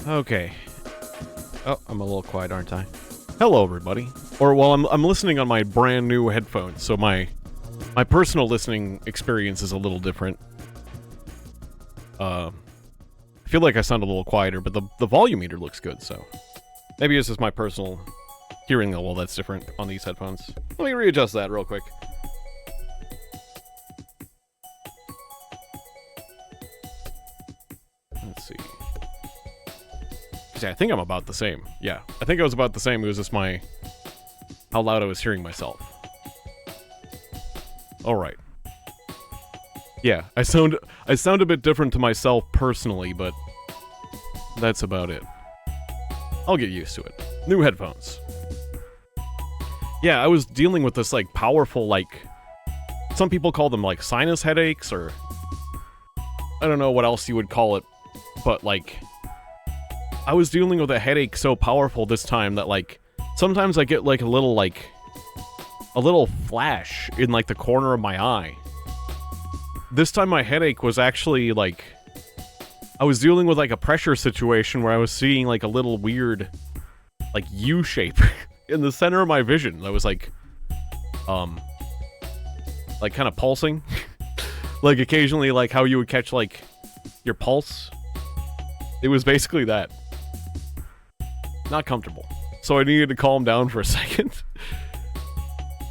Okay. Oh, I'm a little quiet, aren't I? Hello, everybody. Or, well, I'm listening on my brand new headphones, so my personal listening experience is a little different. I feel like I sound a little quieter, but the volume meter looks good, so maybe it's just my personal hearing level that's different on these headphones. Let me readjust that real quick. Let's see. I think I'm about the same. Yeah, I think I was about the same. It was just how loud I was hearing myself. Alright. Yeah, I sound a bit different to myself personally, but that's about it. I'll get used to it. New headphones. Yeah, I was dealing with this, like, powerful, like, some people call them, like, sinus headaches, or I don't know what else you would call it, but, like, I was dealing with a headache so powerful this time that, like, sometimes I get, like, a little flash in, like, the corner of my eye. This time my headache was actually, like, I was dealing with, like, a pressure situation where I was seeing, like, a little weird, like, U-shape in the center of my vision that was, like, kind of pulsing. Like, occasionally, like, how you would catch, like, your pulse. It was basically that. Not comfortable. So I needed to calm down for a second.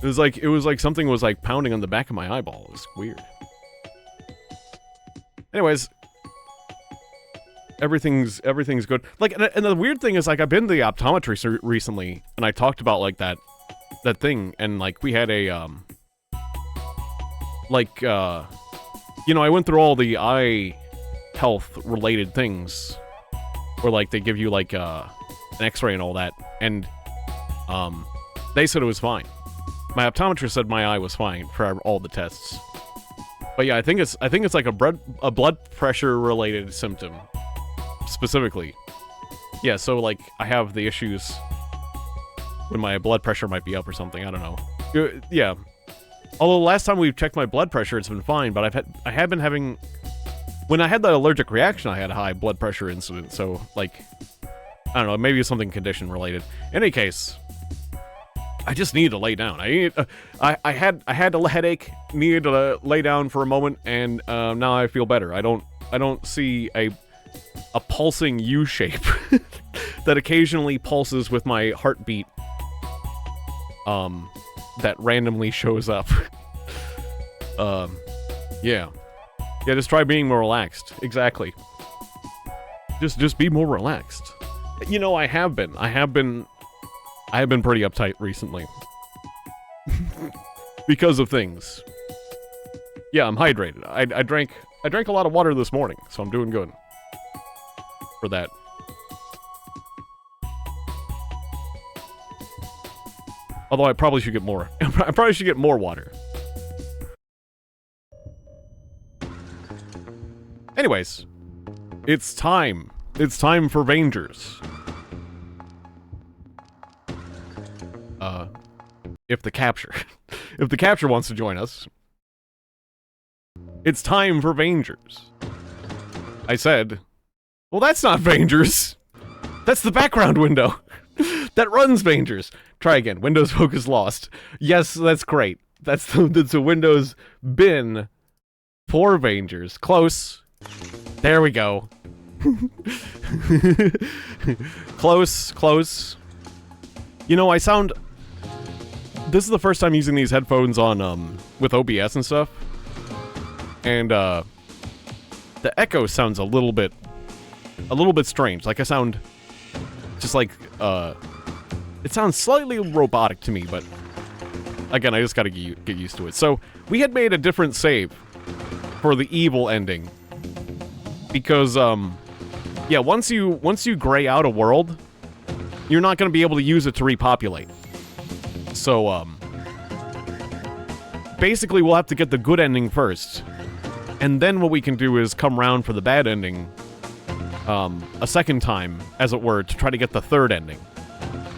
It was like something was, like, pounding on the back of my eyeball. It was weird. Anyways, everything's good. Like, and the weird thing is, like, I've been to the optometrist recently, and I talked about, like, that thing, and, like, we had a, you know, I went through all the eye health-related things, where, like, they give you, like, an x-ray and all that, and, they said it was fine. My optometrist said my eye was fine for all the tests. But yeah, I think it's like a blood pressure-related symptom, specifically. Yeah, so, like, I have the issues when my blood pressure might be up or something, I don't know. Yeah. Although last time we've checked my blood pressure, it's been fine, but I have been having... When I had the allergic reaction, I had a high blood pressure incident, so, like... I don't know, maybe it's something condition-related. In any case, I just needed to lay down. I had a headache, needed to lay down for a moment, and now I feel better. I don't see a pulsing U shape that occasionally pulses with my heartbeat. That randomly shows up. Yeah. Yeah, just try being more relaxed. Exactly. Just be more relaxed. You know, I have been pretty uptight recently. Because of things. Yeah, I'm hydrated. I drank a lot of water this morning, so I'm doing good. For that. Although I probably should get more. I probably should get more water. Anyways. It's time. It's time for Vangers. If the capture wants to join us. It's time for Vangers. I said, well, that's not Vangers. That's the background window. That runs Vangers. Try again. Windows focus lost. Yes, that's great. That's the Windows bin for Vangers. Close. There we go. Close, close. You know, this is the first time using these headphones on, with OBS and stuff. And, the echo sounds a little bit strange. Like, I sound just like, it sounds slightly robotic to me, but again, I just gotta get used to it. So, we had made a different save for the evil ending. Because, yeah, once you gray out a world, you're not gonna be able to use it to repopulate. So, basically we'll have to get the good ending first. And then what we can do is come round for the bad ending, a second time, as it were, to try to get the third ending.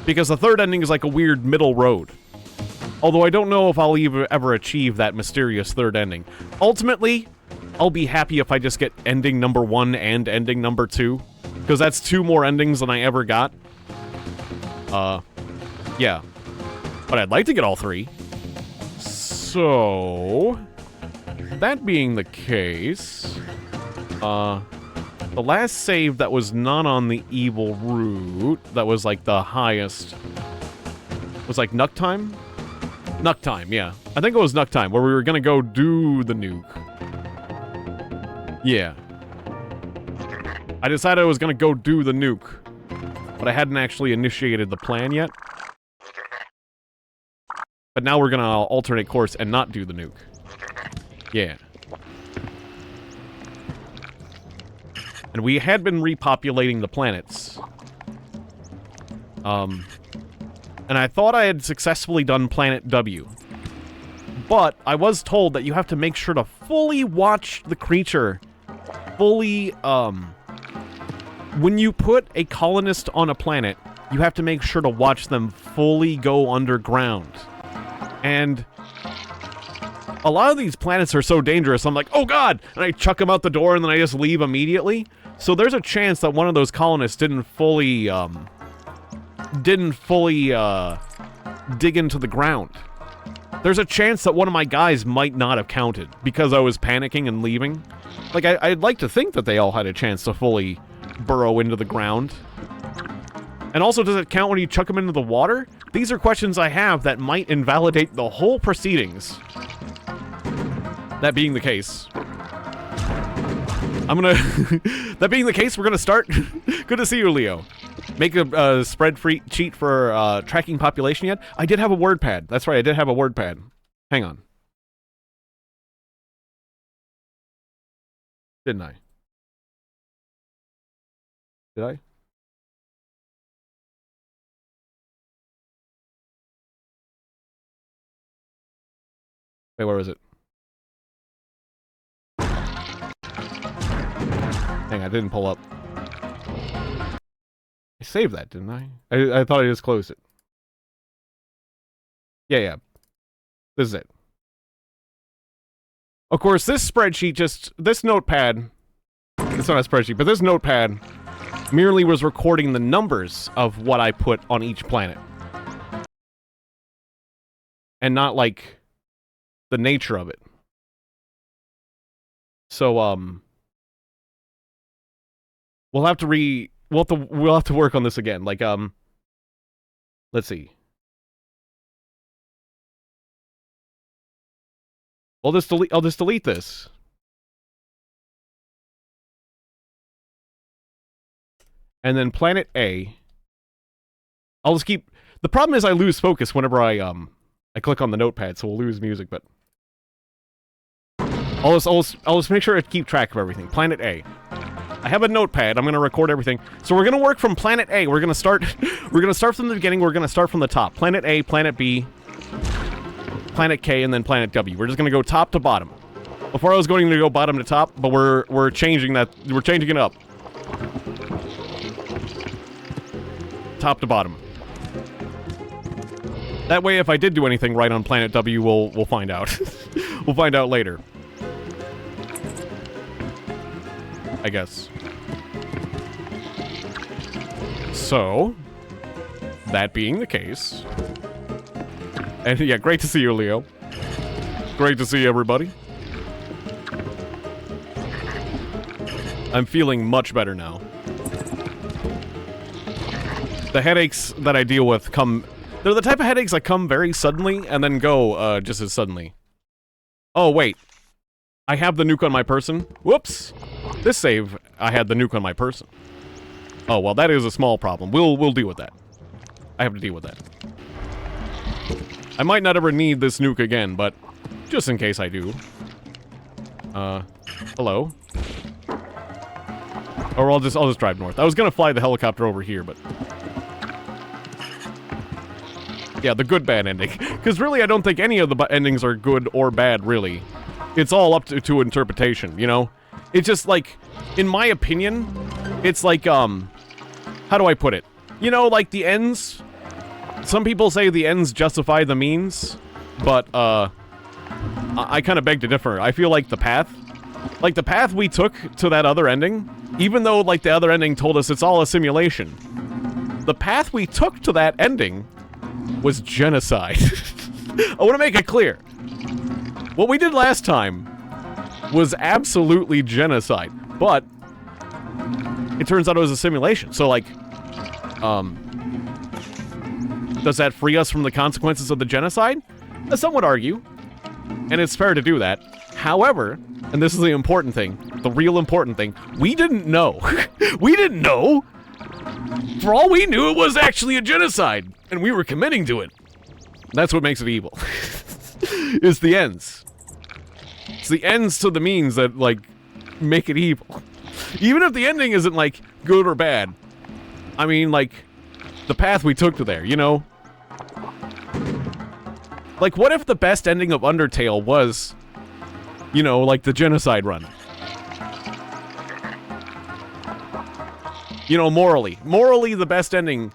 Because the third ending is like a weird middle road. Although I don't know if I'll ever achieve that mysterious third ending. Ultimately, I'll be happy if I just get ending number 1 and ending number 2. Because that's 2 more endings than I ever got. Yeah. But I'd like to get all 3. So... that being the case... the last save that was not on the evil route, that was like the highest... was like Nuck Time? Nuck Time, yeah. I think it was Nuck Time, where we were gonna go do the nuke. Yeah. I decided I was gonna go do the nuke. But I hadn't actually initiated the plan yet. But now we're gonna alternate course and not do the nuke. Yeah. And we had been repopulating the planets. And I thought I had successfully done Planet W. But I was told that you have to make sure to fully watch the creature. Fully, when you put a colonist on a planet, you have to make sure to watch them fully go underground. And a lot of these planets are so dangerous, I'm like, oh god! And I chuck them out the door and then I just leave immediately. So there's a chance that one of those colonists didn't fully dig into the ground. There's a chance that one of my guys might not have counted because I was panicking and leaving. Like, I'd like to think that they all had a chance to fully burrow into the ground. And also, does it count when you chuck them into the water? These are questions I have that might invalidate the whole proceedings. That being the case, I'm gonna... that being the case, we're gonna start... Good to see you, Leo. Make a spread free cheat for tracking population yet? I did have a word pad. That's right, I did have a word pad. Hang on. Didn't I? Did I? Wait, where was it? Hang on, I didn't pull up. I saved that, didn't I? I thought I just closed it. Yeah. This is it. Of course, this spreadsheet this notepad, it's not a spreadsheet, but this notepad merely was recording the numbers of what I put on each planet. And not, like, the nature of it. So, we'll have to we'll have to work on this again. Like, let's see. I'll just delete this. And then planet A. I'll just keep... The problem is I lose focus whenever I click on the notepad, so we'll lose music, but... I'll just make sure to keep track of everything. Planet A. I have a notepad. I'm going to record everything. So we're going to work from planet A. We're going to start from the beginning. We're going to start from the top. Planet A, planet B, planet K, and then planet W. We're just going to go top to bottom. Before I was going to go bottom to top, but we're changing that. We're changing it up. Top to bottom. That way, if I did do anything right on planet W, we'll find out. We'll find out later. I guess. So, that being the case... And yeah, great to see you, Leo. Great to see everybody. I'm feeling much better now. The headaches that I deal with come... They're the type of headaches that come very suddenly and then go, just as suddenly. Oh, wait. I have the nuke on my person. Whoops! This save, I had the nuke on my person. Oh, well, that is a small problem. We'll deal with that. I have to deal with that. I might not ever need this nuke again, but just in case I do. Hello? Or I'll just drive north. I was gonna fly the helicopter over here, but... Yeah, the good-bad ending. Because really, I don't think any of the endings are good or bad, really. It's all up to interpretation, you know? It's just like, in my opinion, it's like, how do I put it? You know, like the ends? Some people say the ends justify the means, but, I kind of beg to differ. I feel like the path we took to that other ending, even though, like, the other ending told us it's all a simulation, the path we took to that ending was genocide. I want to make it clear. What we did last time was absolutely genocide, but it turns out it was a simulation. So, like, does that free us from the consequences of the genocide? Some would argue, and it's fair to do that. However, and this is the important thing, the real important thing, we didn't know. We didn't know. For all we knew, it was actually a genocide, and we were committing to it. That's what makes it evil. It's the ends. It's the ends to the means that, like, make it evil. Even if the ending isn't, like, good or bad. I mean, like, the path we took to there, you know? Like, what if the best ending of Undertale was, you know, like the genocide run? You know, morally. Morally, the best ending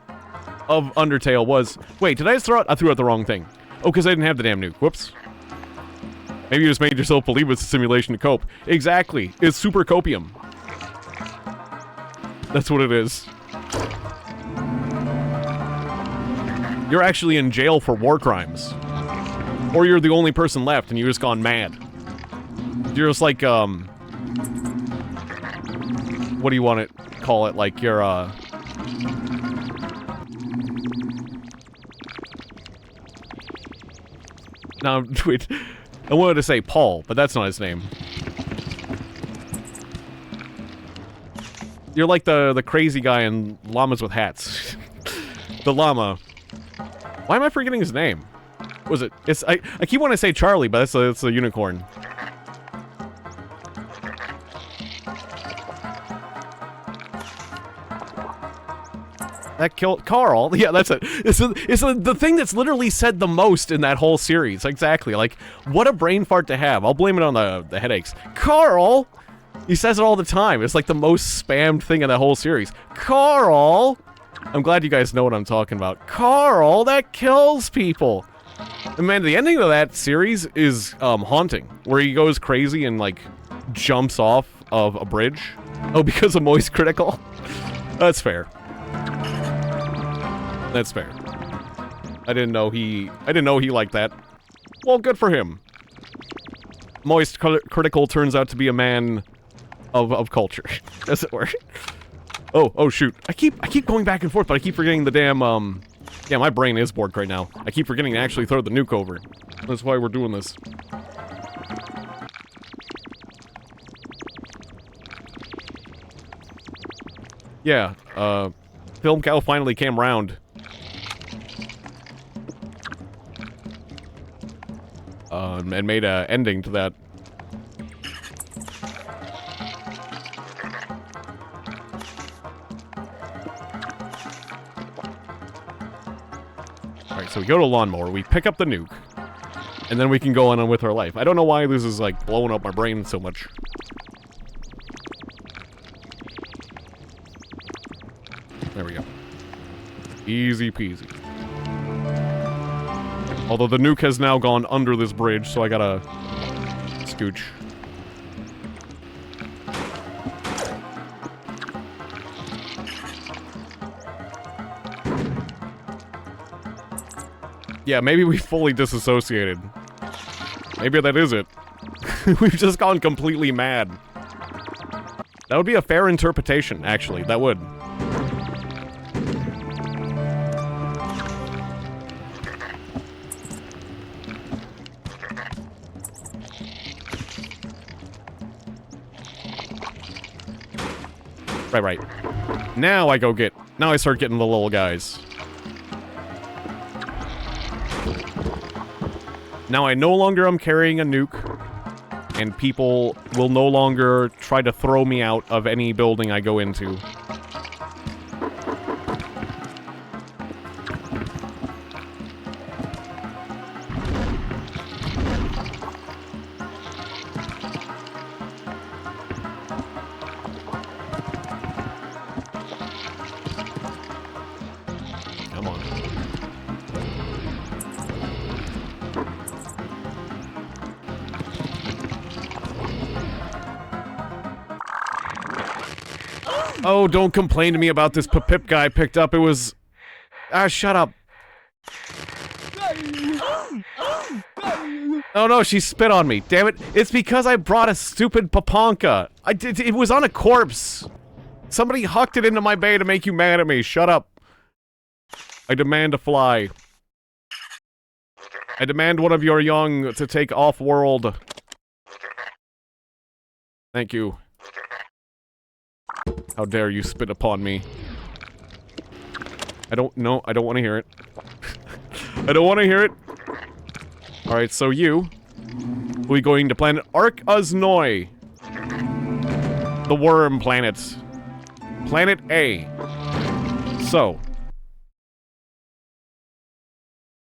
of Undertale was... Wait, did I just throw out... I threw out the wrong thing. Oh, because I didn't have the damn nuke. Whoops. Maybe you just made yourself believe it's a simulation to cope. Exactly. It's super copium. That's what it is. You're actually in jail for war crimes. Or you're the only person left and you've just gone mad. You're just like, what do you want to call it? Like, you're, No, wait. I wanted to say Paul, but that's not his name. You're like the crazy guy in Llamas with Hats. The llama. Why am I forgetting his name? Was it? I keep wanting to say Charlie, but it's a unicorn. that killed Carl. Yeah, that's it. It's the thing that's literally said the most in that whole series. Exactly. Like, what a brain fart to have. I'll blame it on the headaches. Carl! He says it all the time. It's like the most spammed thing in that whole series. Carl! I'm glad you guys know what I'm talking about. Carl, that kills people. And man, the ending of that series is haunting, where he goes crazy and like jumps off of a bridge. Oh, because of Moist Critical? That's fair. That's fair. I didn't know he liked that. Well, good for him. Moist Critical turns out to be a man of culture, as it were. Oh shoot. I keep going back and forth, but I keep forgetting the damn yeah, my brain is bored right now. I keep forgetting to actually throw the nuke over. That's why we're doing this. Yeah, Film Cow finally came round. And made a ending to that. Alright, so we go to Lawnmower, we pick up the nuke, and then we can go on with our life. I don't know why this is, like, blowing up my brain so much. There we go. Easy peasy. Although the nuke has now gone under this bridge, so I gotta scooch. Yeah, maybe we fully disassociated. Maybe that is it. We've just gone completely mad. That would be a fair interpretation, actually. That would. Right. Now I start getting the little guys. Now I no longer am carrying a nuke, and people will no longer try to throw me out of any building I go into. Come on. Oh, don't complain to me about this Pip guy I picked up. It was... Ah, shut up. Oh no, she spit on me. Damn it. It's because I brought a stupid Papanka. It was on a corpse. Somebody hucked it into my bay to make you mad at me. Shut up. I demand a fly. I demand one of your young to take off-world. Thank you. How dare you spit upon me. I don't want to hear it. I don't want to hear it. Alright, so we going to planet Ark-Uznoi. The worm planet. Planet A. So.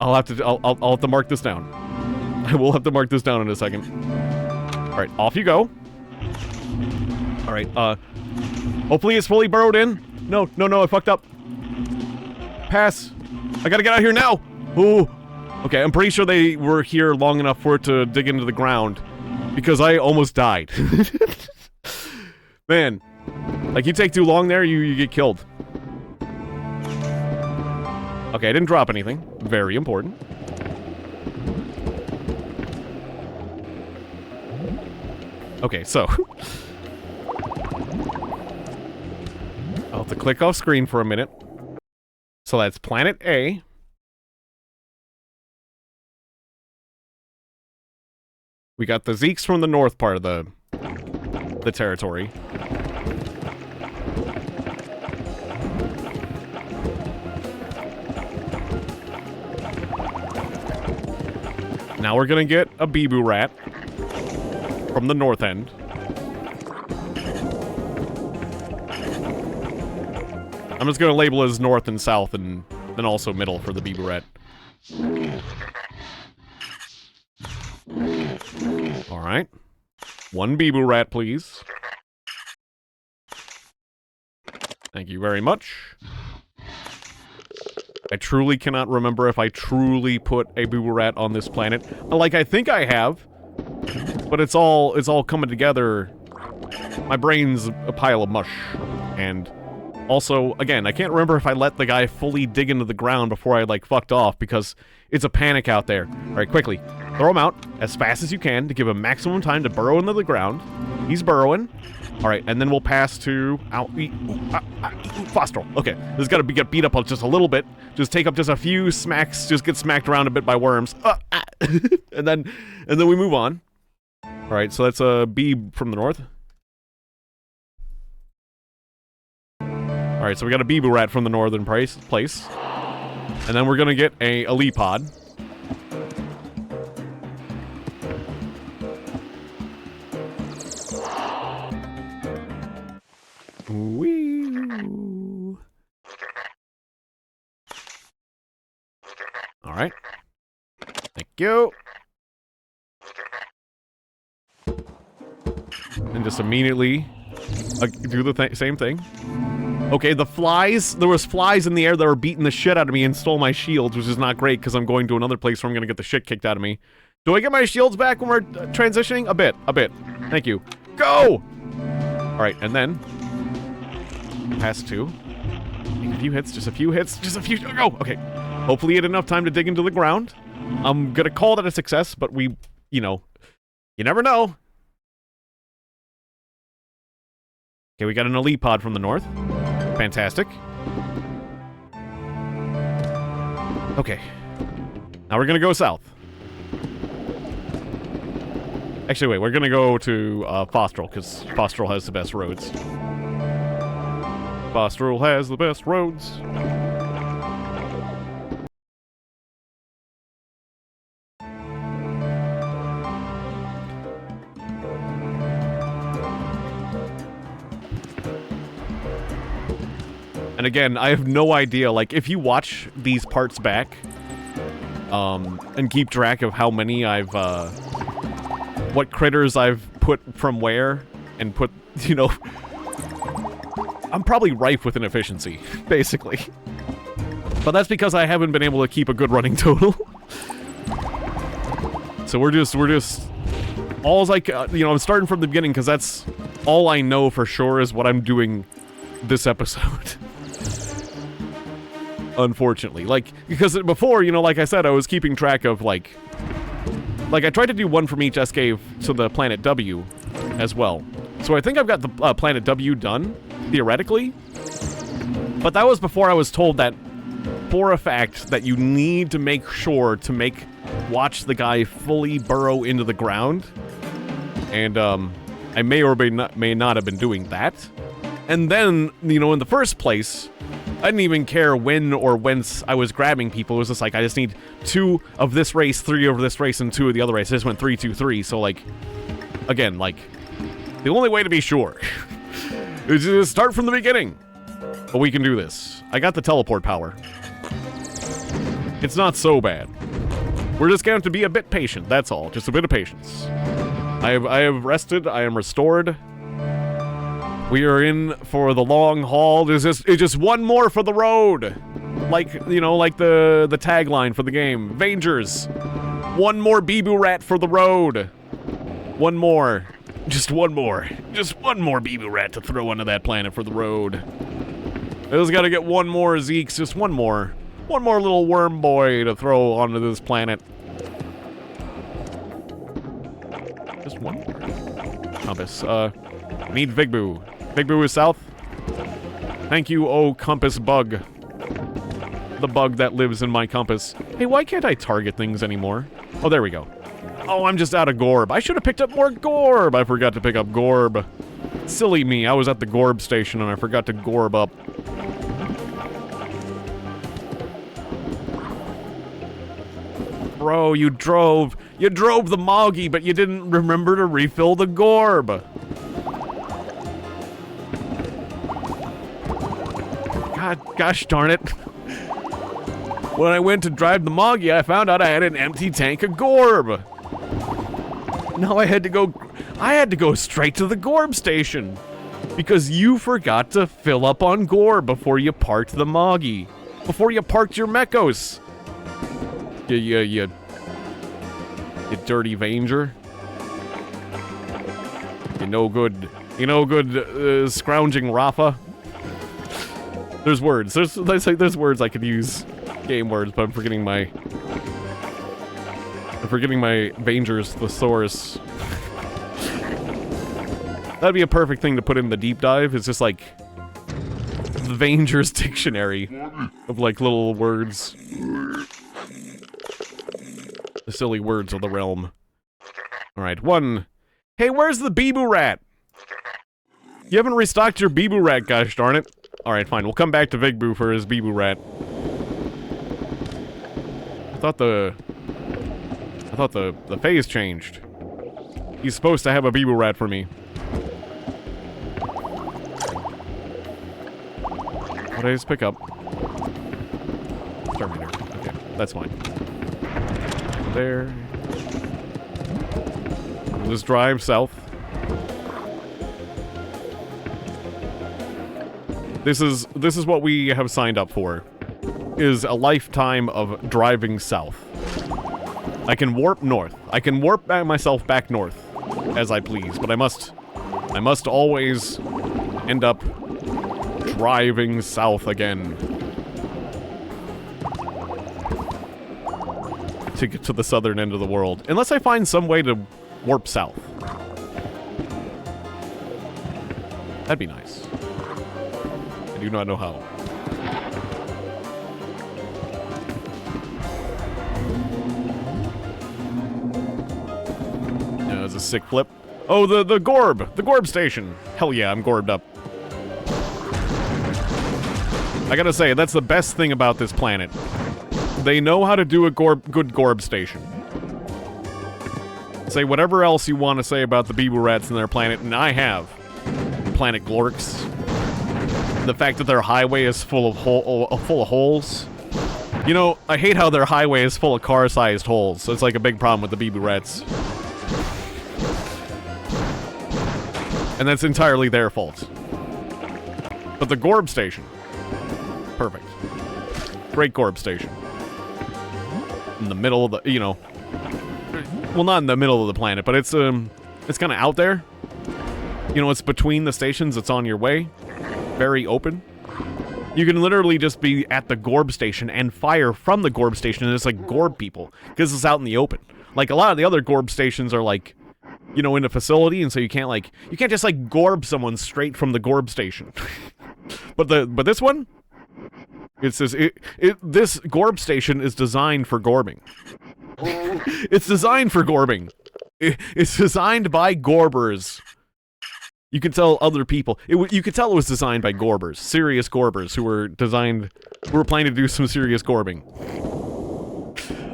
I'll have to mark this down. I will have to mark this down in a second. Alright, off you go. Alright, hopefully it's fully burrowed in. No, I fucked up. Pass. I gotta get out of here now. Ooh. Okay, I'm pretty sure they were here long enough for it to dig into the ground. Because I almost died. Man. Like, you take too long there, you get killed. Okay, I didn't drop anything. Very important. Okay, so... I'll have to click off screen for a minute. So that's Planet A. We got the Zeeks from the north part of the territory. Now we're gonna get a Bibu rat from the north end. I'm just gonna label it as north and south, and then also middle for the Bibu rat. Alright. One Bibu rat, please. Thank you very much. I truly cannot remember if I truly put a Bibu rat on this planet. Like, I think I have, but it's all coming together. My brain's a pile of mush. And also, again, I can't remember if I let the guy fully dig into the ground before I, like, fucked off, because it's a panic out there. Alright, quickly. Throw him out as fast as you can to give him maximum time to burrow into the ground. He's burrowing. Alright, and then we'll pass to... Fostral. Okay, this has got to get beat up just a little bit. Just take up just a few smacks. Just get smacked around a bit by worms. And then we move on. Alright, so that's a B from the north. Alright, so we got a Bibu rat from the northern place. And then we're gonna get a Lepod. Wee. Alright. Thank you. And just immediately do the same thing. Okay, the flies. There was flies in the air that were beating the shit out of me and stole my shields, which is not great because I'm going to another place where I'm going to get the shit kicked out of me. Do I get my shields back when we're transitioning? A bit. Thank you. Go! Alright, and then... Pass two. Take a few hits, just a few hits, just a few... Go! Okay. Hopefully you had enough time to dig into the ground. I'm gonna call that a success, but we... You know... You never know. Okay, we got an elite pod from the north. Fantastic. Okay. Now we're gonna go south. Actually, wait, we're gonna go to Fostral, because Fostral has the best roads. Fostral has the best roads. And again, I have no idea, like, if you watch these parts back, and keep track of how many I've, what critters I've put from where, and put, you know, I'm probably rife with inefficiency, basically. But that's because I haven't been able to keep a good running total. So we're just, all's like, you know, I'm starting from the beginning, because that's all I know for sure is what I'm doing this episode. Unfortunately. Like, because before, you know, like I said, I was keeping track of, like, I tried to do one from each escape to the planet W as well. So I think I've got the planet W done, theoretically. But that was before I was told that, for a fact, that you need to make sure to watch the guy fully burrow into the ground. And, I may or may not have been doing that. And then, you know, in the first place, I didn't even care when or whence I was grabbing people. It was just like, I just need 2 of this race, 3 of this race, and 2 of the other race. I just went 3, 2, 3. So, like, again, like, the only way to be sure is to start from the beginning. But we can do this. I got the teleport power. It's not so bad. We're just going to have to be a bit patient, that's all. Just a bit of patience. I have rested. I am restored. We are in for the long haul. It's just one more for the road. Like, you know, like the tagline for the game. Vangers. One more Bibu rat for the road. One more. Just one more. Just one more Bibu rat to throw onto that planet for the road. I just gotta get one more Zeeks. Just one more. One more little worm boy to throw onto this planet. Just one more. Compass. Need Vigbu. Vigbu is south. Thank you, oh compass bug. The bug that lives in my compass. Hey, why can't I target things anymore? Oh, there we go. Oh, I'm just out of Gorb. I should have picked up more Gorb. I forgot to pick up Gorb. Silly me. I was at the Gorb station and I forgot to Gorb up. Bro, you drove the Moggy, but you didn't remember to refill the Gorb. God Gosh darn it. When I went to drive the Moggy, I found out I had an empty tank of Gorb. Now I had to go straight to the Gorb station. Because you forgot to fill up on Gorb before you parked the Moggy. Before you parked your Mechos. You dirty Vanger. You no good scrounging Rafa. There's words. There's words I could use. Game words, but I'm forgetting my Vangers thesaurus. That'd be a perfect thing to put in the deep dive. It's just like the Vangers dictionary of like little words. The silly words of the realm. Alright, 1. Hey, where's the Beeboo Rat? You haven't restocked your Beeboo Rat, gosh darn it. Alright, fine. We'll come back to Vigboo for his Beeboo Rat. I thought the phase changed. He's supposed to have a Beeboo Rat for me. What did I just pick up? Terminator. Okay, that's fine. There. Let's drive south. This is what we have signed up for. Is a lifetime of driving south. I can warp north. I can warp myself back north as I please, but I must always end up driving south again to get to the southern end of the world. Unless I find some way to warp south. That'd be nice. I do not know how. Yeah, that's a sick flip. Oh, the Gorb! The Gorb station! Hell yeah, I'm Gorbed up. I gotta say, that's the best thing about this planet. They know how to do a good Gorb station. Say whatever else you want to say about the Beeboo Rats in their planet, and I have. Planet Glorks. The fact that their highway is full of holes. You know, I hate how their highway is full of car-sized holes. It's like a big problem with the Beeboo Rats. And that's entirely their fault. But the Gorb station. Perfect. Great Gorb station. In the middle of the, you know... Well, not in the middle of the planet, but it's kind of out there. You know, it's between the stations, it's on your way. Very open. You can literally just be at the Gorb station and fire from the Gorb station, and it's like Gorb people. Because it's out in the open. Like, a lot of the other Gorb stations are like, you know, in a facility, and so you can't just like Gorb someone straight from the Gorb station. But this one, it says this Gorb station is designed for Gorbing. It's designed for Gorbing. It's designed by Gorbers. You can tell other people. You could tell it was designed by Gorbers, serious Gorbers who were planning to do some serious Gorbing.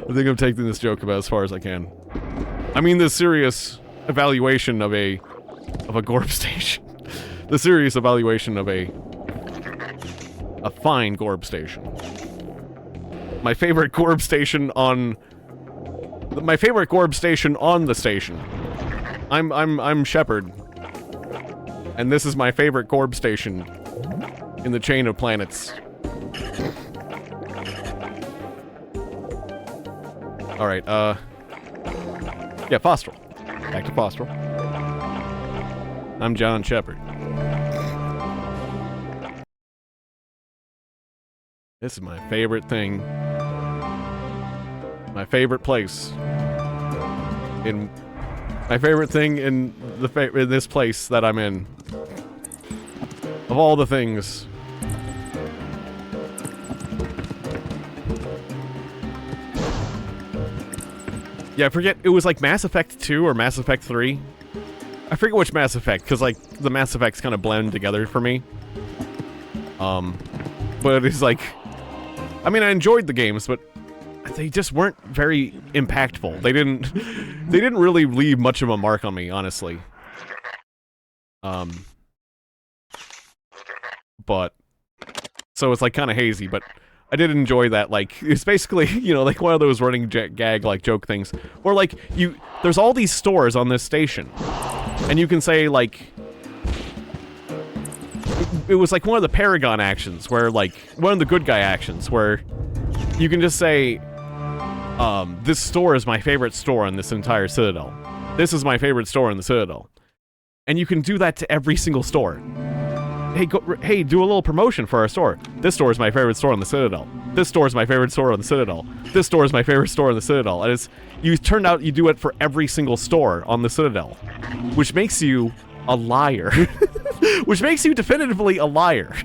I think I'm taking this joke about as far as I can. I mean, the serious evaluation of a Gorb station. The serious evaluation of a fine Gorb station. My favorite Gorb station on the station. I'm Shepard. And this is my favorite Gorb station in the chain of planets. Alright, yeah, Fostral. Back to Fostral. I'm John Shepard. This is my favorite thing. My favorite place. My favorite thing in this place that I'm in. Of all the things. Yeah, I forget, it was like Mass Effect 2 or Mass Effect 3. I forget which Mass Effect, because like the Mass Effects kind of blend together for me. But it's like, I mean, I enjoyed the games, but they just weren't very impactful. They didn't really leave much of a mark on me, honestly. But so it's like kind of hazy, but I did enjoy that. Like, it's basically, you know, like one of those running gag, like, joke things. Or, like, there's all these stores on this station. And you can say, like... It was, like, one of the Paragon actions, where, like... One of the good guy actions, where... You can just say... this store is my favorite store in this entire Citadel. This is my favorite store in the Citadel. And you can do that to every single store. Hey, do a little promotion for our store. This store is my favorite store on the Citadel. This store is my favorite store on the Citadel. This store is my favorite store on the Citadel. And turned out you do it for every single store on the Citadel. Which makes you a liar. Which makes you definitively a liar.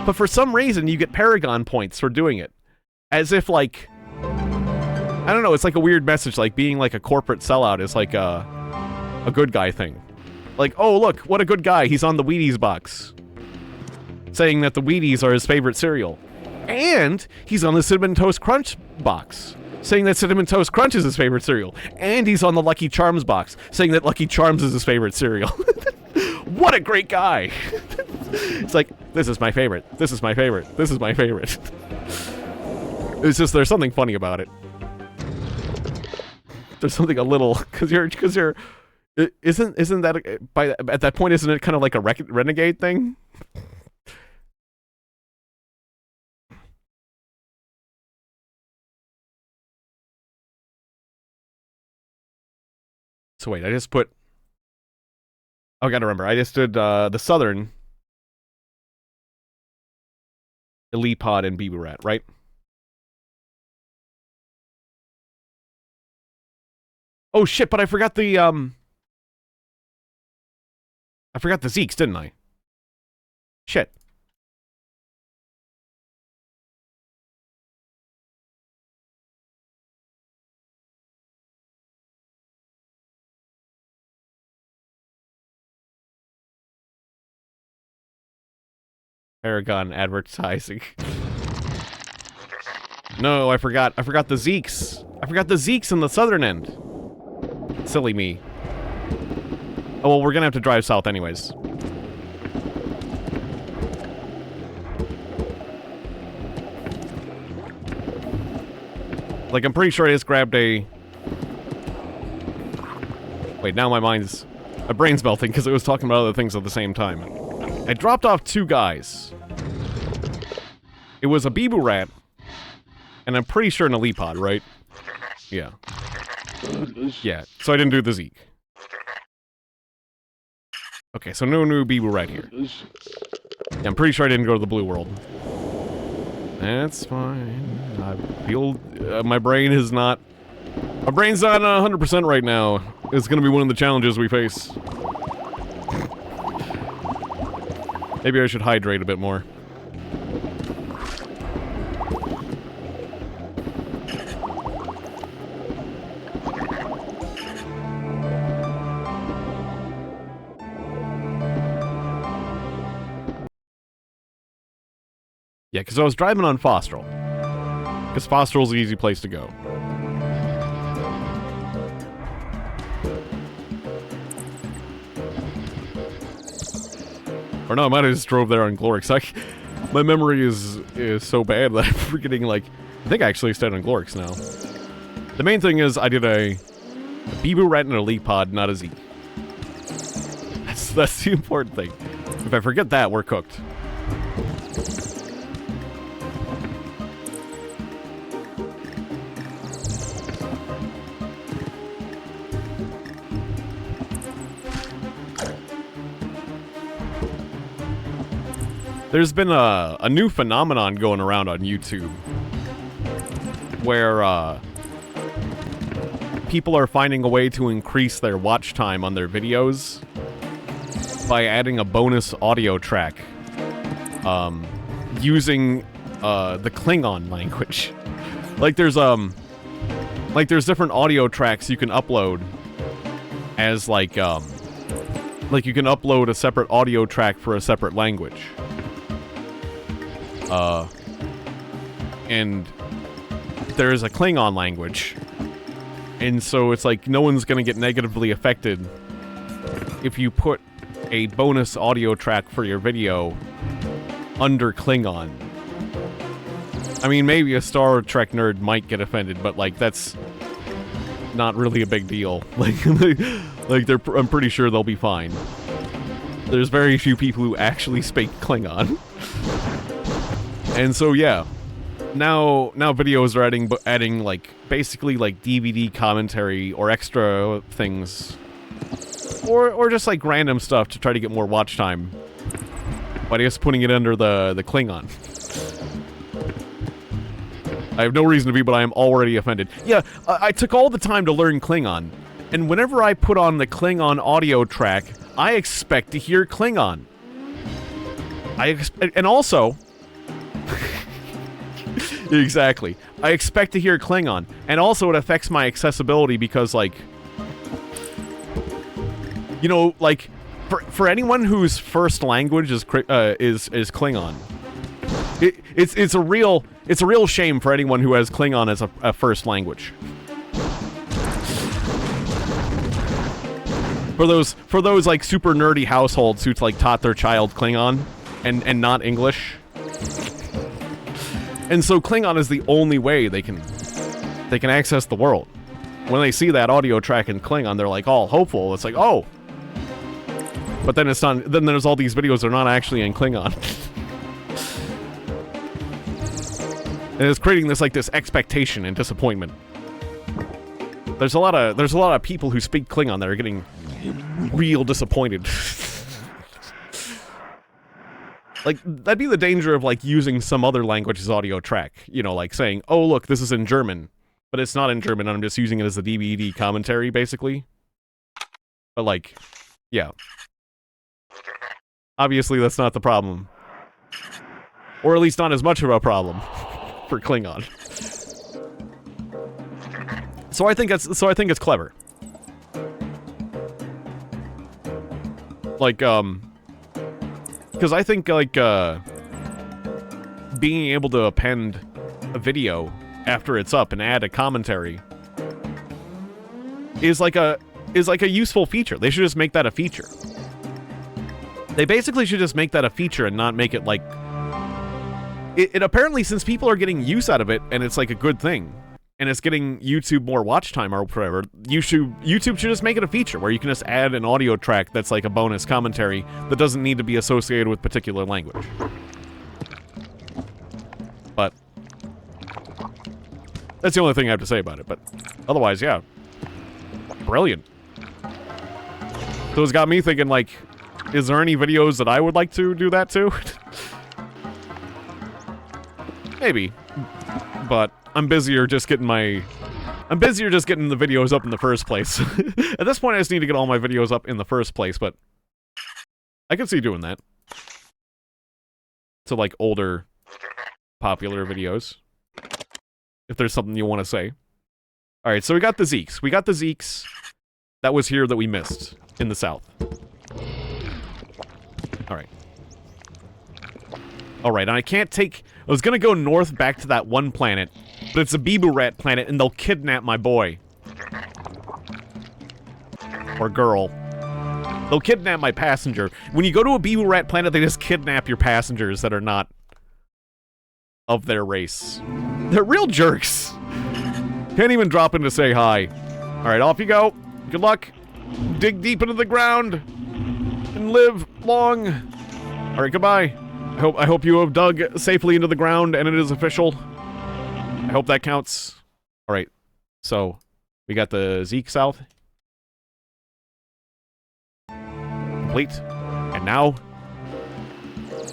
But for some reason, you get Paragon points for doing it. As if, like... I don't know, it's like a weird message, like being like a corporate sellout is like a good guy thing. Like, oh look, what a good guy, he's on the Wheaties box. Saying that the Wheaties are his favorite cereal. And he's on the Cinnamon Toast Crunch box. Saying that Cinnamon Toast Crunch is his favorite cereal. And he's on the Lucky Charms box. Saying that Lucky Charms is his favorite cereal. What a great guy! It's like, this is my favorite, this is my favorite, this is my favorite. It's just, there's something funny about it. There's something a little, cause you're, isn't that, at that point, isn't it kind of like a renegade thing? So wait, I just put, oh, I gotta remember, I just did, the Southern Elite Pod and Bibu Rat, right? Oh shit, but I forgot the, I forgot the Zeeks, didn't I? Shit. Paragon advertising. No, I forgot the Zeeks. I forgot the Zeeks in the southern end. Silly me. Oh, well, we're gonna have to drive south anyways. Like, I'm pretty sure I just grabbed a... Wait, now my brain's melting because it was talking about other things at the same time. I dropped off 2 guys. It was a Bibu Rat, and I'm pretty sure an Elite Pod, right? Yeah. Yeah, so I didn't do the Zeke. Okay, so no new Bibu Rat here. Yeah, I'm pretty sure I didn't go to the Blue World. That's fine. I feel... my brain is not... My brain's not 100% right now. It's gonna be one of the challenges we face. Maybe I should hydrate a bit more. Yeah, because I was driving on Fosterl. Because Fosterl's the easy place to go. Or no, I might have just drove there on Glorix. My memory is so bad that I'm forgetting, like... I think I actually stayed on Glorix now. The main thing is I did a Bibu Rat and an Elite Pod, not a Zeke. That's the important thing. If I forget that, we're cooked. There's been a new phenomenon going around on YouTube where people are finding a way to increase their watch time on their videos by adding a bonus audio track using the Klingon language. Like there's different audio tracks you can upload as like you can upload a separate audio track for a separate language. And there is a Klingon language. And so it's like no one's gonna get negatively affected if you put a bonus audio track for your video under Klingon. I mean, maybe a Star Trek nerd might get offended, but, like, that's not really a big deal. I'm pretty sure they'll be fine. There's very few people who actually speak Klingon. And so, yeah. Now videos are adding, like, basically, like, DVD commentary or extra things. Or just, like, random stuff to try to get more watch time. But I guess putting it under the Klingon. I have no reason to be, but I am already offended. Yeah, I took all the time to learn Klingon. And whenever I put on the Klingon audio track, I expect to hear Klingon. And also... Exactly. I expect to hear Klingon. And also it affects my accessibility because, like... You know, like, for anyone whose first language is Klingon, it's a real shame for anyone who has Klingon as a first language. For those like super nerdy households who's like taught their child Klingon and not English. And so Klingon is the only way they can access the world. When they see that audio track in Klingon, they're like all hopeful. It's like, oh. But then it's not. Then there's all these videos that are not actually in Klingon. And it's creating this expectation and disappointment. There's a lot of people who speak Klingon that are getting real disappointed. Like, that'd be the danger of, like, using some other language's audio track. You know, like saying, oh, look, this is in German. But it's not in German, I'm just using it as a DVD commentary, basically. But, like, yeah. Obviously, that's not the problem. Or at least not as much of a problem for Klingon. So I think it's clever. Like, because I think, like, being able to append a video after it's up and add a commentary is like a useful feature. They should just make that a feature. They basically should just make that a feature and not make it like... It apparently, since people are getting use out of it, and it's like a good thing, and it's getting YouTube more watch time or whatever, YouTube should just make it a feature where you can just add an audio track that's like a bonus commentary that doesn't need to be associated with particular language. But that's the only thing I have to say about it. But otherwise, yeah. Brilliant. So it's got me thinking, like, is there any videos that I would like to do that to? Maybe. But I'm busier just getting the videos up in the first place. At this point, I just need to get all my videos up in the first place, but I can see doing that. To, like, older, popular videos. If there's something you want to say. Alright, so we got the Zeeks. We got the Zeeks that was here that we missed in the south. Alright. Alright, and I can't take... I was gonna go north back to that one planet, but it's a Bibu rat planet, and they'll kidnap my boy. Or girl. They'll kidnap my passenger. When you go to a Bibu rat planet, they just kidnap your passengers that are not of their race. They're real jerks. Can't even drop in to say hi. Alright, off you go. Good luck. Dig deep into the ground. And live long. Alright, goodbye. I hope you have dug safely into the ground and it is official. I hope that counts. Alright, so we got the Zeke south. Complete. And now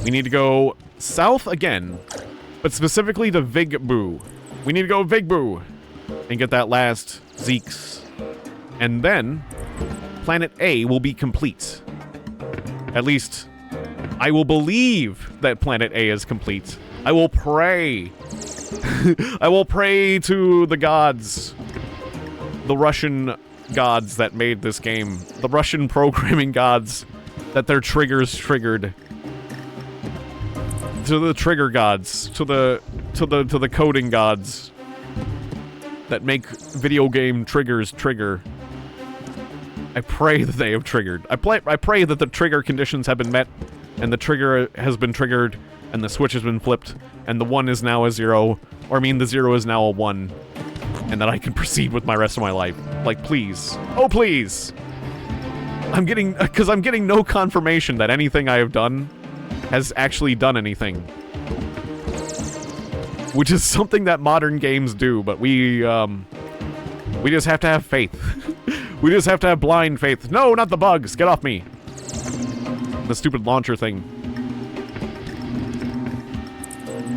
we need to go south again, but specifically to Vigbu. We need to go Vigbu and get that last Zeeks. And then Planet A will be complete. At least I will believe that Planet A is complete. I will pray. I will pray to the gods. The Russian gods that made this game. The Russian programming gods that their triggers triggered. To the trigger gods. To the coding gods that make video game triggers trigger. I pray that they have triggered. I pray that the trigger conditions have been met and the trigger has been triggered and the switch has been flipped, and the 1 is now a 0, or I mean the 0 is now a 1, and that I can proceed with my rest of my life. Like, please. Oh, please! Because I'm getting no confirmation that anything I have done has actually done anything. Which is something that modern games do, but we just have to have faith. We just have to have blind faith. No, not the bugs! Get off me! The stupid launcher thing.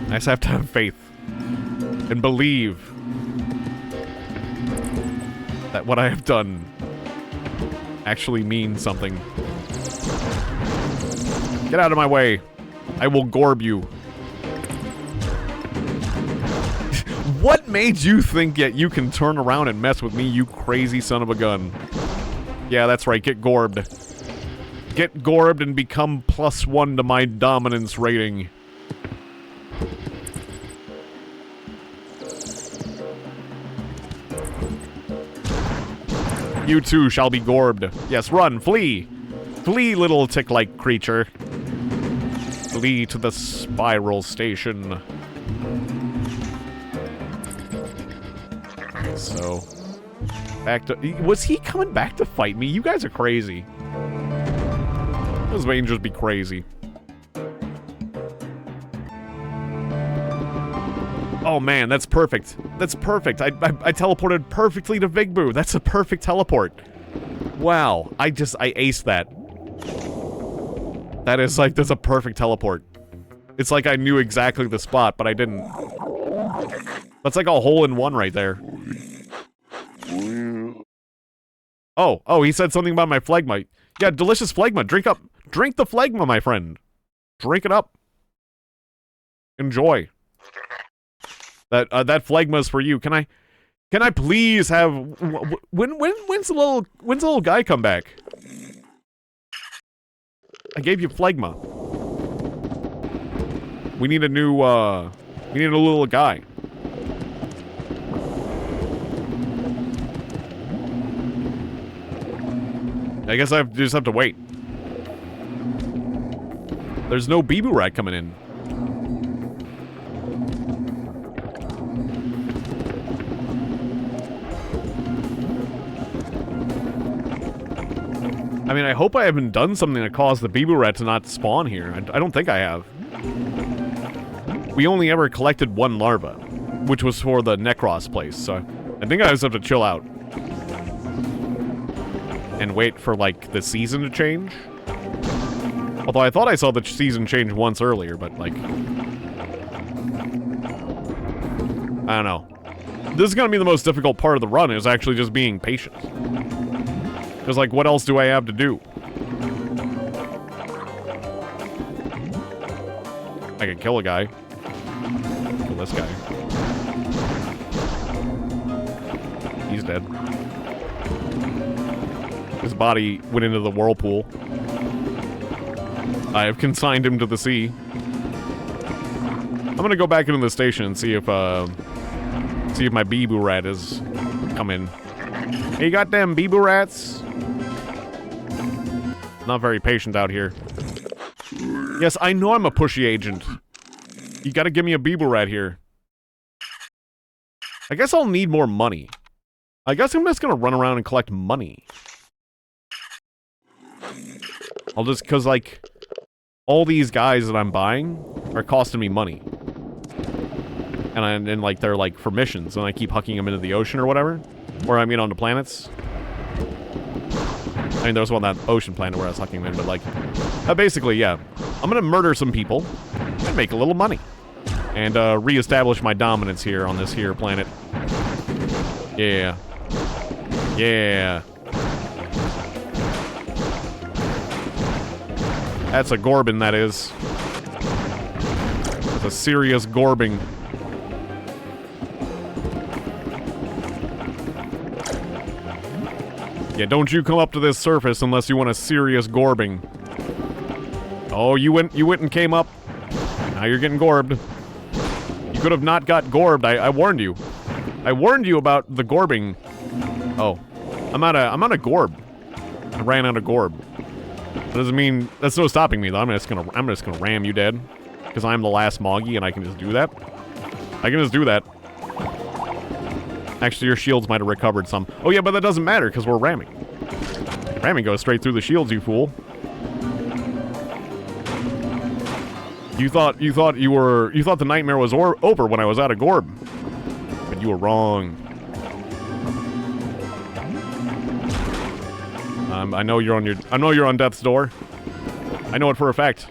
I just have to have faith. And believe that what I have done actually means something. Get out of my way. I will gorb you. What made you think that you can turn around and mess with me, you crazy son of a gun? Yeah, that's right, get gorbed. Get gorbed and become +1 to my dominance rating. You too shall be gorbed. Yes, run, flee! Flee, little tick-like creature. Flee to the spiral station. So, back to... Was he coming back to fight me? You guys are crazy. Those Vangers be crazy. Oh man, that's perfect. That's perfect. I teleported perfectly to Vigbu. That's a perfect teleport. Wow, I aced that. That is like, that's a perfect teleport. It's like I knew exactly the spot, but I didn't. That's like a hole-in-one right there. Oh, he said something about my phlegma. Yeah, delicious phlegma. Drink up. Drink the phlegma, my friend. Drink it up. Enjoy. That phlegma's for you. Can I please have... When's the little guy come back? I gave you phlegma. We need a new, we need a little guy. I guess I just have to wait. There's no Bibu Rat coming in. I mean, I hope I haven't done something that caused the Bibu Rat to not spawn here. I don't think I have. We only ever collected 1 larva, which was for the Necros place, so I think I just have to chill out. And wait for, like, the season to change. Although I thought I saw the season change once earlier, but, like... I don't know. This is gonna be the most difficult part of the run, is actually just being patient. Because, like, what else do I have to do? I could kill a guy. Kill this guy. He's dead. His body went into the whirlpool. I have consigned him to the sea. I'm gonna go back into the station and see if my Bibu Rat has come in. Hey, goddamn Bibu Rats! Not very patient out here. Yes, I know I'm a pushy agent. You gotta give me a Bibu Rat here. I guess I'll need more money. I guess I'm just gonna run around and collect money. I'll just, cause like, all these guys that I'm buying are costing me money. And like, they're like for missions, and I keep hucking them into the ocean or whatever. Or I mean on the planets. I mean, there was one on that ocean planet where I was hucking them in, but like, basically, yeah. I'm gonna murder some people and make a little money. And re-establish my dominance here on this here planet. Yeah. Yeah. That's a Gorbin, that is. That's a serious Gorbing. Yeah, don't you come up to this surface unless you want a serious Gorbing. Oh, you went and came up. Now you're getting gorbed. You could have not got gorbed. I warned you. I warned you about the gorbing. Oh, I'm out of gorb. I ran out of gorb. That doesn't mean that's no stopping me though. I'm just gonna ram you dead. Because I'm the last Moggy and I can just do that. I can just do that. Actually, your shields might have recovered some. Oh yeah, but that doesn't matter because we're ramming. Ramming goes straight through the shields, you fool. You thought the nightmare was over when I was out of Gorb. But you were wrong. I know you're on death's door. I know it for a fact.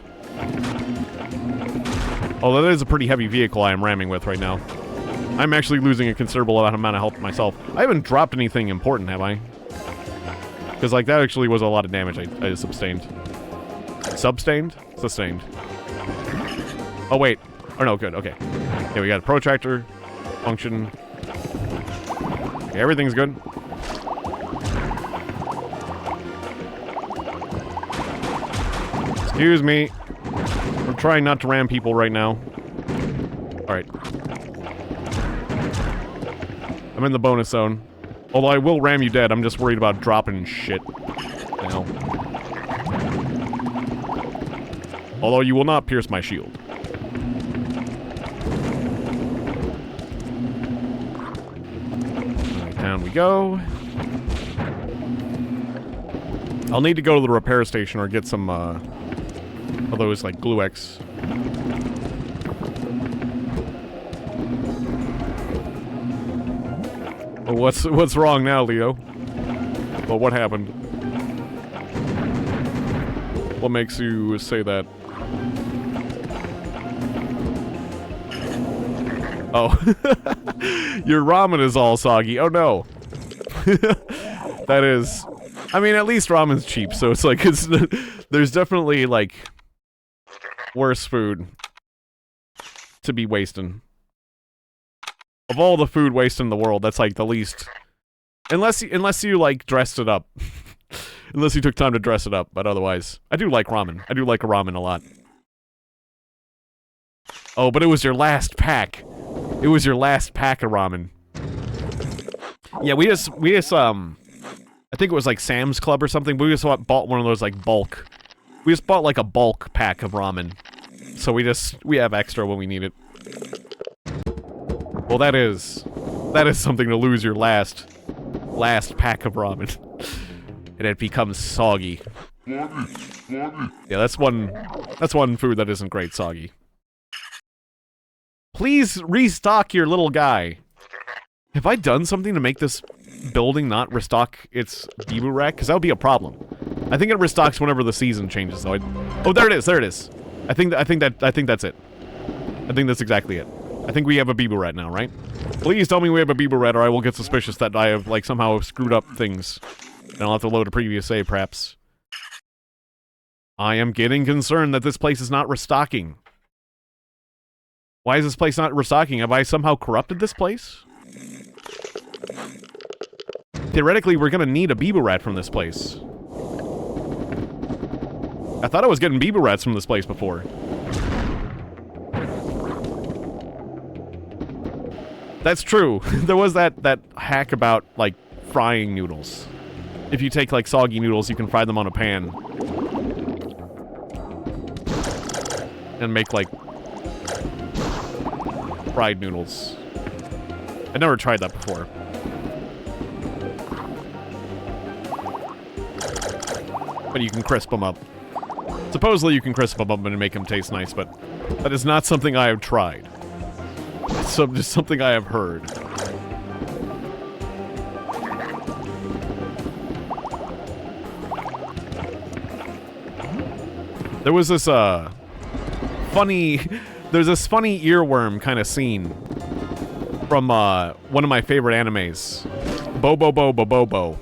Oh, that is a pretty heavy vehicle I am ramming with right now. I'm actually losing a considerable amount of health myself. I haven't dropped anything important, have I? Because, like, that actually was a lot of damage I sustained. Substained? Sustained. Oh, wait. Oh, no, good, okay. Okay, we got a protractor. Function. Okay, everything's good. Excuse me. We're trying not to ram people right now. Alright. I'm in the bonus zone. Although I will ram you dead, I'm just worried about dropping shit. You know. Although you will not pierce my shield. Right, down we go. I'll need to go to the repair station or get some, of those, like, Glue-X. What's wrong now, Leo? Well, what happened? What makes you say that? Oh. Your ramen is all soggy. Oh, no. That is... I mean, at least ramen's cheap, so it's like, there's definitely, like, worse food to be wasting. Of all the food waste in the world, that's like the least. Unless you like dressed it up. Unless you took time to dress it up, but otherwise. I do like ramen. I do like a ramen a lot. Oh, but it was your last pack. It was your last pack of ramen. Yeah, we just I think it was like Sam's Club or something, but we just bought one of those like bulk. We just bought like a bulk pack of ramen. So we have extra when we need it. Well, that is something to lose your last pack of ramen. And it becomes soggy. Yeah, that's one food that isn't great, soggy. Please restock your little guy. Have I done something to make this building not restock its Bibu rack? Because that would be a problem. I think it restocks whenever the season changes, though. Oh, there it is. There it is. I think that's it. I think that's exactly it. I think we have a Bibu rat now, right? Please tell me we have a Bibu rat, or I will get suspicious that I have, like, somehow screwed up things. And I'll have to load a previous save, perhaps. I am getting concerned that this place is not restocking. Why is this place not restocking? Have I somehow corrupted this place? Theoretically, we're gonna need a Bibu rat from this place. I thought I was getting Bibu rats from this place before. That's true. There was that hack about, like, frying noodles. If you take, like, soggy noodles, you can fry them on a pan. And make, like, fried noodles. I never tried that before. But you can crisp them up. Supposedly you can crisp them up and make them taste nice, but that is not something I have tried. It's just something I have heard. There was this, funny... There's this funny earworm kind of scene from, one of my favorite animes. Bobo Bobo Bobo.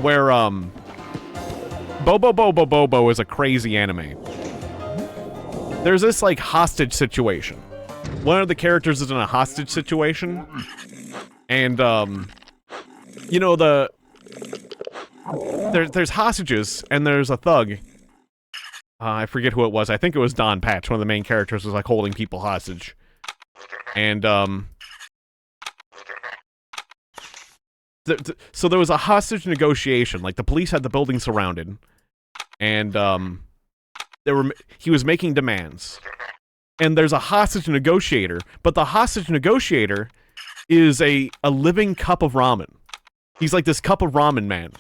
Where, Bobo Bobo Bobo is a crazy anime. There's this, like, hostage situation. One of the characters is in a hostage situation. And, you know, there's hostages, and there's a thug. I forget who it was. I think it was Don Patch. One of the main characters was, like, holding people hostage. And, so there was a hostage negotiation. Like, the police had the building surrounded. And, he was making demands. And there's a hostage negotiator, but the hostage negotiator is a living cup of ramen. He's like this cup of ramen man.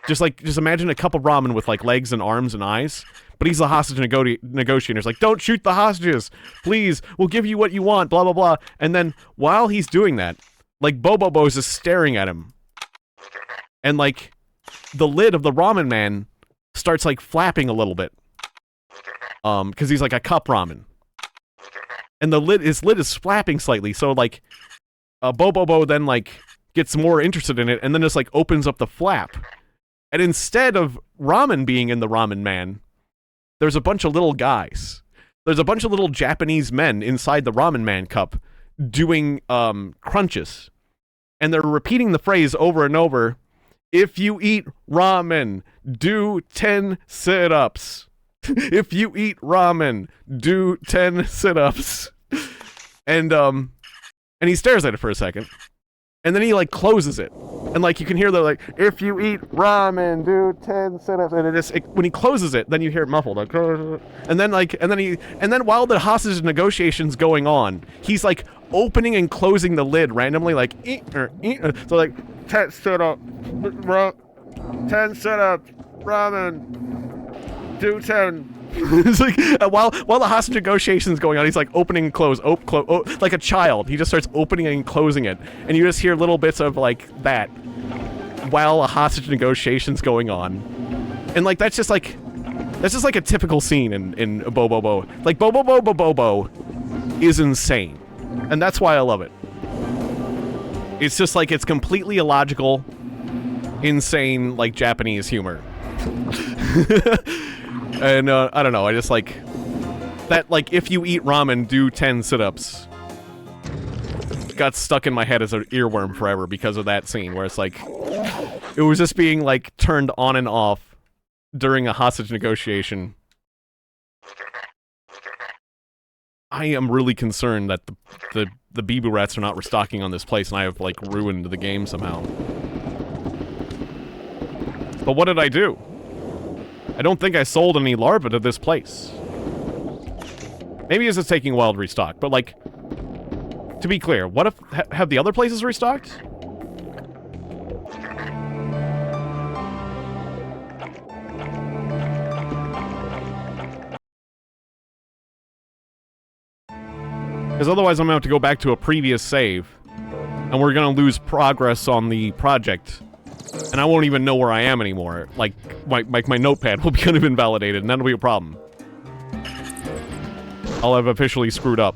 Just imagine a cup of ramen with like legs and arms and eyes, but he's the hostage negotiator. He's like, don't shoot the hostages, please, we'll give you what you want, blah, blah, blah. And then while he's doing that, like Bobobo is just staring at him. And like the lid of the ramen man starts like flapping a little bit. Because he's like a cup ramen. And his lid is flapping slightly, so like Bobobo then like gets more interested in it and then just like opens up the flap. And instead of ramen being in the ramen man, there's a bunch of little guys. There's a bunch of little Japanese men inside the ramen man cup doing crunches. And they're repeating the phrase over and over, if you eat ramen, do 10 sit-ups. If you eat ramen, do 10 sit-ups. And he stares at it for a second. And then he like closes it. And like you can hear the like, if you eat ramen, do 10 sit-ups. And when he closes it, then you hear it muffled. Like, and then while the hostage negotiation's going on, he's like opening and closing the lid randomly, like so like 10 sit-ups, 10 sit-ups, ramen, do 10. It's like while the hostage negotiation's going on, he's like opening and close, like a child. He just starts opening and closing it, and you just hear little bits of like that while a hostage negotiation's going on, and like that's just like a typical scene in Bobobo. Like Bobobo is insane, and that's why I love it. It's just like it's completely illogical, insane, like Japanese humor. And, I don't know, I just like, that, like, if you eat ramen, do 10 sit-ups, got stuck in my head as an earworm forever because of that scene, where it's like, it was just being, like, turned on and off during a hostage negotiation. I am really concerned that the Bibu rats are not restocking on this place, and I have, like, ruined the game somehow. But what did I do? I don't think I sold any larvae to this place. Maybe it's just taking a while to restock, but like, to be clear, what if, have the other places restocked? Because otherwise I'm gonna have to go back to a previous save, and we're gonna lose progress on the project. And I won't even know where I am anymore. Like, my notepad will be kind of invalidated, and that'll be a problem. I'll have officially screwed up.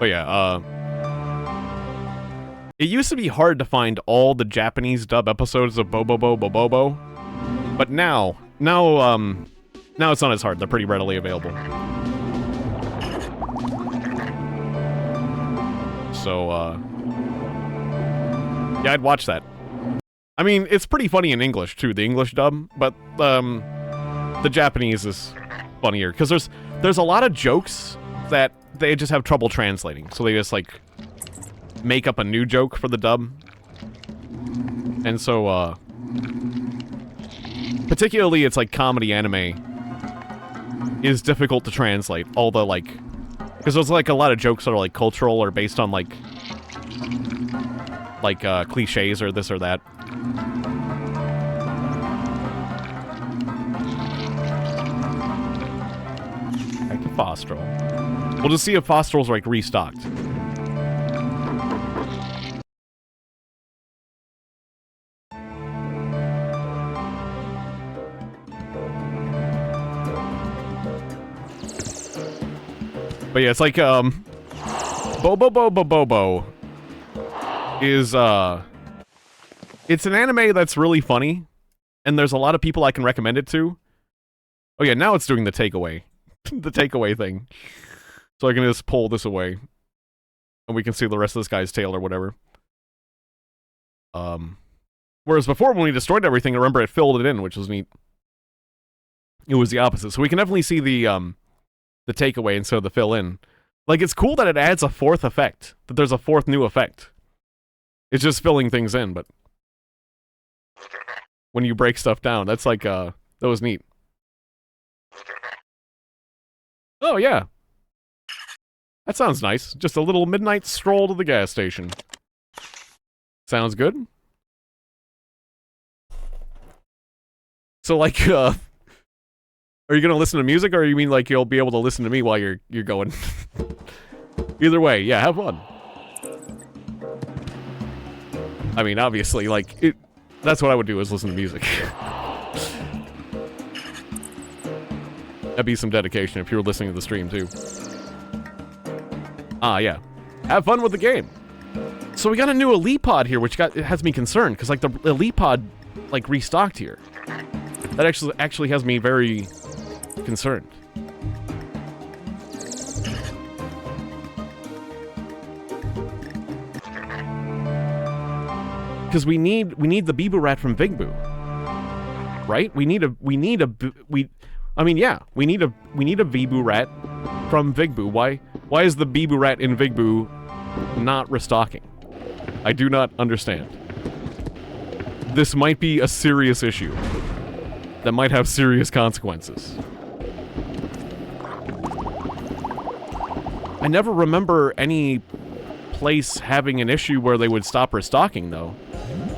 But yeah, it used to be hard to find all the Japanese dub episodes of Bobobo. But now it's not as hard. They're pretty readily available. So, yeah, I'd watch that. I mean, it's pretty funny in English, too, the English dub, but, the Japanese is funnier, because there's a lot of jokes that they just have trouble translating, so they just, like, make up a new joke for the dub. And so, particularly it's, like, comedy anime is difficult to translate, all the, like, because there's, like, a lot of jokes that are, like, cultural or based on, like, cliches or this or that. Back to Fostrel. We'll just see if Fostrel's, like, restocked. But yeah, it's like, Bobo is, it's an anime that's really funny, and there's a lot of people I can recommend it to. Oh yeah, now it's doing the takeaway. The takeaway thing. So I can just pull this away, and we can see the rest of this guy's tail or whatever. Whereas before, when we destroyed everything, I remember it filled it in, which was neat. It was the opposite. So we can definitely see the takeaway instead of the fill in. Like, it's cool that it adds a fourth effect. That there's a fourth new effect. It's just filling things in, but when you break stuff down, that's like, that was neat. Oh, yeah. That sounds nice. Just a little midnight stroll to the gas station. Sounds good. So, like, are you gonna listen to music, or you mean like you'll be able to listen to me while you're going? Either way, yeah, have fun. I mean, obviously, like, that's what I would do, is listen to music. That'd be some dedication if you were listening to the stream, too. Ah, yeah. Have fun with the game. So we got a new Elite Pod here, which has me concerned, because, like, the Elite Pod, like, restocked here. That actually has me very concerned. Because we need the Bibu Rat from Vigbu, right? We need a Bibu Rat from Vigbu. Why is the Bibu Rat in Vigbu not restocking? I do not understand. This might be a serious issue that might have serious consequences. I never remember any place having an issue where they would stop restocking, though.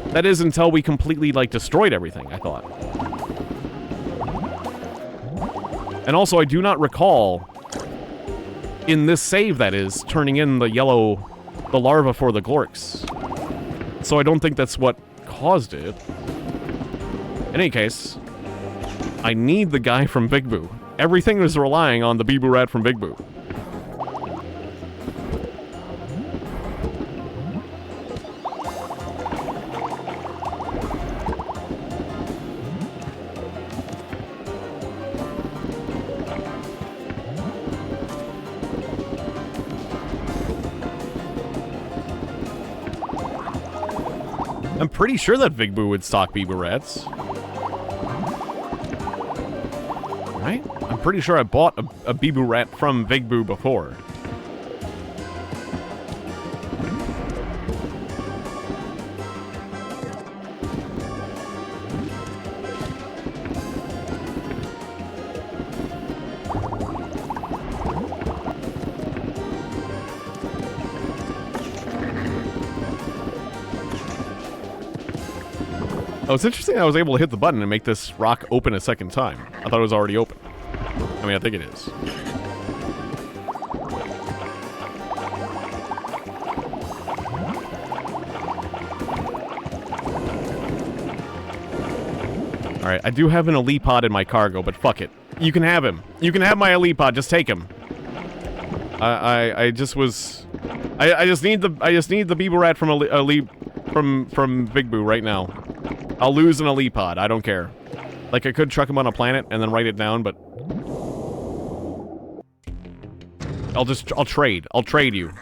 That is until we completely, like, destroyed everything, I thought. And also, I do not recall, in this save, that is, turning in the larva for the Glorks. So I don't think that's what caused it. In any case, I need the guy from Vigbu. Everything is relying on the Bibu Rat from Vigbu. I'm pretty sure that Vigbu would stock Bibu Rats. Right? I'm pretty sure I bought a Bibu Rat from Vigbu before. Oh, it's interesting I was able to hit the button and make this rock open a second time. I thought it was already open. I mean, I think it is. Alright, I do have an Elite Pod in my cargo, but fuck it. You can have him. You can have my Elite Pod, just take him. I just need the Bibu Rat from from Vigbu right now. I'll lose an Elite Pod, I don't care. Like, I could chuck him on a planet and then write it down, but... I'll trade. I'll trade you.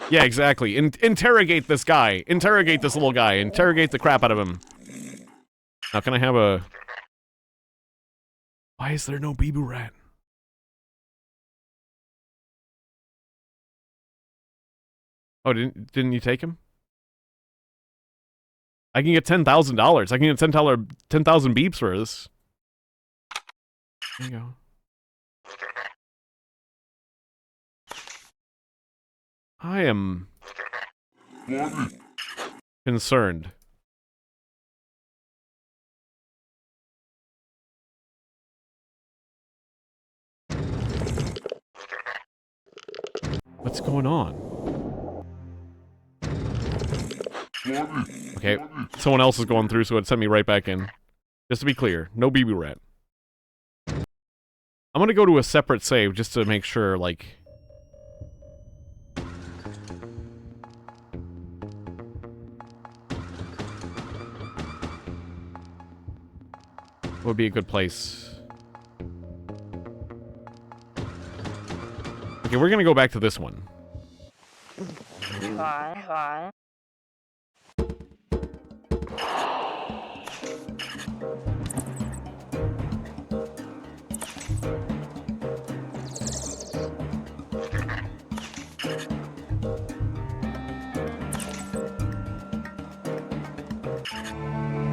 Yeah, exactly. Interrogate this guy. Interrogate this little guy. Interrogate the crap out of him. Now, can I have a... Why is there no Bibu Rat? Oh, didn't you take him? I can get $10,000. I can get 10,000 beeps for this. There you go. I am concerned. What's going on? Okay, someone else is going through, so it sent me right back in. Just to be clear, no Bibu Rat. I'm gonna go to a separate save just to make sure, like... would be a good place. Okay, we're gonna go back to this one.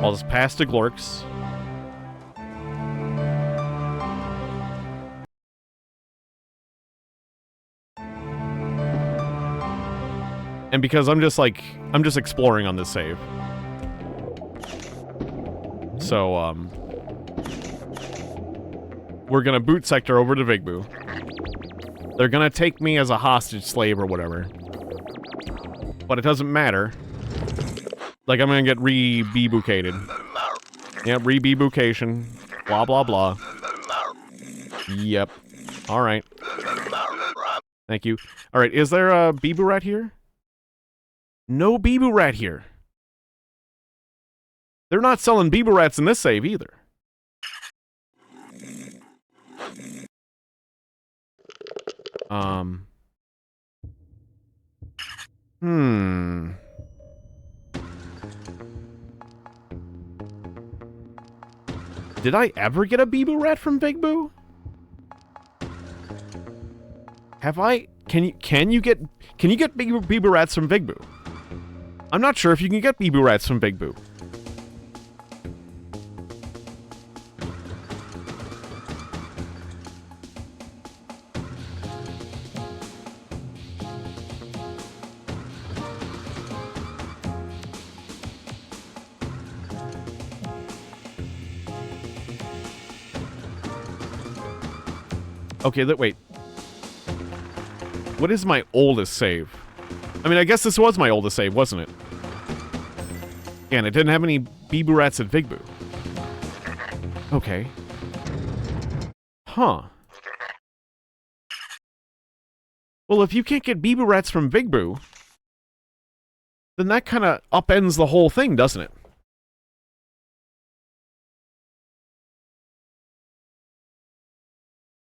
I'll just pass to Glorks. And because I'm just exploring on this save. So, we're gonna boot sector over to Vigbu. They're gonna take me as a hostage slave or whatever. But it doesn't matter. Like, I'm gonna get re-bebucated. Yep, re-bebucation. Blah, blah, blah. Yep. Alright. Thank you. Alright, is there a Bibu rat here? No Bibu rat here. They're not selling Bibu rats in this save either. Did I ever get a Bibu rat from Vigbu? Have I? Can you get Bibu rats from Vigbu? I'm not sure if you can get Bibu rats from Vigbu. Okay, wait. What is my oldest save? I mean, I guess this was my oldest save, wasn't it? Yeah, and it didn't have any Bibu rats at Vigbu. Okay. Huh. Well, if you can't get Bibu rats from Vigbu, then that kind of upends the whole thing, doesn't it?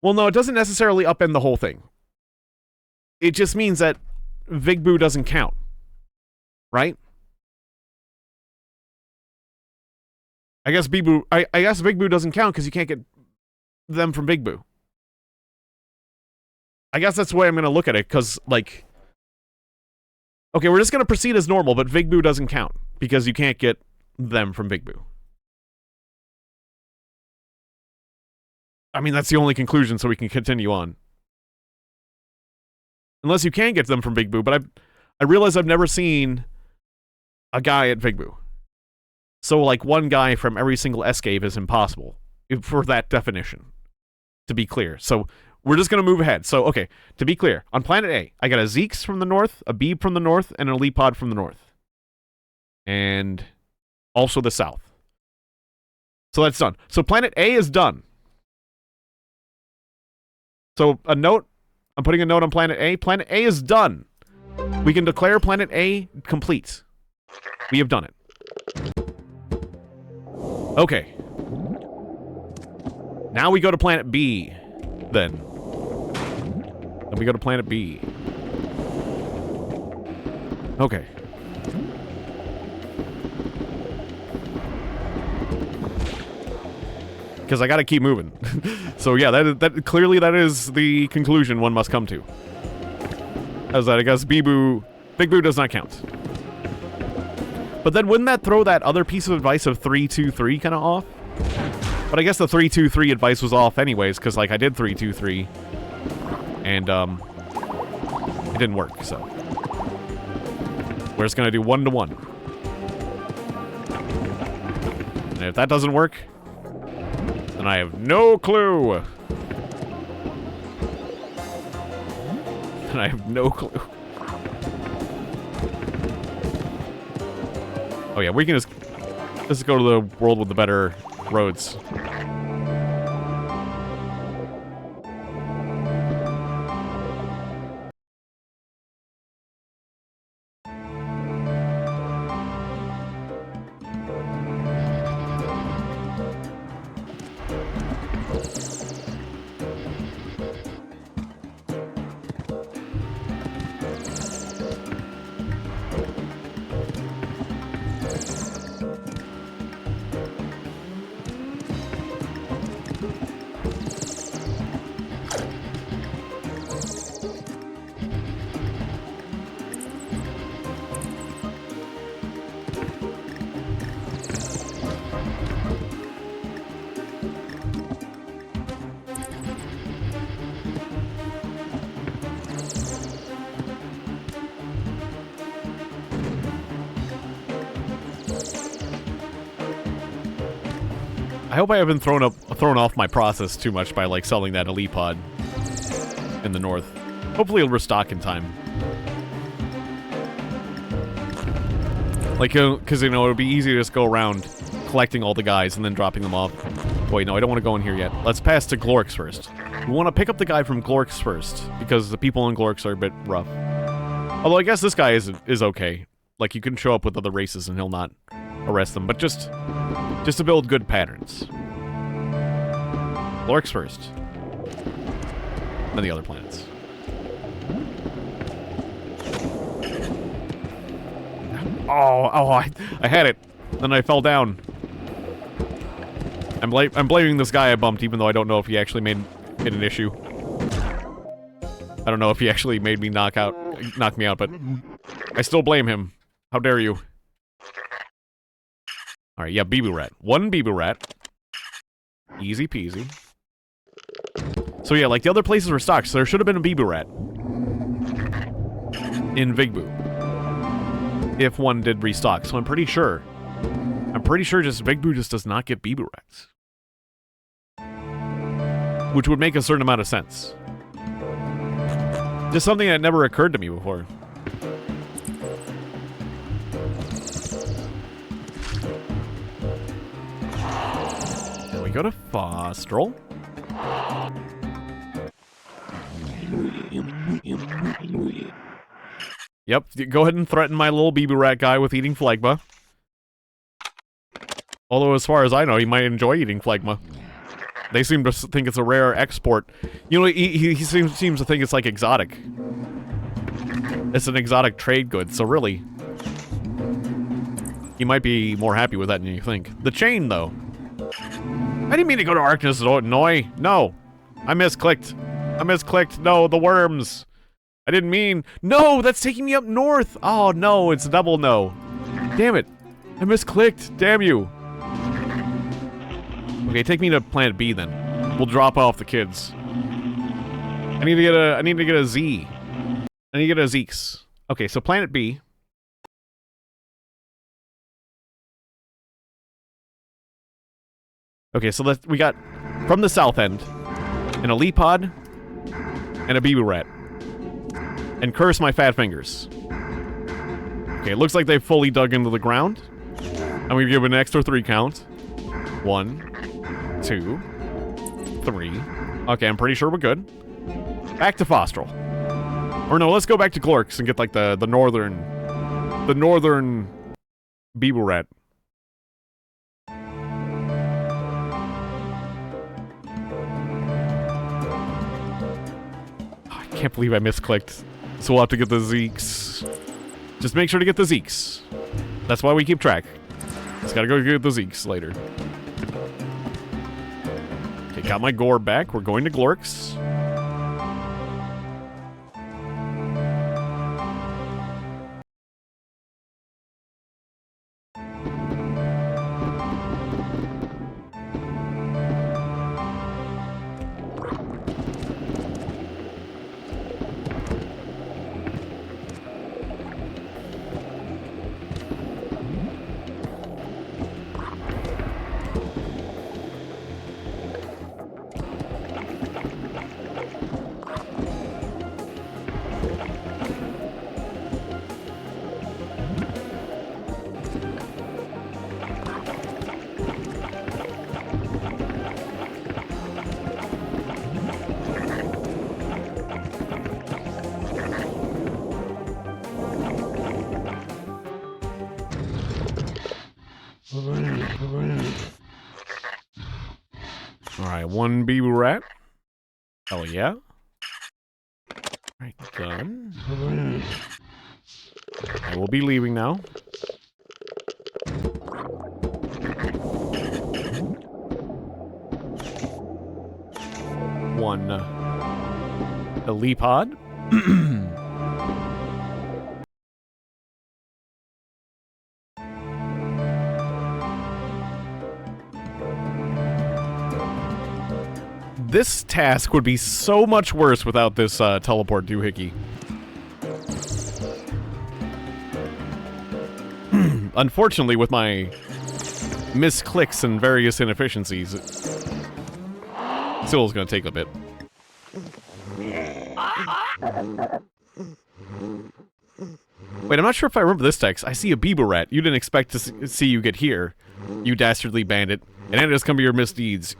Well, no, it doesn't necessarily upend the whole thing. It just means that Vigbu doesn't count. Right? I guess Vigbu doesn't count because you can't get them from Vigbu. I guess that's the way I'm going to look at it, because, like... Okay, we're just going to proceed as normal, but Vigbu doesn't count, because you can't get them from Vigbu. I mean, that's the only conclusion, so we can continue on. Unless you can get them from Vigbu, but I realize I've never seen a guy at Vigbu. So, like, one guy from every single escape is impossible, for that definition, to be clear. So, we're just going to move ahead. So, okay, to be clear, on Planet A, I got a Zeeks from the north, a Beeb from the north, and an Elipod from the north. And also the south. So that's done. So Planet A is done. So a note, I'm putting a note on Planet A. Planet A is done. We can declare Planet A complete. We have done it. Okay. Now we go to Planet B, then. Then we go to Planet B. Okay. Because I gotta keep moving. So yeah, that clearly that is the conclusion one must come to. As that I guess Big Boo does not count. But then wouldn't that throw that other piece of advice of 3-2-3 kind of off? But I guess the 3-2-3 advice was off anyways, because like I did 3-2-3, and it didn't work. So we're just gonna do 1-1, and if that doesn't work, then I have no clue. And I have no clue. Oh yeah, we can just go to the world with the better roads. I hope I haven't thrown off my process too much by, like, selling that elite pod in the north. Hopefully it'll restock in time. Like, because, you know, it would be easy to just go around collecting all the guys and then dropping them off. Wait, no, I don't want to go in here yet. Let's pass to Glorx first. We want to pick up the guy from Glorx first, because the people in Glorx are a bit rough. Although I guess this guy is okay. Like, you can show up with other races and he'll not arrest them, but just to build good patterns. Glorx first. Then the other planets. I had it. Then I fell down. I'm blaming this guy I bumped, even though I don't know if he actually made it an issue. I don't know if he actually made me knock me out, but I still blame him. How dare you? Alright, yeah, Bibu Rat. One Bibu Rat. Easy peasy. So yeah, like the other places were stocked, so there should have been a Bibu Rat in Vigbu if one did restock. So I'm pretty sure just Vigbu just does not get Bibu Rats. Which would make a certain amount of sense. Just something that never occurred to me before. Then we go to Fostrel. Yep, go ahead and threaten my little Bibu Rat guy with eating Phlegma. Although, as far as I know, he might enjoy eating Phlegma. They seem to think it's a rare export. You know, he seems to think it's like exotic. It's an exotic trade good, so really, he might be more happy with that than you think. The chain, though. I didn't mean to go to Arcness, Noi. No. I misclicked. No, the worms. I didn't mean... No, that's taking me up north. Oh, no, it's a double no. Damn it. I misclicked. Damn you. Okay, take me to Planet B then. We'll drop off the kids. I need to get a Z. I need to get a Zeeks. Okay, so Planet B. Okay, so we got from the south end an elite pod and a Bibu Rat. And curse my fat fingers. Okay, it looks like they fully dug into the ground. I'm gonna give it an extra 3 count. 1, 2, 3. Okay, I'm pretty sure we're good. Back to Fostrel. Or no, let's go back to Glorx and get like the northern Bibu Rat. I can't believe I misclicked. So we'll have to get the Zeeks. Just make sure to get the Zeeks. That's why we keep track. Just gotta go get the Zeeks later. Okay, got my gore back. We're going to Glorx. Alright, 1 Bibu Rat. Hell yeah. Alright, done. I will be leaving now. One elite pod. This task would be so much worse without this teleport doohickey. Unfortunately, with my misclicks and various inefficiencies. Still is gonna take a bit. Wait, I'm not sure if I remember this text. I see a Beaver rat. You didn't expect to see you get here, you dastardly bandit. And it has come to your misdeeds.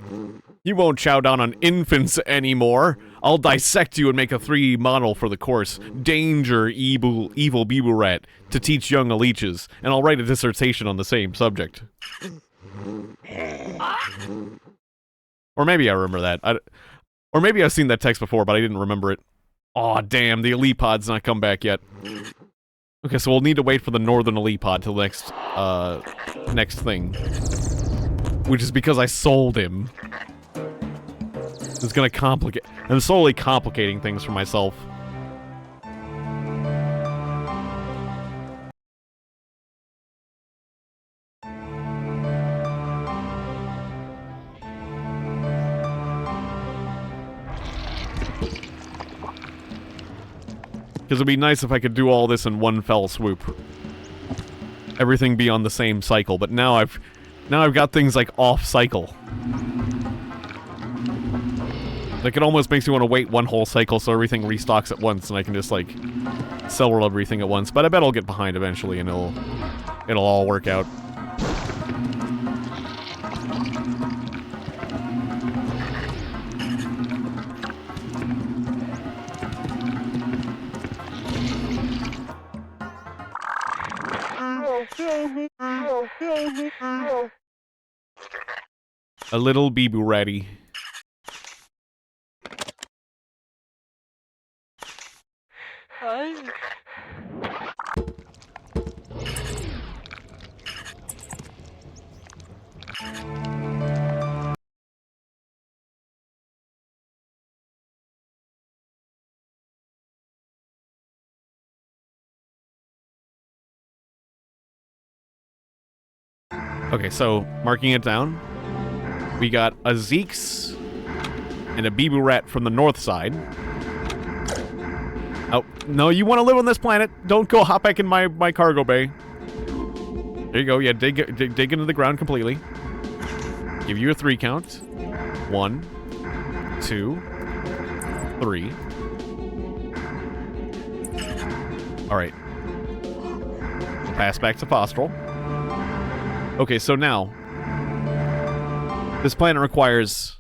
You won't chow down on infants anymore. I'll dissect you and make a 3D model for the course. Danger, evil Beaver rat, to teach young leeches. And I'll write a dissertation on the same subject. Or maybe I remember that. Or maybe I've seen that text before, but I didn't remember it. Aw, damn, the elite pod's not come back yet. Okay, so we'll need to wait for the northern elite pod till the next thing. Which is because I sold him. It's gonna complicate... I'm slowly complicating things for myself. Because it'd be nice if I could do all this in one fell swoop. Everything be on the same cycle, but now I've got things like off cycle. Like, it almost makes me want to wait one whole cycle so everything restocks at once and I can just, like, sell everything at once. But I bet I'll get behind eventually and it'll all work out. A little Bibu ratty. Okay, so, marking it down. We got a Zeeks and a Bibu rat from the north side. Oh, no, you want to live on this planet. Don't go hop back in my cargo bay. There you go, yeah, dig into the ground completely. Give you a 3 count. 1, 2, 3. Alright. Pass back to Fostral. Okay, so now, this planet requires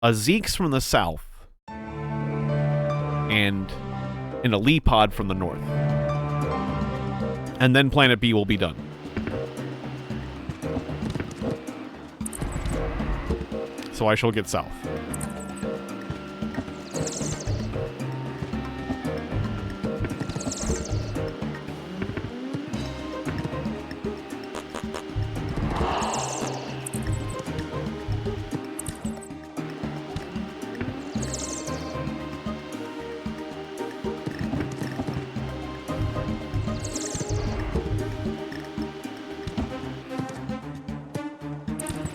a Zeeks from the south and an elite pod from the north. And then Planet B will be done. So I shall get south.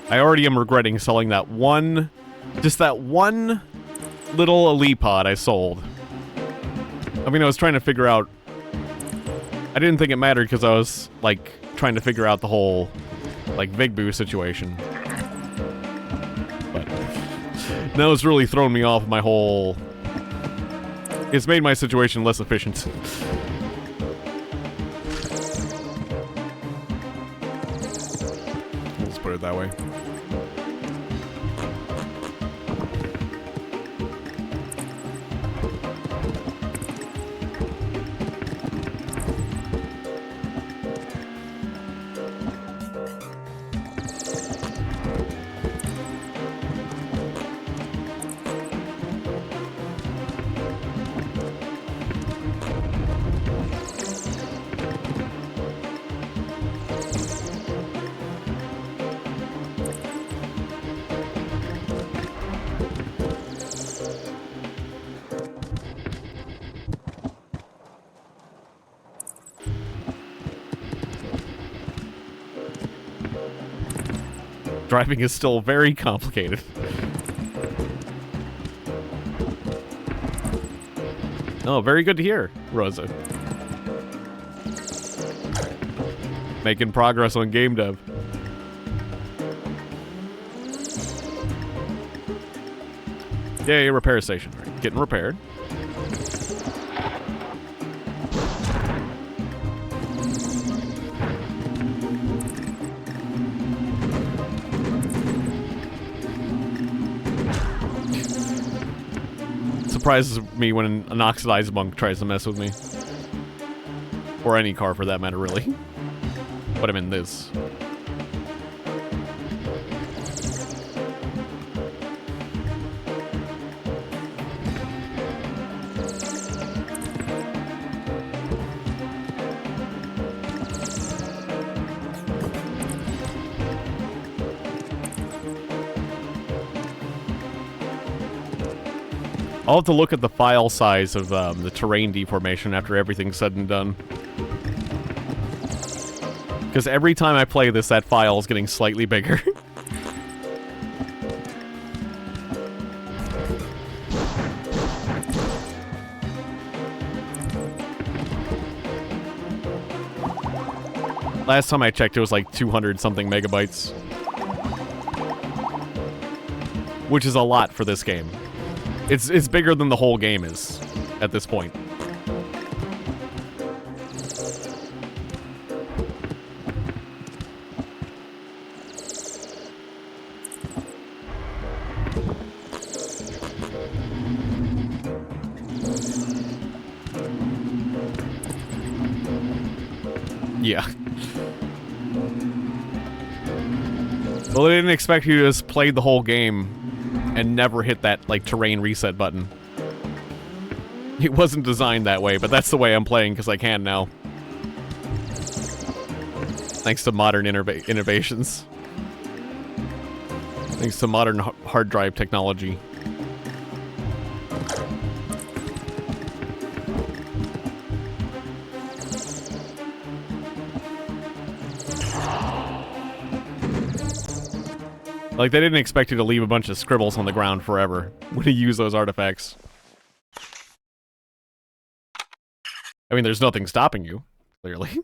I already am regretting selling that one, just that one little elite pod I sold. I mean, I was trying to figure out, I didn't think it mattered because I was, like, trying to figure out the whole, like, Vigbu situation. But now it's really thrown me off my whole, it's made my situation less efficient. Let's put it that way. Driving is still very complicated. Oh, very good to hear, Rosa. Making progress on game dev. Yay, repair station. Right, getting repaired. Surprises me when an oxidized monk tries to mess with me. Or any car for that matter, really. But I'm in this. I'll have to look at the file size of the terrain deformation after everything's said and done. Because every time I play this, that file is getting slightly bigger. Last time I checked, it was like 200-something megabytes. Which is a lot for this game. It's bigger than the whole game is at this point. Yeah. Well, they didn't expect you to just play the whole game and never hit that, like, terrain reset button. It wasn't designed that way, but that's the way I'm playing because I can now. Thanks to modern innovations. Thanks to modern hard drive technology. Like, they didn't expect you to leave a bunch of scribbles on the ground forever when you use those artifacts. I mean, there's nothing stopping you, clearly.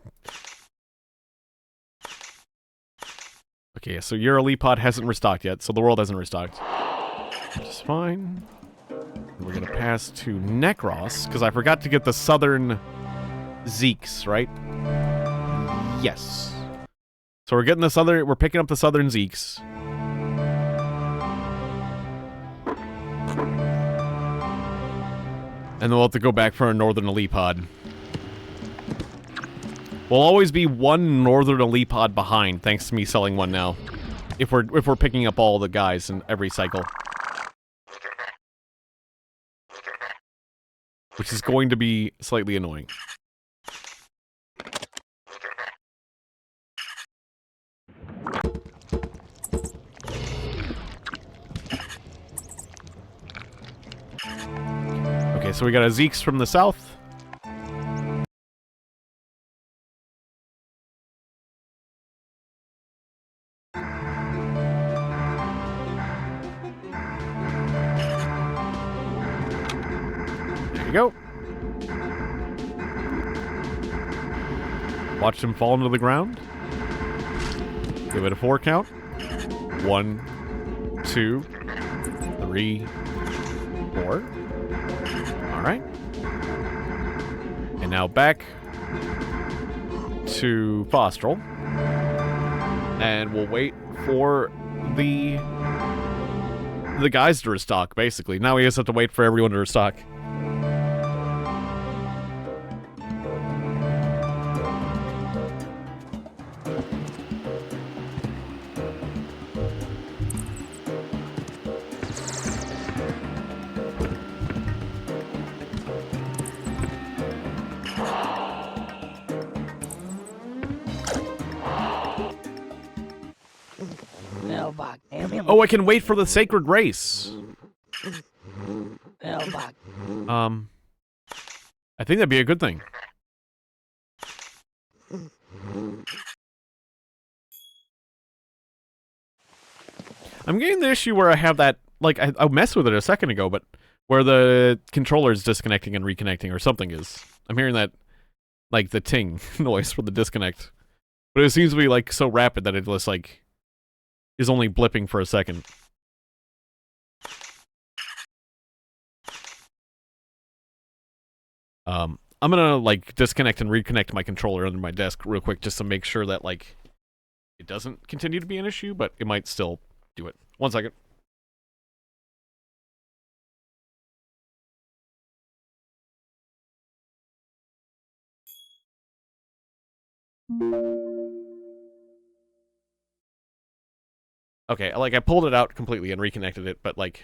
Okay, so your elite pod hasn't restocked yet, so the world hasn't restocked. Which is fine. We're gonna pass to Necros, because I forgot to get the southern Zeeks, right? Yes. So we're getting the southern, we're picking up the southern Zeeks. And then we'll have to go back for a northern elite pod. We'll always be one northern elite pod behind, thanks to me selling one now. If we're picking up all the guys in every cycle. Which is going to be slightly annoying. Okay, so we got a Zeeks from the south. There you go. Watch him fall into the ground. Give it a 4 count. 1, 2, 3, 4. Alright. And now back to Fostral. And we'll wait for the guys to restock, basically. Now we just have to wait for everyone to restock. Oh, I can wait for the sacred race. I think that'd be a good thing. I'm getting the issue where I have that, like, I messed with it a second ago, but where the controller is disconnecting and reconnecting, or something is. I'm hearing that, like, the ting noise for the disconnect. But it seems to be, like, so rapid that it just, like, is only blipping for a second. I'm gonna, like, disconnect and reconnect my controller under my desk real quick just to make sure that, like, it doesn't continue to be an issue, but it might still do it. 1 second. Okay, like, I pulled it out completely and reconnected it, but, like,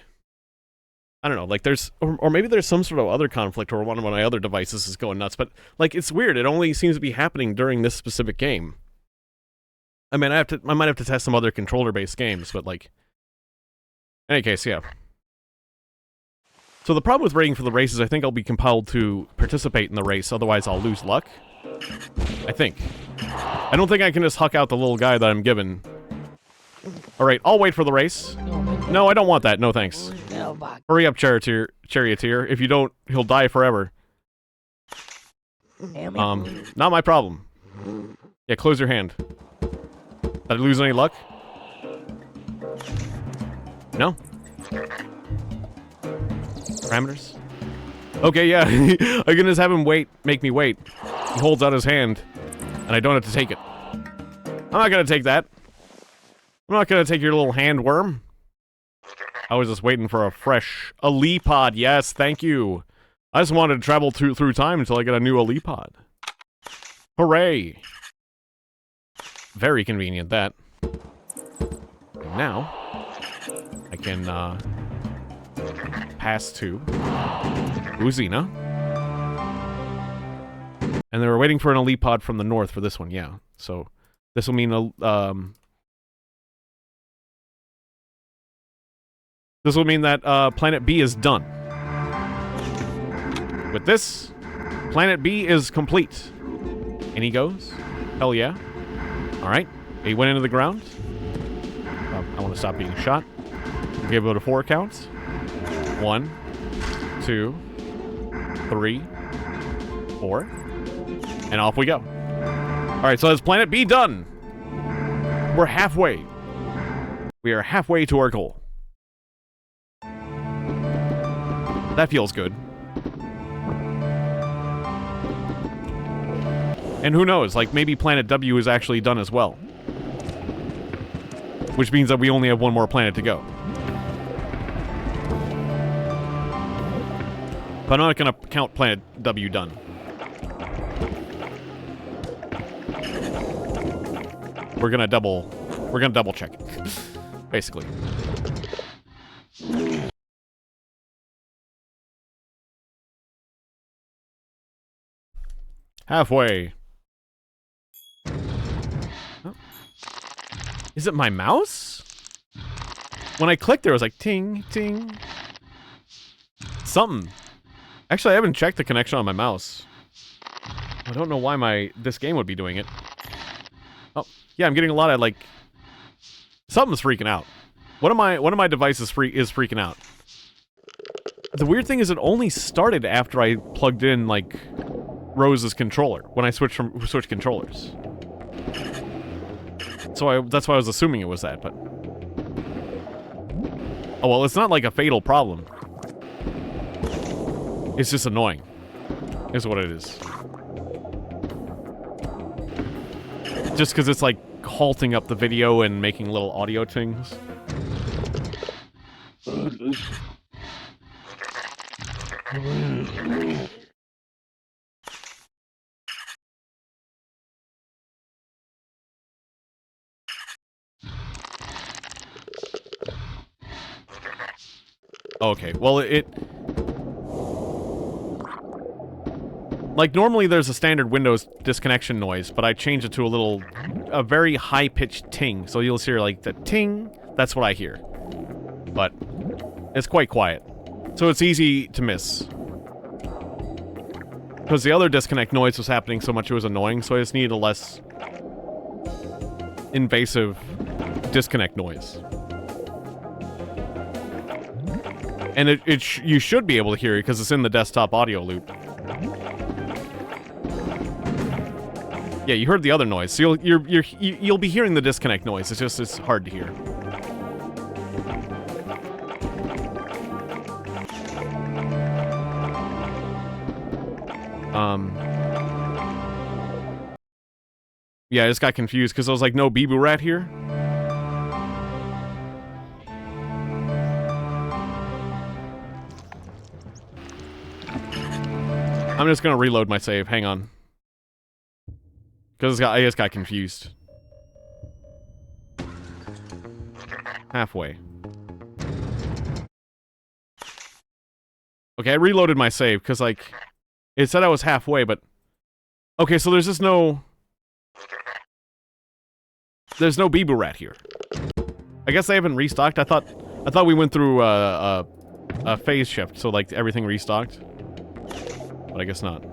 I don't know, like, there's, or maybe there's some sort of other conflict where one of my other devices is going nuts, but, like, it's weird. It only seems to be happening during this specific game. I mean, I might have to test some other controller-based games, but, like, in any case, yeah. So the problem with rating for the race is I think I'll be compelled to participate in the race, otherwise I'll lose luck. I think. I don't think I can just huck out the little guy that I'm given. Alright, I'll wait for the race. No, I don't want that. No, thanks. Hurry up, charioteer. If you don't, he'll die forever. Not my problem. Yeah, close your hand. Did I lose any luck? No? Parameters? Okay, yeah. I can just have him make me wait. He holds out his hand, and I don't have to take it. I'm not gonna take that. I'm not gonna take your little hand worm. I was just waiting for a Alipod. Yes, thank you. I just wanted to travel through time until I get a new Alipod. Hooray! Very convenient, that. And now, I can, pass to Uzina. And they were waiting for an Alipod from the north for this one, yeah. So, this will mean, this will mean that, Planet B is done. With this, Planet B is complete. And he goes. Hell yeah. Alright. He went into the ground. I want to stop being shot. We'll give it a 4 count. 1, 2, 3, 4. And off we go. Alright, so that's Planet B done. We're halfway. We are halfway to our goal. That feels good. And who knows, like, maybe Planet W is actually done as well. Which means that we only have one more planet to go. But I'm not gonna count Planet W done. We're gonna double check it. Basically. Halfway. Oh. Is it my mouse? When I clicked there, it was like ting, ting. Something. Actually, I haven't checked the connection on my mouse. I don't know why this game would be doing it. Oh, yeah, I'm getting a lot of, like... Something's freaking out. One of my devices is freaking out. The weird thing is it only started after I plugged in, like... Rose's controller when I switched controllers. So that's why I was assuming it was that, but oh well, it's not like a fatal problem. It's just annoying. Is what it is. Just because it's like halting up the video and making little audio things. Okay, well, like, normally there's a standard Windows disconnection noise, but I changed it to a very high-pitched ting, so you'll hear, like, the ting, that's what I hear. But, it's quite quiet. So it's easy to miss. Because the other disconnect noise was happening so much it was annoying, so I just needed a less invasive disconnect noise. And you should be able to hear it because it's in the desktop audio loop. Yeah, you heard the other noise, so you'll be hearing the disconnect noise. It's hard to hear. Yeah, I just got confused because I was like, no Bibu rat here. I'm just gonna reload my save. Hang on. Because I just got confused. Halfway. Okay, I reloaded my save because, like, it said I was halfway, but... Okay, so there's just no... There's no Bibu rat here. I guess they haven't restocked. I thought we went through a phase shift, so, like, everything restocked. But I guess not.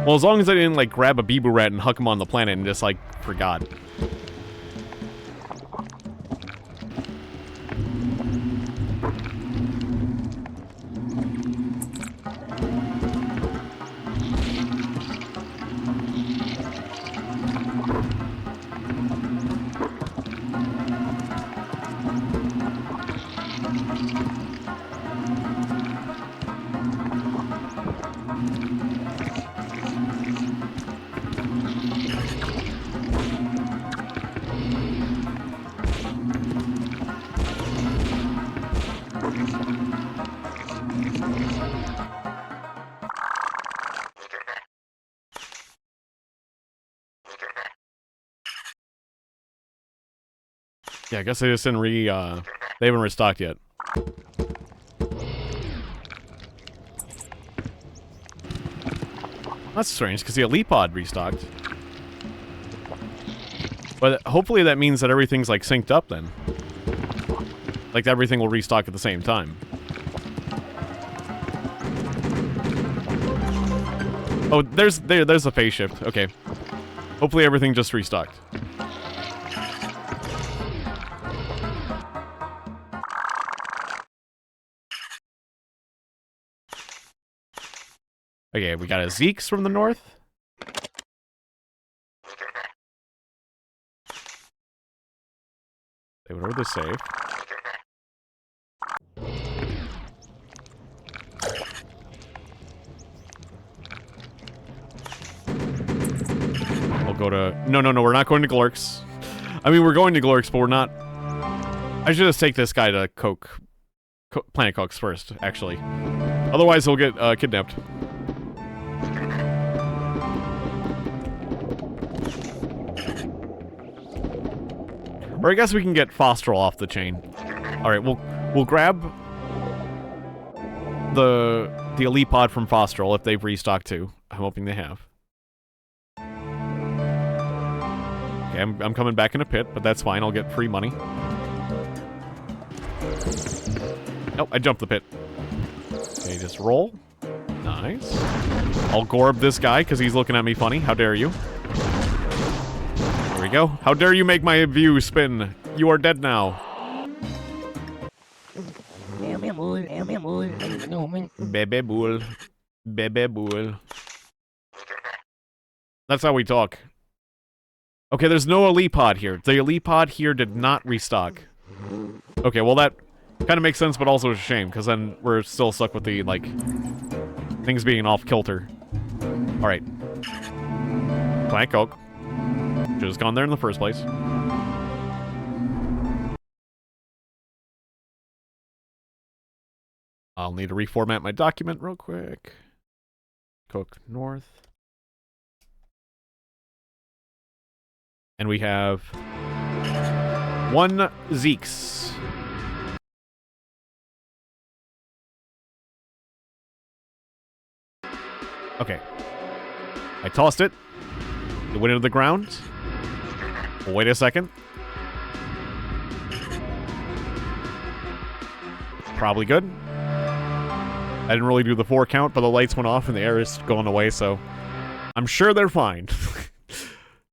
Well, as long as I didn't, like, grab a Bibu rat and huck him on the planet and just, like, forgot. Yeah, I guess they just didn't they haven't restocked yet. That's strange, because the Elite Pod restocked. But hopefully that means that everything's, like, synced up then. Like, everything will restock at the same time. Oh, there's a phase shift. Okay. Hopefully everything just restocked. Okay, we got a Zeke's from the north. They would order the save. We'll go to... No, we're not going to Glorks. I mean, we're going to Glorks, but we're not... I should just take this guy to Planet Cokes first, actually. Otherwise, he'll get kidnapped. Or I guess we can get Fosterl off the chain. Alright, we'll grab the Elite Pod from Fosterl if they've restocked too. I'm hoping they have. Okay, I'm coming back in a pit, but that's fine. I'll get free money. Nope, I jumped the pit. Okay, just roll. Nice. I'll Gorb this guy because he's looking at me funny. How dare you? There we go. How dare you make my view spin? You are dead now. Bebe bull. Bebe bull. That's how we talk. Okay, there's no Elite Pod here. The Elite Pod here did not restock. Okay, well that kind of makes sense, but also a shame, because then we're still stuck with the, like, things being off-kilter. Alright. Planet Coke. Should've just gone there in the first place. I'll need to reformat my document real quick. Coke North. And we have 1 Zeke's. Okay. I tossed it. It went into the ground. Wait a second. Probably good. I didn't really do the 4 count, but the lights went off and the air is going away, so I'm sure they're fine.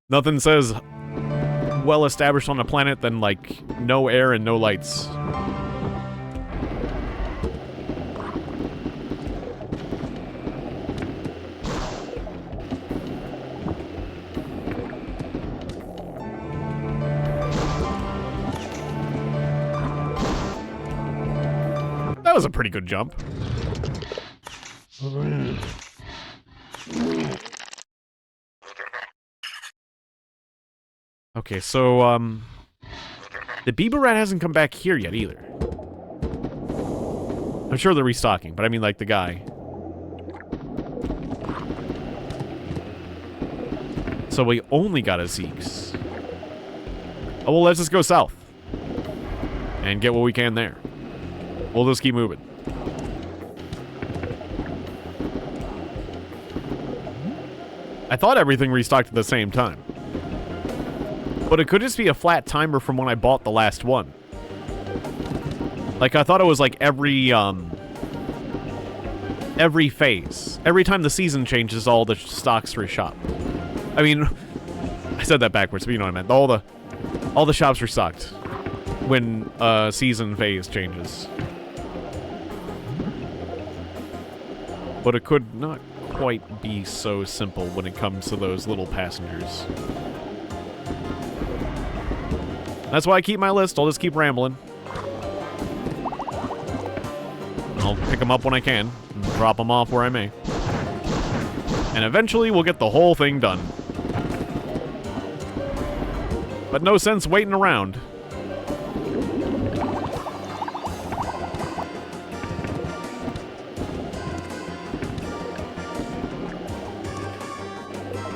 Nothing says well established on a planet than, like, no air and no lights. that was a pretty good jump. Okay, so, the Bieber rat hasn't come back here yet, either. I'm sure they're restocking, but I mean, like, the guy. So we only got a Zeke's. Oh, well, let's just go south. And get what we can there. We'll just keep moving. I thought everything restocked at the same time. But it could just be a flat timer from when I bought the last one. Like, I thought it was like every phase. Every time the season changes, all the stocks reshop. I mean, I said that backwards, but you know what I meant. All the shops restocked when season phase changes. But it could not quite be so simple when it comes to those little passengers. That's why I keep my list. I'll just keep rambling. I'll pick them up when I can, and drop them off where I may. And eventually we'll get the whole thing done. But no sense waiting around.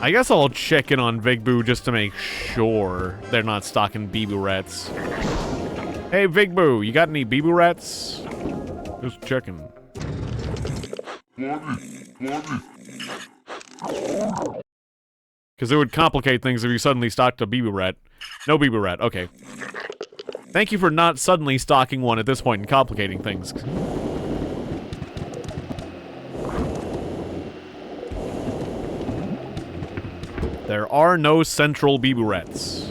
I guess I'll check in on Vigboo just to make sure they're not stocking Bibu rats. Hey, Vigboo, you got any Bibu rats? Just checking. Because it would complicate things if you suddenly stocked a Bibu rat. No Bibu rat, okay. Thank you for not suddenly stocking one at this point and complicating things. There are no central Bibu rats.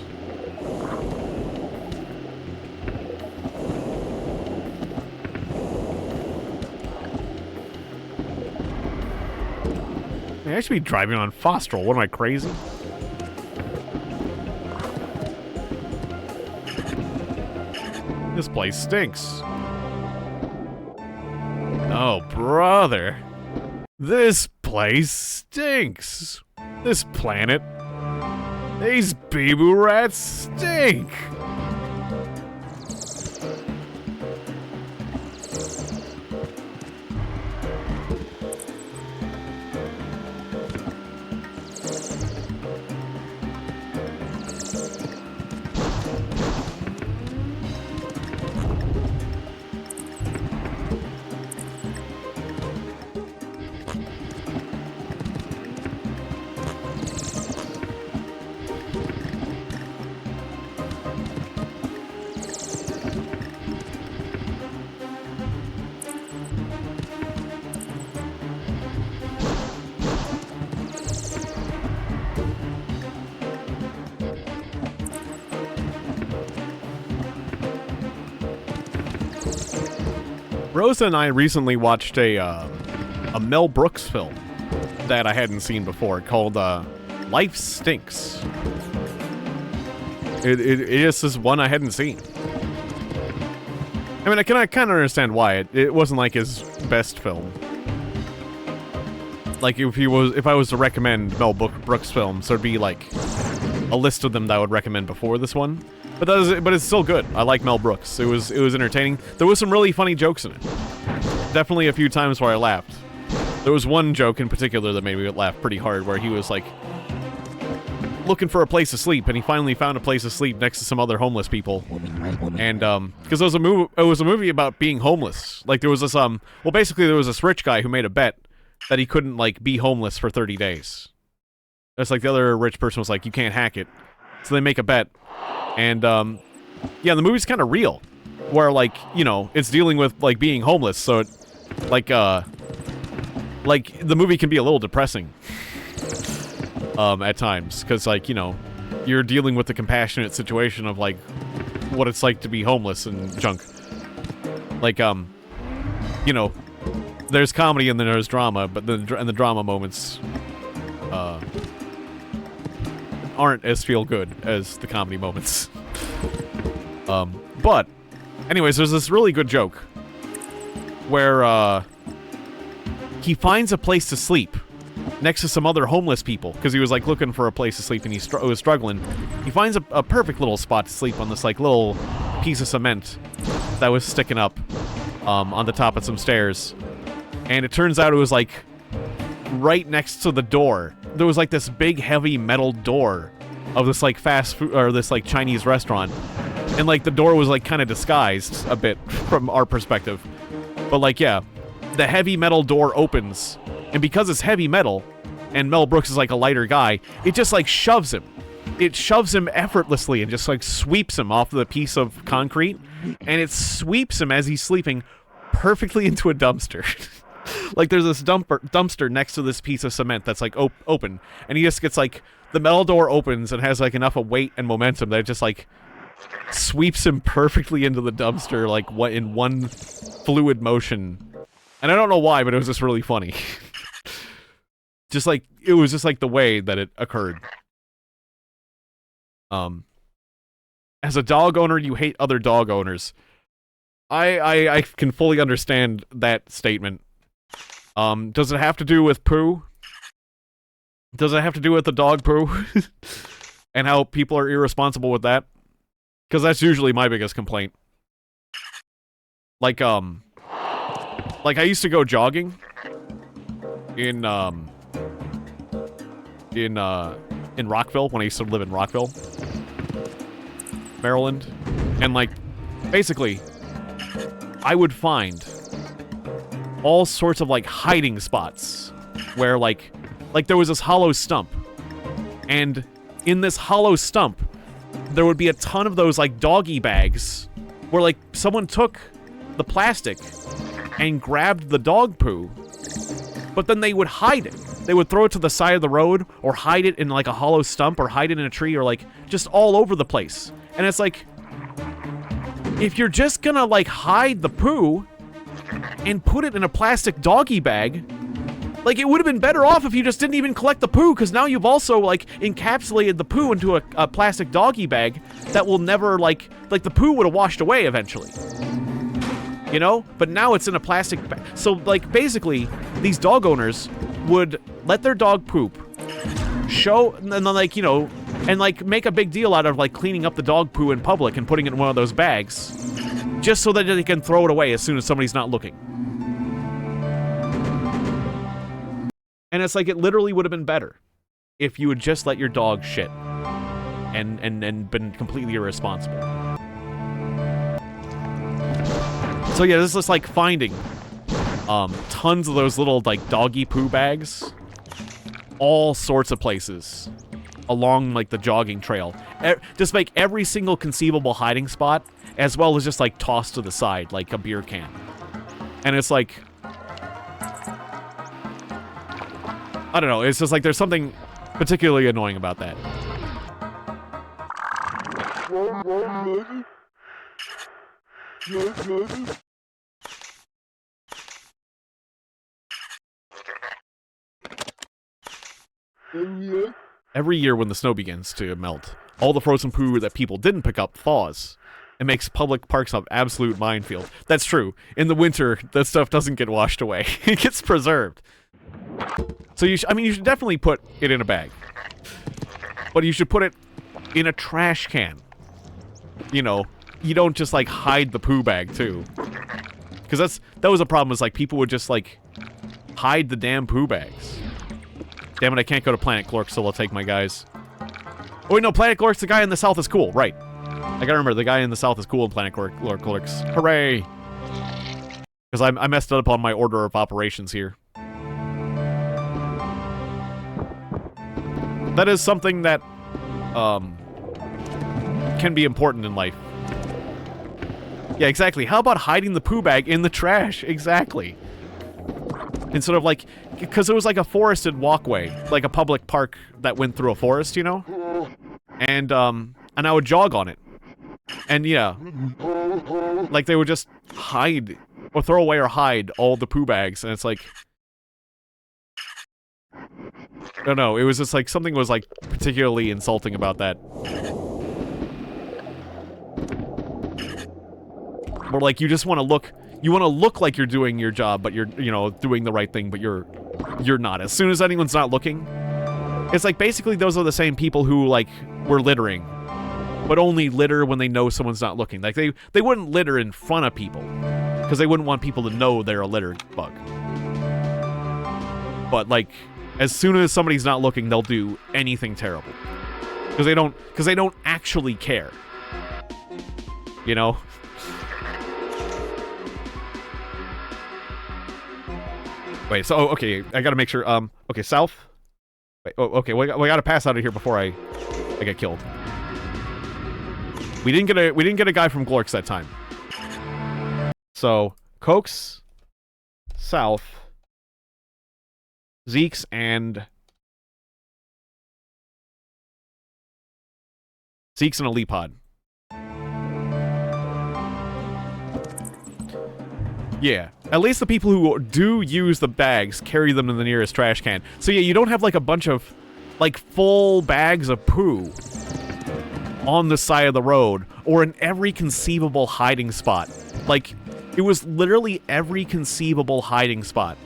I should be driving on Fostrel. What am I, crazy? This place stinks. Oh, brother. This place stinks. This planet. These Bibu rats stink. Rosa and I recently watched a Mel Brooks film that I hadn't seen before called Life Stinks. It just is one I hadn't seen. I mean, I kind of understand why. It wasn't like his best film. Like if I was to recommend Mel Brooks films, there'd be like a list of them that I would recommend before this one. But it's still good. I like Mel Brooks. It was entertaining. There was some really funny jokes in it. Definitely a few times where I laughed. There was one joke in particular that made me laugh pretty hard, where he was like looking for a place to sleep, and he finally found a place to sleep next to some other homeless people. And because it was a movie about being homeless. Like there was this well, basically there was this rich guy who made a bet that he couldn't like be homeless for 30 days. That's like the other rich person was like, you can't hack it. So they make a bet. And, yeah, the movie's kind of real, where, like, you know, it's dealing with, like, being homeless, so, like, the movie can be a little depressing, at times, because, like, you know, you're dealing with the compassionate situation of, like, what it's like to be homeless and junk. Like, you know, there's comedy and then there's drama, but the drama moments, aren't as feel good as the comedy moments. But anyways, there's this really good joke where he finds a place to sleep next to some other homeless people because he was like looking for a place to sleep and he was struggling. He finds a perfect little spot to sleep on this like little piece of cement that was sticking up on the top of some stairs, and it turns out it was like right next to the door. There was like this big heavy metal door of this like fast food or this like Chinese restaurant, and like the door was like kind of disguised a bit from our perspective, but like yeah, the heavy metal door opens, and because it's heavy metal and Mel Brooks is like a lighter guy, it just like shoves him. It shoves him effortlessly and just like sweeps him off of the piece of concrete, and it sweeps him as he's sleeping perfectly into a dumpster. Like there's this dumpster next to this piece of cement that's like open, and he just gets like, the metal door opens and has like enough of weight and momentum that it just like sweeps him perfectly into the dumpster, like what in one fluid motion. And I don't know why, but it was just really funny. Just like, it was just like the way that it occurred. As a dog owner, you hate other dog owners. I can fully understand that statement. Does it have to do with poo? Does it have to do with the dog poo? And how people are irresponsible with that? Because that's usually my biggest complaint. Like I used to go jogging in Rockville when I used to live in Rockville, Maryland, and like basically I would find all sorts of like hiding spots where like there was this hollow stump, and in this hollow stump there would be a ton of those like doggy bags where like someone took the plastic and grabbed the dog poo, but then they would hide it. They would throw it to the side of the road, or hide it in like a hollow stump, or hide it in a tree, or like just all over the place. And it's like, if you're just gonna like hide the poo and put it in a plastic doggy bag, like it would have been better off if you just didn't even collect the poo, because now you've also like encapsulated the poo into a plastic doggy bag that will never like the poo would have washed away eventually. You know? But now it's in a plastic bag. So, like, basically, these dog owners would let their dog poop, show, and then, like, you know, and, like, make a big deal out of, like, cleaning up the dog poo in public and putting it in one of those bags, just so that they can throw it away as soon as somebody's not looking. And it's like, it literally would have been better if you would just let your dog shit and been completely irresponsible. So yeah, this is like finding tons of those little like doggy poo bags, all sorts of places along like the jogging trail. Just like every single conceivable hiding spot, as well as just like tossed to the side like a beer can. And it's like, I don't know, it's just like there's something particularly annoying about that. Every year when the snow begins to melt, all the frozen poo that people didn't pick up thaws. It makes public parks an absolute minefield. That's true. In the winter, that stuff doesn't get washed away. It gets preserved. So you should definitely put it in a bag. But you should put it in a trash can. You know, you don't just like hide the poo bag too. Because that was a problem, is like people would just like hide the damn poo bags. Damn it, I can't go to Planet Clork, so I'll take my guys. Oh wait, no, Planet Clork's the guy in the south is cool, right. I gotta remember, the guy in the south is cool in Planet Clork's. Hooray! Because I messed up on my order of operations here. That is something that, can be important in life. Yeah, exactly. How about hiding the poo bag in the trash? Exactly. Instead of like, because it was like a forested walkway, like a public park that went through a forest, you know? And I would jog on it. And yeah, like they would just hide, or throw away or hide all the poo bags, and it's like, I don't know, it was just like, something was like particularly insulting about that. Or like, you just want to You want to look like you're doing your job, but you're, you know, doing the right thing, but you're not. As soon as anyone's not looking, it's like basically those are the same people who like were littering, but only litter when they know someone's not looking. Like they wouldn't litter in front of people because they wouldn't want people to know they're a litter bug. But like as soon as somebody's not looking, they'll do anything terrible because they don't actually care. You know? Wait, so, okay, I gotta make sure, okay, south? Wait, oh, okay, we gotta pass out of here before I get killed. We didn't get a guy from Glorks that time. So, Cokes, south, Zeke's, and a Elite Pod. Yeah, at least the people who do use the bags carry them to the nearest trash can. So yeah, you don't have like a bunch of like full bags of poo on the side of the road or in every conceivable hiding spot. Like, it was literally every conceivable hiding spot.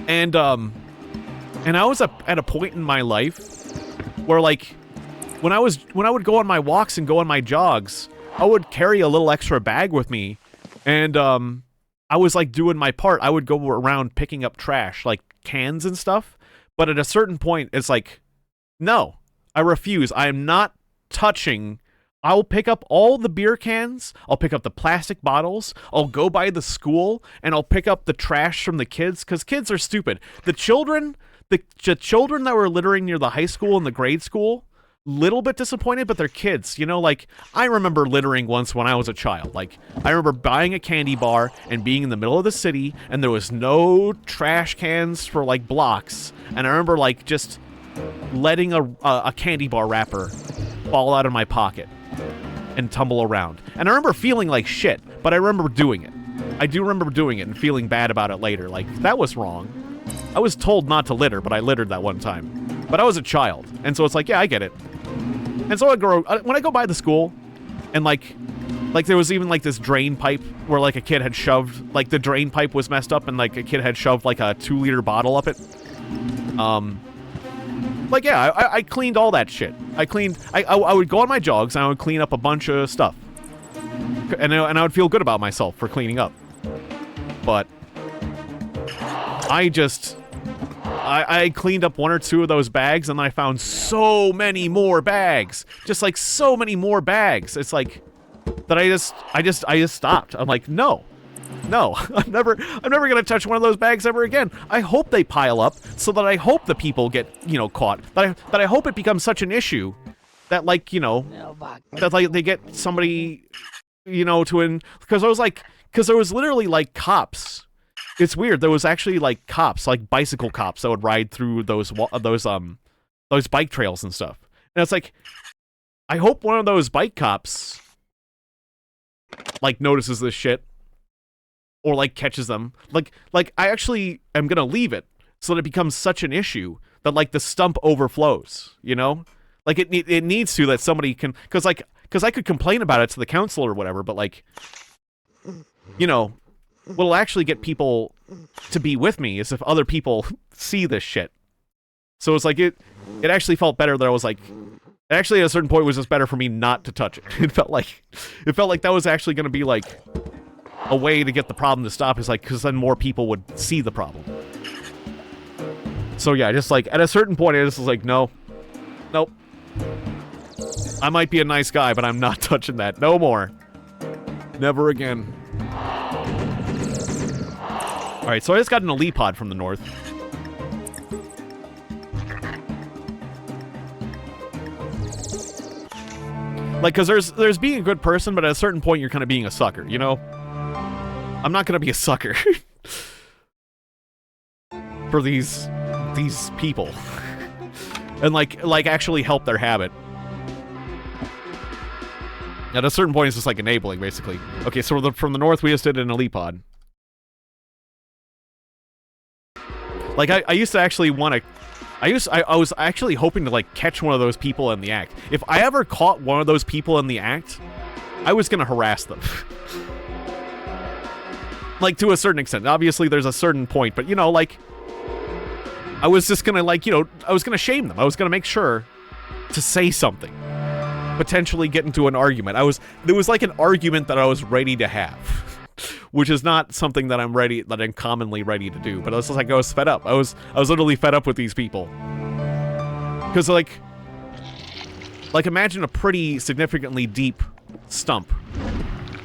And I was at a point in my life where like when I would go on my walks and go on my jogs, I would carry a little extra bag with me. And, I was, like, doing my part. I would go around picking up trash, like cans and stuff. But at a certain point, it's like, no, I refuse. I am not touching. I'll pick up all the beer cans. I'll pick up the plastic bottles. I'll go by the school, and I'll pick up the trash from the kids, because kids are stupid. The children that were littering near the high school and the grade school, little bit disappointed, but they're kids, you know, like, I remember littering once when I was a child. Like, I remember buying a candy bar and being in the middle of the city, and there was no trash cans for, like, blocks, and I remember, like, just letting a candy bar wrapper fall out of my pocket and tumble around. And I remember feeling like shit, but I remember doing it. I do remember doing it and feeling bad about it later. Like, that was wrong. I was told not to litter, but I littered that one time. But I was a child, and so it's like, yeah, I get it. And so when I go by the school, and like there was even like this drain pipe where like a kid had shoved, like the drain pipe was messed up and like a kid had shoved like a 2-liter bottle up it. Like, yeah, I cleaned all that shit. I would go on my jogs and I would clean up a bunch of stuff. And I would feel good about myself for cleaning up. But I cleaned up 1 or 2 of those bags, and then I found so many more bags. Just like so many more bags. It's like that I just stopped. I'm like, no, I'm never gonna touch one of those bags ever again. I hope they pile up so that I hope the people get, you know, caught. That I hope it becomes such an issue that, like, you know, that like they get somebody, you know, because there was literally like cops. It's weird. There was actually like cops, like bicycle cops, that would ride through those bike trails and stuff. And it's like, I hope one of those bike cops like notices this shit or like catches them. Like I actually am gonna leave it so that it becomes such an issue that like the stump overflows. You know, like it needs to, that somebody can, because I could complain about it to the council or whatever, but like, you know. What'll actually get people to be with me is if other people see this shit. So it's like, it actually felt better that I was like, actually at a certain point it was just better for me not to touch it. It felt like that was actually going to be like a way to get the problem to stop, is like, because then more people would see the problem. So yeah, just like at a certain point I just was like, nope. I might be a nice guy, but I'm not touching that. No more. Never again. Alright, so I just got an Elite Pod from the north. Like, because there's being a good person, but at a certain point you're kind of being a sucker, you know? I'm not gonna be a sucker. For these people. And like actually help their habit. At a certain point it's just like enabling, basically. Okay, so from the north we just did an Elite Pod. Like, I used to actually want to... I was actually hoping to, like, catch one of those people in the act. If I ever caught one of those people in the act, I was going to harass them. Like, to a certain extent. Obviously, there's a certain point, but, you know, like, I was just gonna, like, you know, I was gonna shame them. I was gonna make sure to say something. Potentially get into an argument. There was like an argument that I was ready to have. Which is not something that I'm commonly ready to do. But I was just like, I was fed up. I was literally fed up with these people. Because, like, imagine a pretty significantly deep stump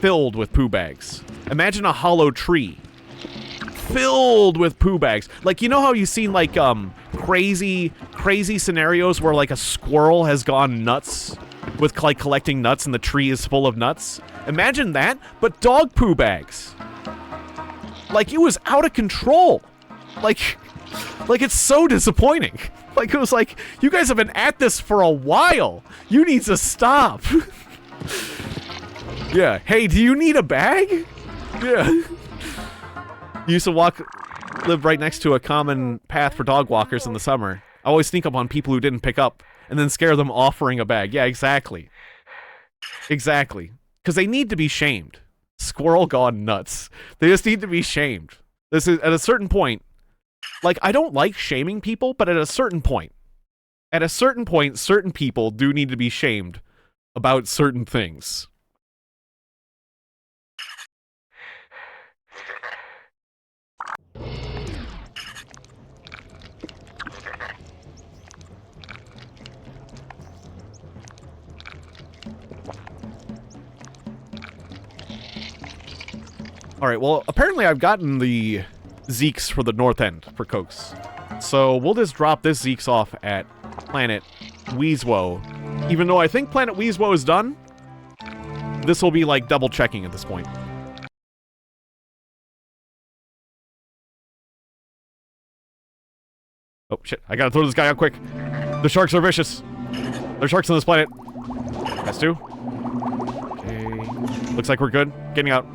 filled with poo bags. Imagine a hollow tree filled with poo bags. Like, you know how you've seen, like, crazy scenarios where, like, a squirrel has gone nuts with, like, collecting nuts and the tree is full of nuts? Imagine that, but dog poo bags. Like, it was out of control. Like, it's so disappointing. Like, it was like, you guys have been at this for a while. You need to stop. Yeah. Hey, do you need a bag? Yeah. You used to live right next to a common path for dog walkers in the summer. I always sneak up on people who didn't pick up and then scare them offering a bag. Yeah, exactly. Exactly. Because they need to be shamed. Squirrel gone nuts. They just need to be shamed. This is at a certain point. Like, I don't like shaming people, but at a certain point, certain people do need to be shamed about certain things. Alright, well, apparently I've gotten the Zeeks for the North End for Cokes. So we'll just drop this Zeeks off at Planet Weezwo. Even though I think Planet Weezwo is done, this will be like double checking at this point. Oh shit, I gotta throw this guy out quick. The sharks are vicious. There are sharks on this planet. Has to. Okay. Looks like we're good. Getting out.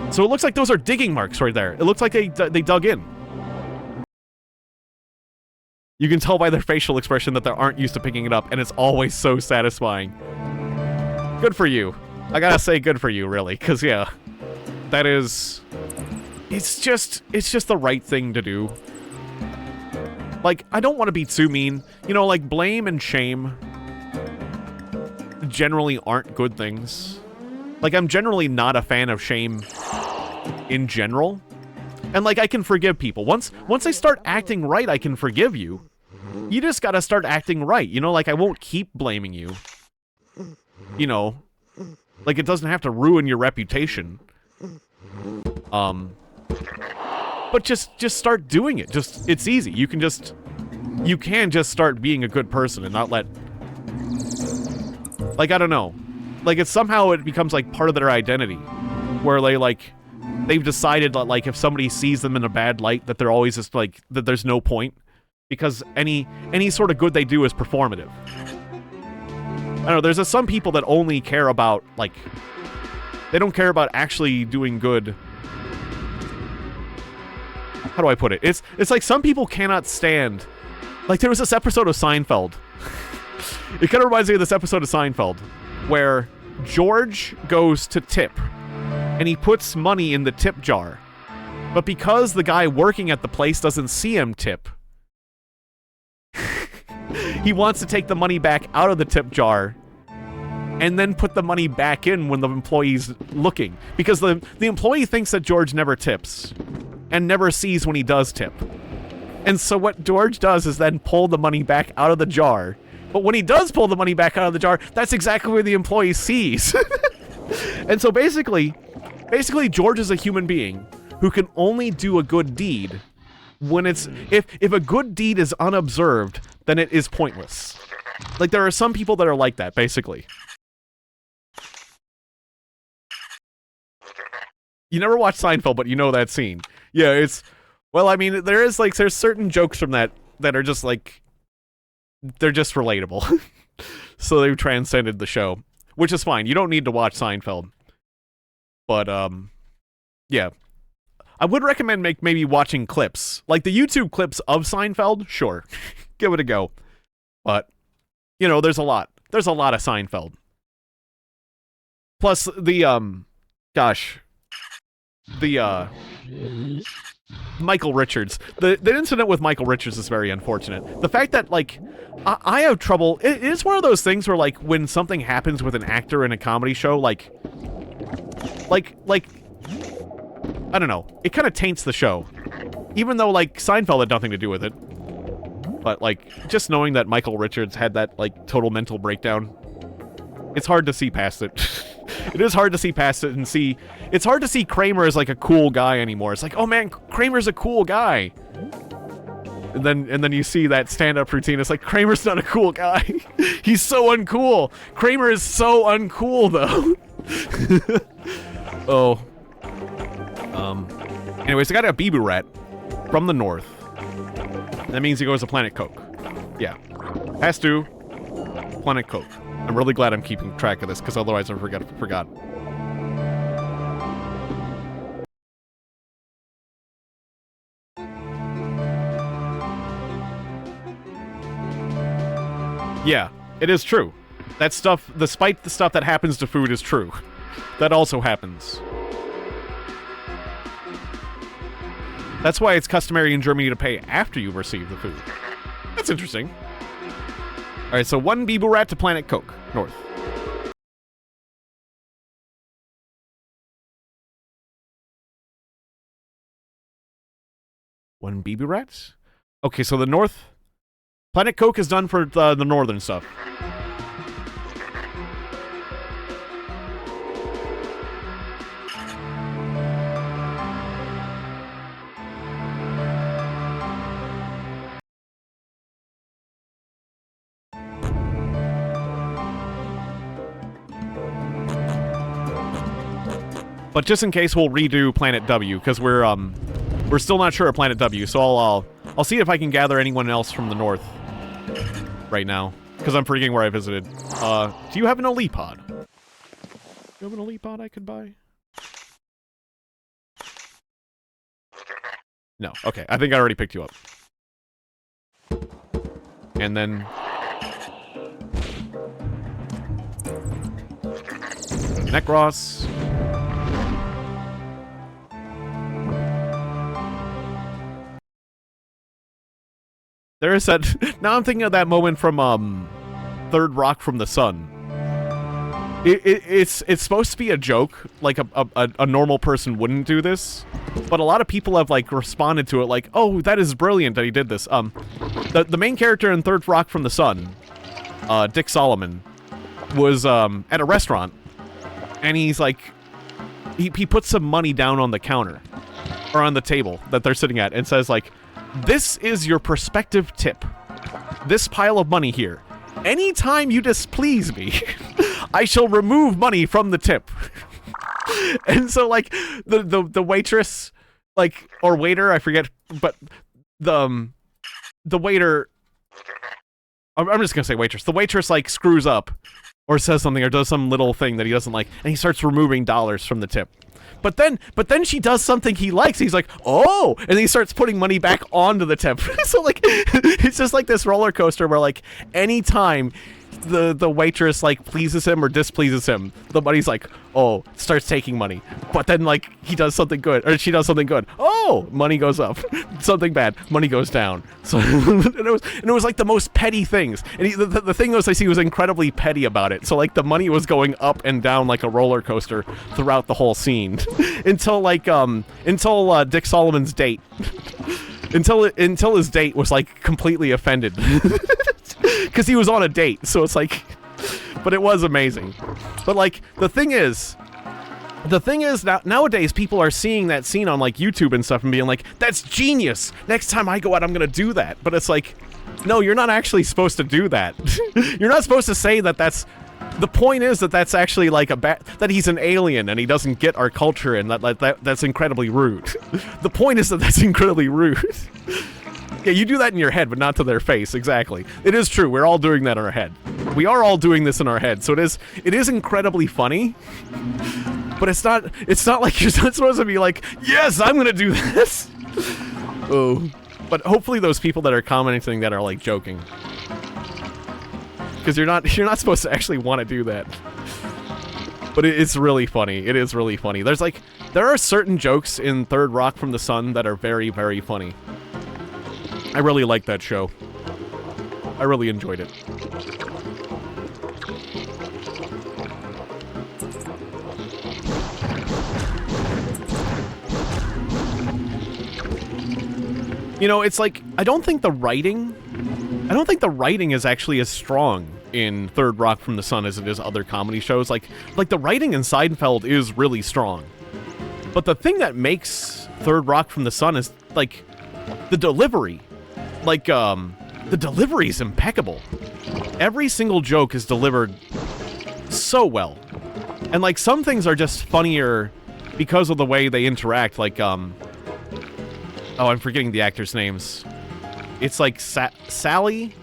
So it looks like those are digging marks right there. It looks like they dug in. You can tell by their facial expression that they aren't used to picking it up, and it's always so satisfying. Good for you. I gotta say good for you, really, because, yeah. That is... It's just the right thing to do. Like, I don't want to be too mean. You know, like, blame and shame generally aren't good things. Like, I'm generally not a fan of shame in general. And, like, I can forgive people. Once I start acting right, I can forgive you. You just gotta start acting right. You know, like, I won't keep blaming you. You know, like, it doesn't have to ruin your reputation. But just start doing it. It's easy. You can just start being a good person and not let... Like, I don't know. Like, it's somehow it becomes, like, part of their identity. Where they, like, they've decided that, like, if somebody sees them in a bad light, that they're always just, like, that there's no point. Because any sort of good they do is performative. I don't know, there's just some people that only care about, like... They don't care about actually doing good. How do I put it? It's like some people cannot stand... Like, there was this episode of Seinfeld. It kind of reminds me of this episode of Seinfeld. Where George goes to tip. And he puts money in the tip jar. But because the guy working at the place doesn't see him tip... he wants to take the money back out of the tip jar... and then put the money back in when the employee's looking. Because the employee thinks that George never tips. And never sees when he does tip. And so what George does is then pull the money back out of the jar. But when he does pull the money back out of the jar, that's exactly where the employee sees. And so basically George is a human being who can only do a good deed when it's... If a good deed is unobserved, then it is pointless. Like, there are some people that are like that, basically. You never watched Seinfeld, but you know that scene. Yeah, it's... Well, I mean, there's certain jokes from that are just, like... They're just relatable. So they've transcended the show. Which is fine. You don't need to watch Seinfeld. But, yeah. I would recommend maybe watching clips. Like, the YouTube clips of Seinfeld, sure. Give it a go. But, you know, there's a lot. There's a lot of Seinfeld. Plus, the, gosh... Michael Richards. The incident with Michael Richards is very unfortunate. The fact that, like, I have trouble... It is one of those things where, like, when something happens with an actor in a comedy show, like, I don't know. It kind of taints the show. Even though, like, Seinfeld had nothing to do with it. But, like, just knowing that Michael Richards had that, like, total mental breakdown, it's hard to see past it. It is hard to see past it and see... It's hard to see Kramer as, like, a cool guy anymore. It's like, oh, man, Kramer's a cool guy. And then you see that stand-up routine. It's like, Kramer's not a cool guy. He's so uncool. Kramer is so uncool, though. Oh. Anyways, I got a Bibu rat from the north. That means he goes to Planet Coke. Yeah. Has to. Planet Coke. I'm really glad I'm keeping track of this, because otherwise I forgot. Yeah, it is true. That stuff, despite the stuff that happens to food, is true. That also happens. That's why it's customary in Germany to pay after you receive the food. That's interesting. Alright, so 1 Bibu rat to Planet Coke, north. One Bibu rat? Okay, so the north... Planet Coke is done for the northern stuff. But just in case, we'll redo Planet W, because we're still not sure of Planet W, so I'll see if I can gather anyone else from the north right now, because I'm forgetting where I visited. Do you have an elite pod? Do you have an elite pod I could buy? No. Okay, I think I already picked you up. And then... Necros. There is that... Now I'm thinking of that moment from, Third Rock from the Sun. It's supposed to be a joke, like a normal person wouldn't do this, but a lot of people have, like, responded to it like, oh, that is brilliant that he did this. The main character in Third Rock from the Sun, Dick Solomon, was, at a restaurant, and he's like... He puts some money down on the counter, or on the table that they're sitting at, and says, like, this is your prospective tip. This pile of money here. Anytime you displease me, I shall remove money from the tip. And so, like, the waitress, like, or waiter, I forget, but the waiter, I'm just gonna say waitress. The waitress, like, screws up, or says something, or does some little thing that he doesn't like, and he starts removing dollars from the tip. But then she does something he likes. He's like, oh! And he starts putting money back onto the tip. So, like, it's just like this roller coaster where, like, anytime the waitress, like, pleases him or displeases him, the money's like, oh, starts taking money. But then, like, he does something good, or she does something good. Oh! Money goes up. Something bad. Money goes down. So, and it was like the most petty things. And the thing was, he was incredibly petty about it. So, like, the money was going up and down like a roller coaster throughout the whole scene. Until, like, Dick Solomon's date. Until his date was, like, completely offended. Because he was on a date, so it's like... But it was amazing. But, like, the thing is, nowadays people are seeing that scene on, like, YouTube and stuff and being like, that's genius! Next time I go out, I'm gonna do that. But it's like, no, you're not actually supposed to do that. You're not supposed to say that that's... The point is that that's actually, like, that he's an alien and he doesn't get our culture, and that's incredibly rude. The point is that that's incredibly rude. Yeah, you do that in your head, but not to their face, exactly. It is true, we're all doing that in our head. We are all doing this in our head, so it is incredibly funny, but it's not like you're not supposed to be like, yes, I'm gonna do this! Oh. But hopefully those people that are commenting that are, like, joking. Because you're not supposed to actually want to do that. But it's really funny. It is really funny. There are certain jokes in Third Rock from the Sun that are very, very funny. I really like that show. I really enjoyed it. You know, it's like, I don't think the writing is actually as strong in Third Rock from the Sun as it is other comedy shows. Like the writing in Seinfeld is really strong. But the thing that makes Third Rock from the Sun is, like, the delivery. Like, the delivery is impeccable. Every single joke is delivered so well. And, like, some things are just funnier because of the way they interact. Like, oh, I'm forgetting the actors' names. It's like Sally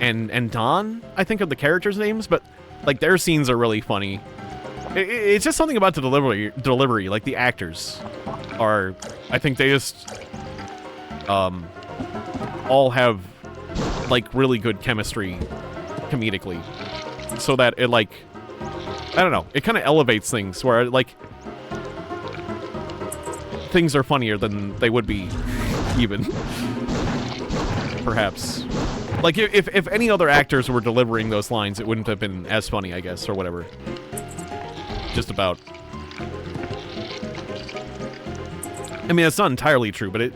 and Don, I think, are the characters' names, but, like, their scenes are really funny. It's just something about the delivery. Like, the actors are, I think they just, all have, like, really good chemistry comedically. So that it, like, I don't know, it kind of elevates things where, like, things are funnier than they would be, even. Perhaps. Like, if any other actors were delivering those lines, it wouldn't have been as funny, I guess, or whatever. Just about. I mean, it's not entirely true, but it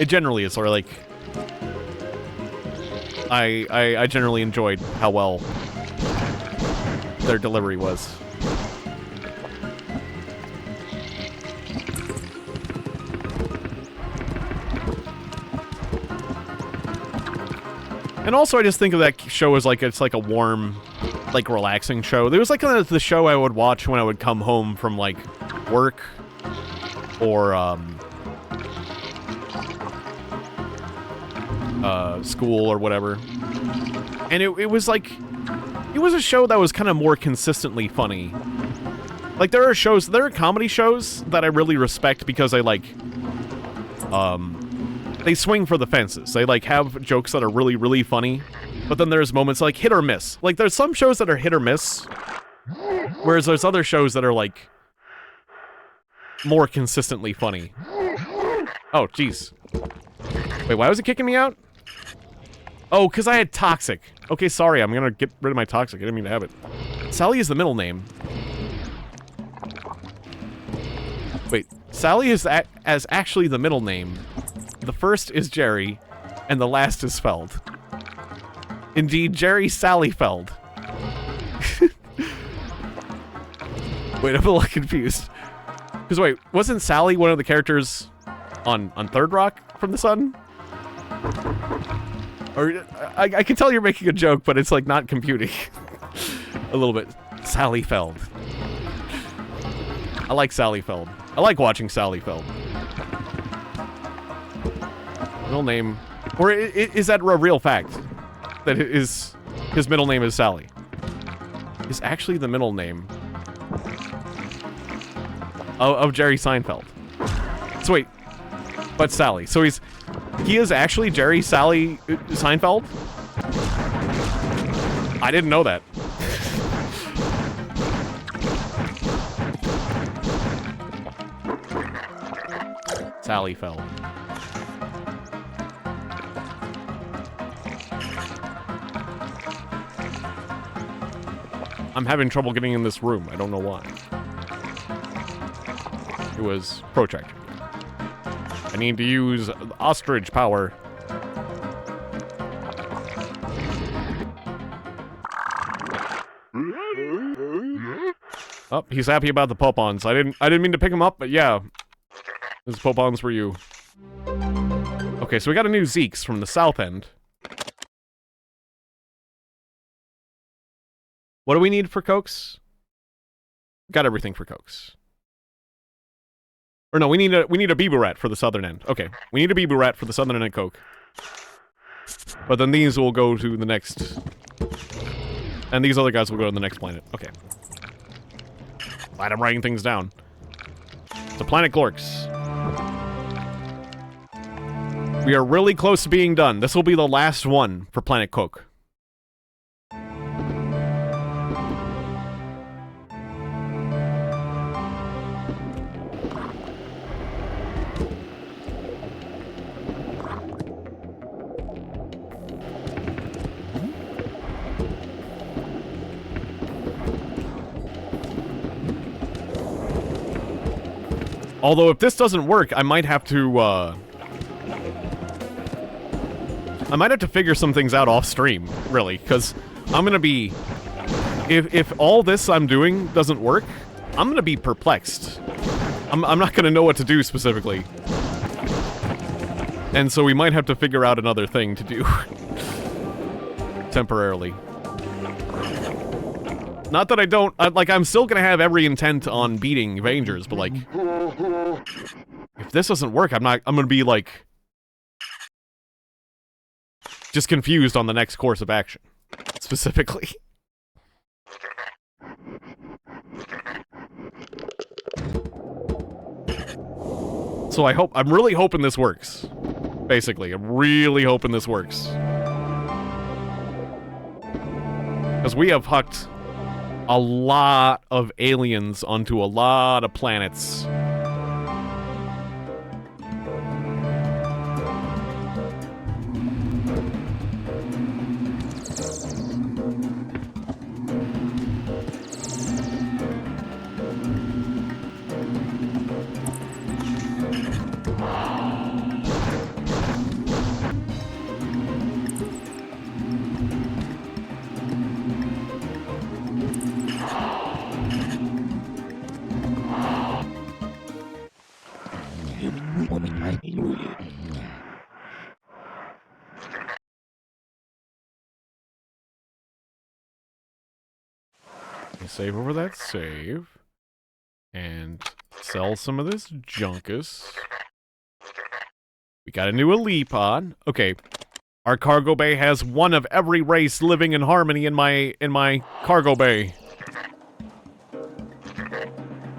generally is sort of like... I generally enjoyed how well their delivery was. And also, I just think of that show as, like, it's like a warm, like, relaxing show. It was like kind of the show I would watch when I would come home from, like, work or, school or whatever. And it was like, it was a show that was kind of more consistently funny. Like, there are comedy shows that I really respect because they, like, they swing for the fences. They, like, have jokes that are really, really funny, but then there's moments, like, hit or miss. Like, there's some shows that are hit or miss, whereas there's other shows that are, like, more consistently funny. Oh, jeez. Wait, why was it kicking me out? Oh, because I had toxic. Okay, sorry, I'm gonna get rid of my toxic. I didn't mean to have it. Sally is the middle name. Wait, Sally is actually the middle name. The first is Jerry, and the last is Feld. Indeed, Jerry Sally Feld. Wait, I'm a little confused. Because wait, wasn't Sally one of the characters on Third Rock from the Sun? Or I can tell you're making a joke, but it's, like, not computing. A little bit. Sally Feld. I like Sally Feld. I like watching Sally Feld. Middle name, or is that a real fact that his middle name is Sally? Is actually the middle name of Jerry Seinfeld. So wait, but Sally. So he is actually Jerry Sally Seinfeld? I didn't know that. Sally Feld. I'm having trouble getting in this room. I don't know why. It was protractor. I need to use ostrich power. Oh, he's happy about the pop-ons. I didn't mean to pick him up, but yeah. Those pop-ons for you. Okay, so we got a new Zeke's from the south end. What do we need for Cokes? Got everything for Cokes. Or no, we need a Bee-Boo Rat for the southern end. Okay, we need a Bee-Boo Rat for the southern end of Coke. But then these will go to the next... And these other guys will go to the next planet. Okay. Glad I'm writing things down. The Planet Glorks. We are really close to being done. This will be the last one for Planet Coke. Although, if this doesn't work, I might have to, figure some things out off-stream, really, because I'm gonna be... If all this I'm doing doesn't work, I'm gonna be perplexed. I'm not gonna know what to do specifically. And so we might have to figure out another thing to do. Temporarily. Not that I don't... like, I'm still gonna have every intent on beating Vangers, but, like... If this doesn't work, I'm gonna be, like... just confused on the next course of action. Specifically. So I'm really hoping this works. Basically, I'm really hoping this works. Because we have hucked a lot of aliens onto a lot of planets. Save over that save. And sell some of this junkus. We got a new elite pod. Okay. Our cargo bay has one of every race living in harmony in my cargo bay.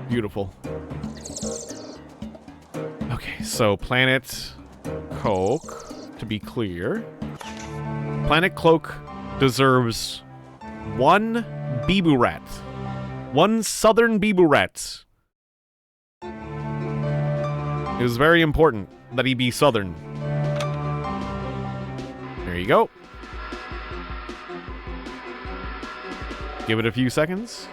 Beautiful. Okay, so Planet Coke, to be clear. Planet Cloak deserves one Bibu rat. One southern Bibu rat. It was very important that he be southern. There you go. Give it a few seconds.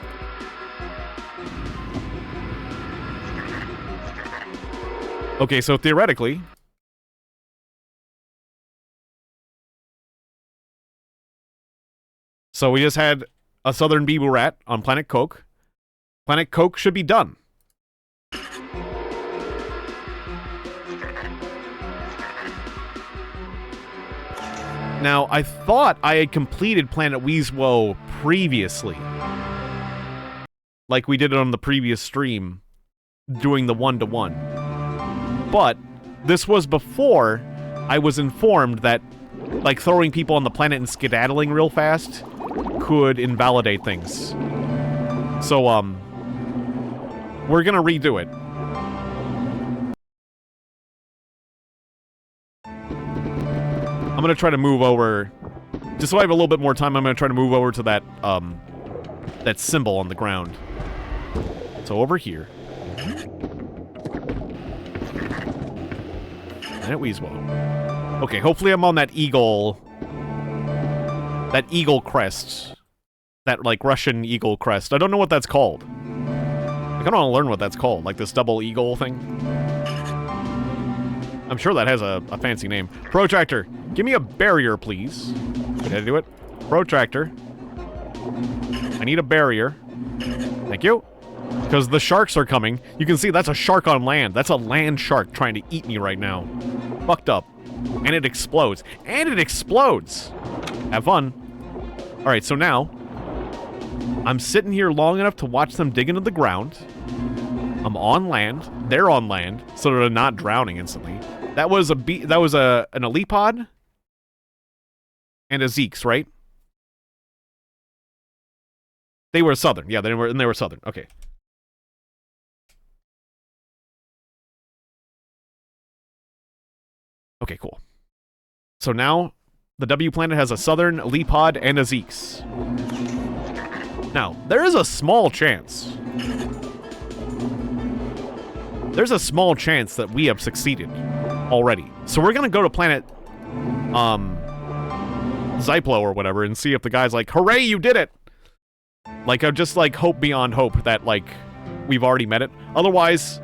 Okay, so theoretically... So we just had a southern Bibu rat on Planet Coke. Planet Coke should be done. Now, I thought I had completed Planet Weezwo previously. Like we did it on the previous stream, doing the one-to-one. But this was before I was informed that, like, throwing people on the planet and skedaddling real fast could invalidate things. So, we're gonna redo it. I'm gonna try to move over... Just so I have a little bit more time, I'm gonna try to move over to that, that symbol on the ground. So over here. Planet Weezwo. Okay, hopefully I'm on that eagle... That eagle crest. That, like, Russian eagle crest. I don't know what that's called. I kinda wanna learn what that's called. Like this double eagle thing. I'm sure that has a fancy name. Protractor, give me a barrier, please. Did I do it? Protractor. I need a barrier. Thank you. Because the sharks are coming. You can see that's a shark on land. That's a land shark trying to eat me right now. Fucked up. And it explodes. And it explodes! Have fun. Alright, so now... I'm sitting here long enough to watch them dig into the ground. I'm on land. They're on land, so they're not drowning instantly. That was an elite pod and a Zeke's, right? They were southern. Yeah, they were southern. Okay. Okay, cool. So now the W planet has a southern elite pod and a Zeke's. Now, there is a small chance. There's a small chance that we have succeeded already. So we're gonna go to planet, Zyplo or whatever and see if the guy's like, hooray, you did it! Like, I just, like, hope beyond hope that, like, we've already met it. Otherwise,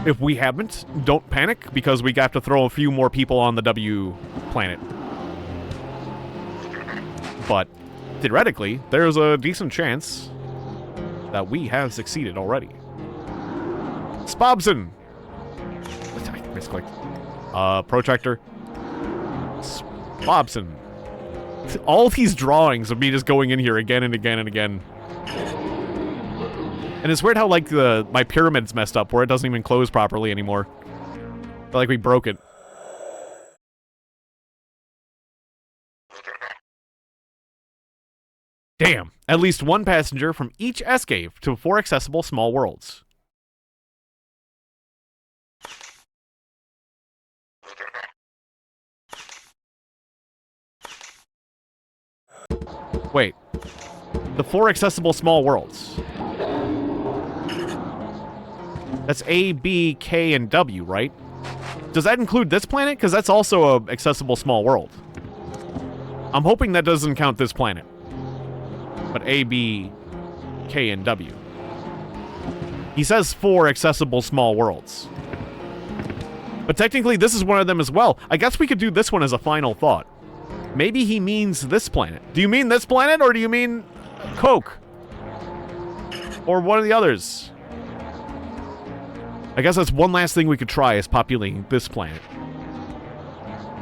If we haven't, don't panic, because we got to throw a few more people on the W planet. But, theoretically, there's a decent chance that we have succeeded already. Spobson! I misclicked. Protractor. Spobson. All these drawings of me just going in here again and again and again. And it's weird how, like, my pyramid's messed up, where it doesn't even close properly anymore. I feel like we broke it. Damn. At least one passenger from each S-cave to 4 accessible small worlds. Wait. The 4 accessible small worlds. That's A, B, K, and W, right? Does that include this planet? Because that's also a accessible small world. I'm hoping that doesn't count this planet. But A, B, K, and W. He says 4 accessible small worlds. But technically, this is one of them as well. I guess we could do this one as a final thought. Maybe he means this planet. Do you mean this planet, or do you mean Coke? Or one of the others? I guess that's one last thing we could try, is populating this planet.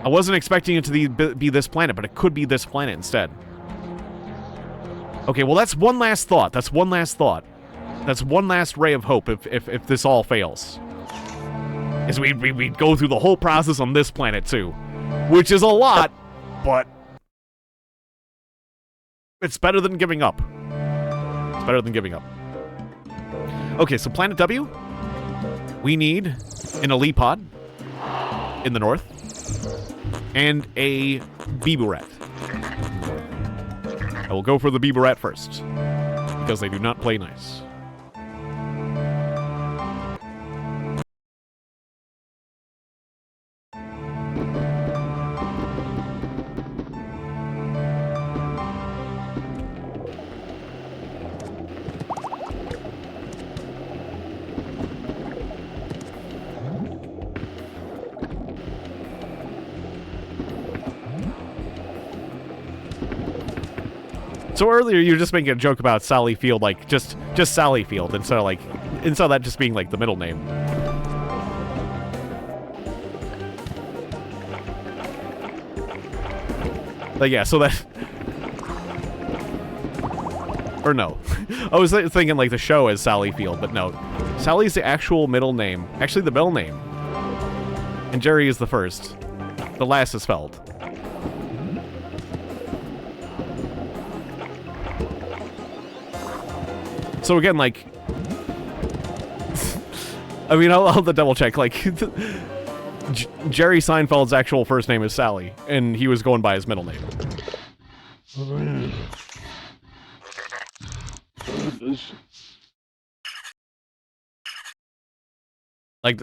I wasn't expecting it to be this planet, but it could be this planet instead. Okay, well, that's one last thought. That's one last thought. That's one last ray of hope if this all fails. Is we go through the whole process on this planet, too. Which is a lot, but it's better than giving up. It's better than giving up. Okay, so Planet W. We need an Elipod in the north and a Biburet. I will go for the Biburet first, because they do not play nice. So earlier you were just making a joke about Sally Field, like just Sally Field, instead of that just being like the middle name. But yeah, so that, or no, I was thinking like the show as Sally Field, but no, Sally's the actual middle name, actually the middle name, and Jerry is the first. The last is spelled. So again, like, I mean, I'll have to double check. Like, Jerry Seinfeld's actual first name is Sally, and he was going by his middle name. Like,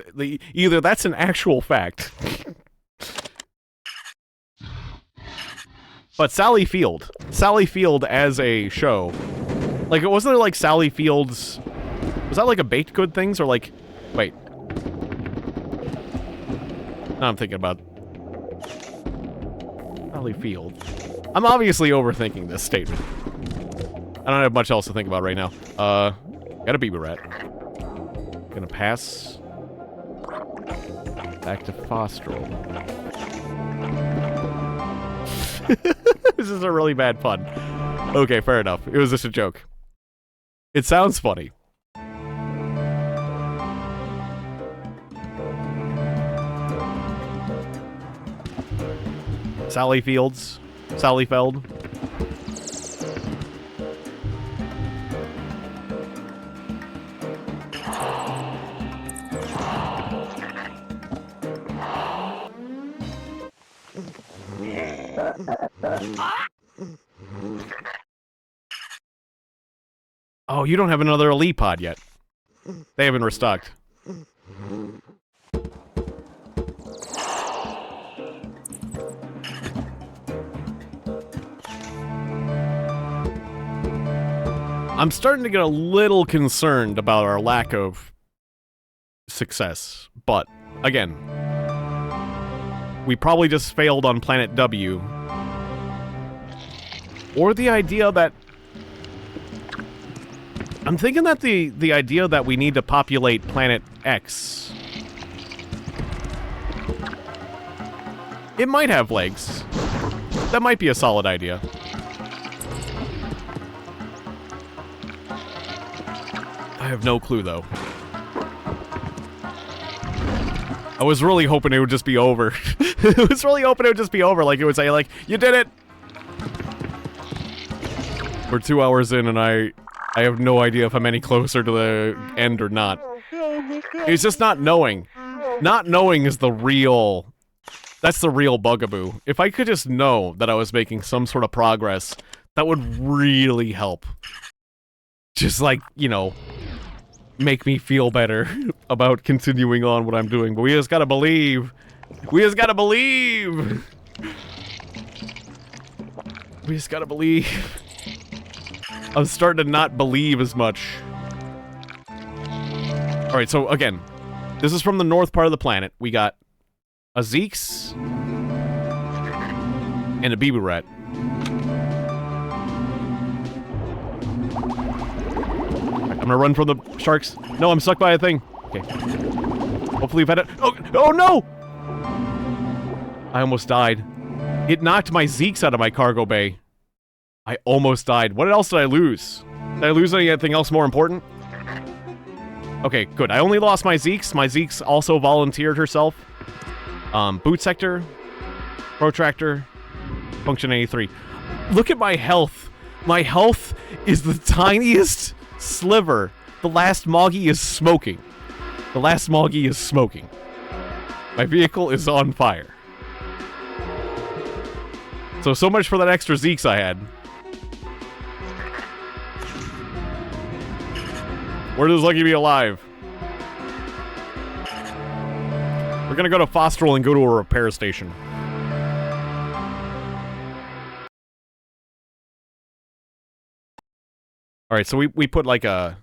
either that's an actual fact, but Sally Field as a show. Like, wasn't there, like, Sally Field's... Was that, like, a baked good things? Or, like... Wait. Now I'm thinking about... Sally Field. I'm obviously overthinking this statement. I don't have much else to think about right now. Got a Biburet. Gonna pass... back to Fostrel. This is a really bad pun. Okay, fair enough. It was just a joke. It sounds funny. Sally Fields. Sally Feld. Oh, you don't have another Elipod yet. They haven't restocked. I'm starting to get a little concerned about our lack of success. But, again, we probably just failed on Planet W. Or the idea that... I'm thinking that the idea that we need to populate Planet X... It might have legs. That might be a solid idea. I have no clue, though. I was really hoping it would just be over. I was really hoping it would just be over. Like, it would say, like, you did it! We're 2 hours in, and I have no idea if I'm any closer to the end or not. It's just not knowing. Not knowing is the real... That's the real bugaboo. If I could just know that I was making some sort of progress, that would really help. Just like, you know, make me feel better about continuing on what I'm doing. But we just gotta believe. We just gotta believe. We just gotta believe. I'm starting to not believe as much. Alright, so again, this is from the north part of the planet. We got a Zeeks and a Bibu Rat. I'm gonna run from the sharks. No, I'm stuck by a thing. Okay. Hopefully you've had it. Oh no! I almost died. It knocked my Zeeks out of my cargo bay. I almost died. What else did I lose? Did I lose anything else more important? Okay, good. I only lost my Zeeks. My Zeeks also volunteered herself. Boot sector, protractor, function 83. Look at my health. My health is the tiniest sliver. The last Moggy is smoking. The last Moggy is smoking. My vehicle is on fire. So much for that extra Zeeks I had. Where does Lucky be alive? We're gonna go to Fosterl and go to a repair station. Alright, so we put like a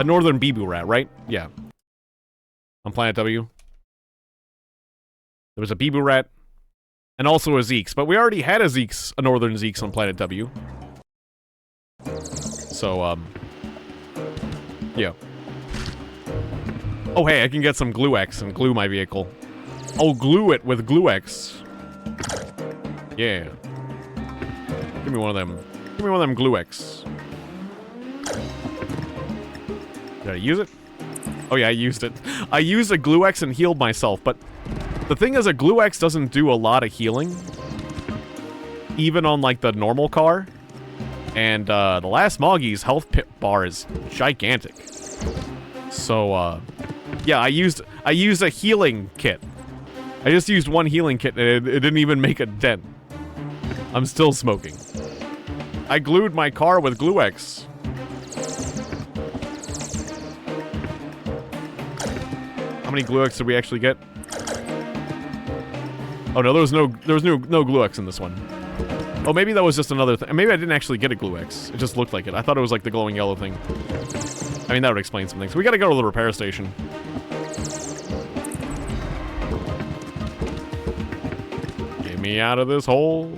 northern Bibu Rat, right? Yeah. On Planet W. There was a Bibu Rat and also a Zeeks, but we already had a Zeeks, a northern Zeeks on Planet W. So, yeah. Oh, hey, I can get some Glue-X and glue my vehicle. I'll glue it with Glue-X. Yeah. Give me one of them. Give me one of them Glue-X. Did I use it? Oh, yeah, I used it. I used a Glue-X and healed myself, but the thing is, a Glue-X doesn't do a lot of healing. Even on, like, the normal car. And, the last Moggy's health bar is gigantic. So, yeah, I used a healing kit. I just used one healing kit, and it didn't even make a dent. I'm still smoking. I glued my car with Glue-X. How many Glue-X did we actually get? Oh no, there was no Glue-X in this one. Oh, maybe that was just another thing. Maybe I didn't actually get a Glue-X. It just looked like it. I thought it was like the glowing yellow thing. I mean, that would explain some things. We gotta go to the repair station. Get me out of this hole.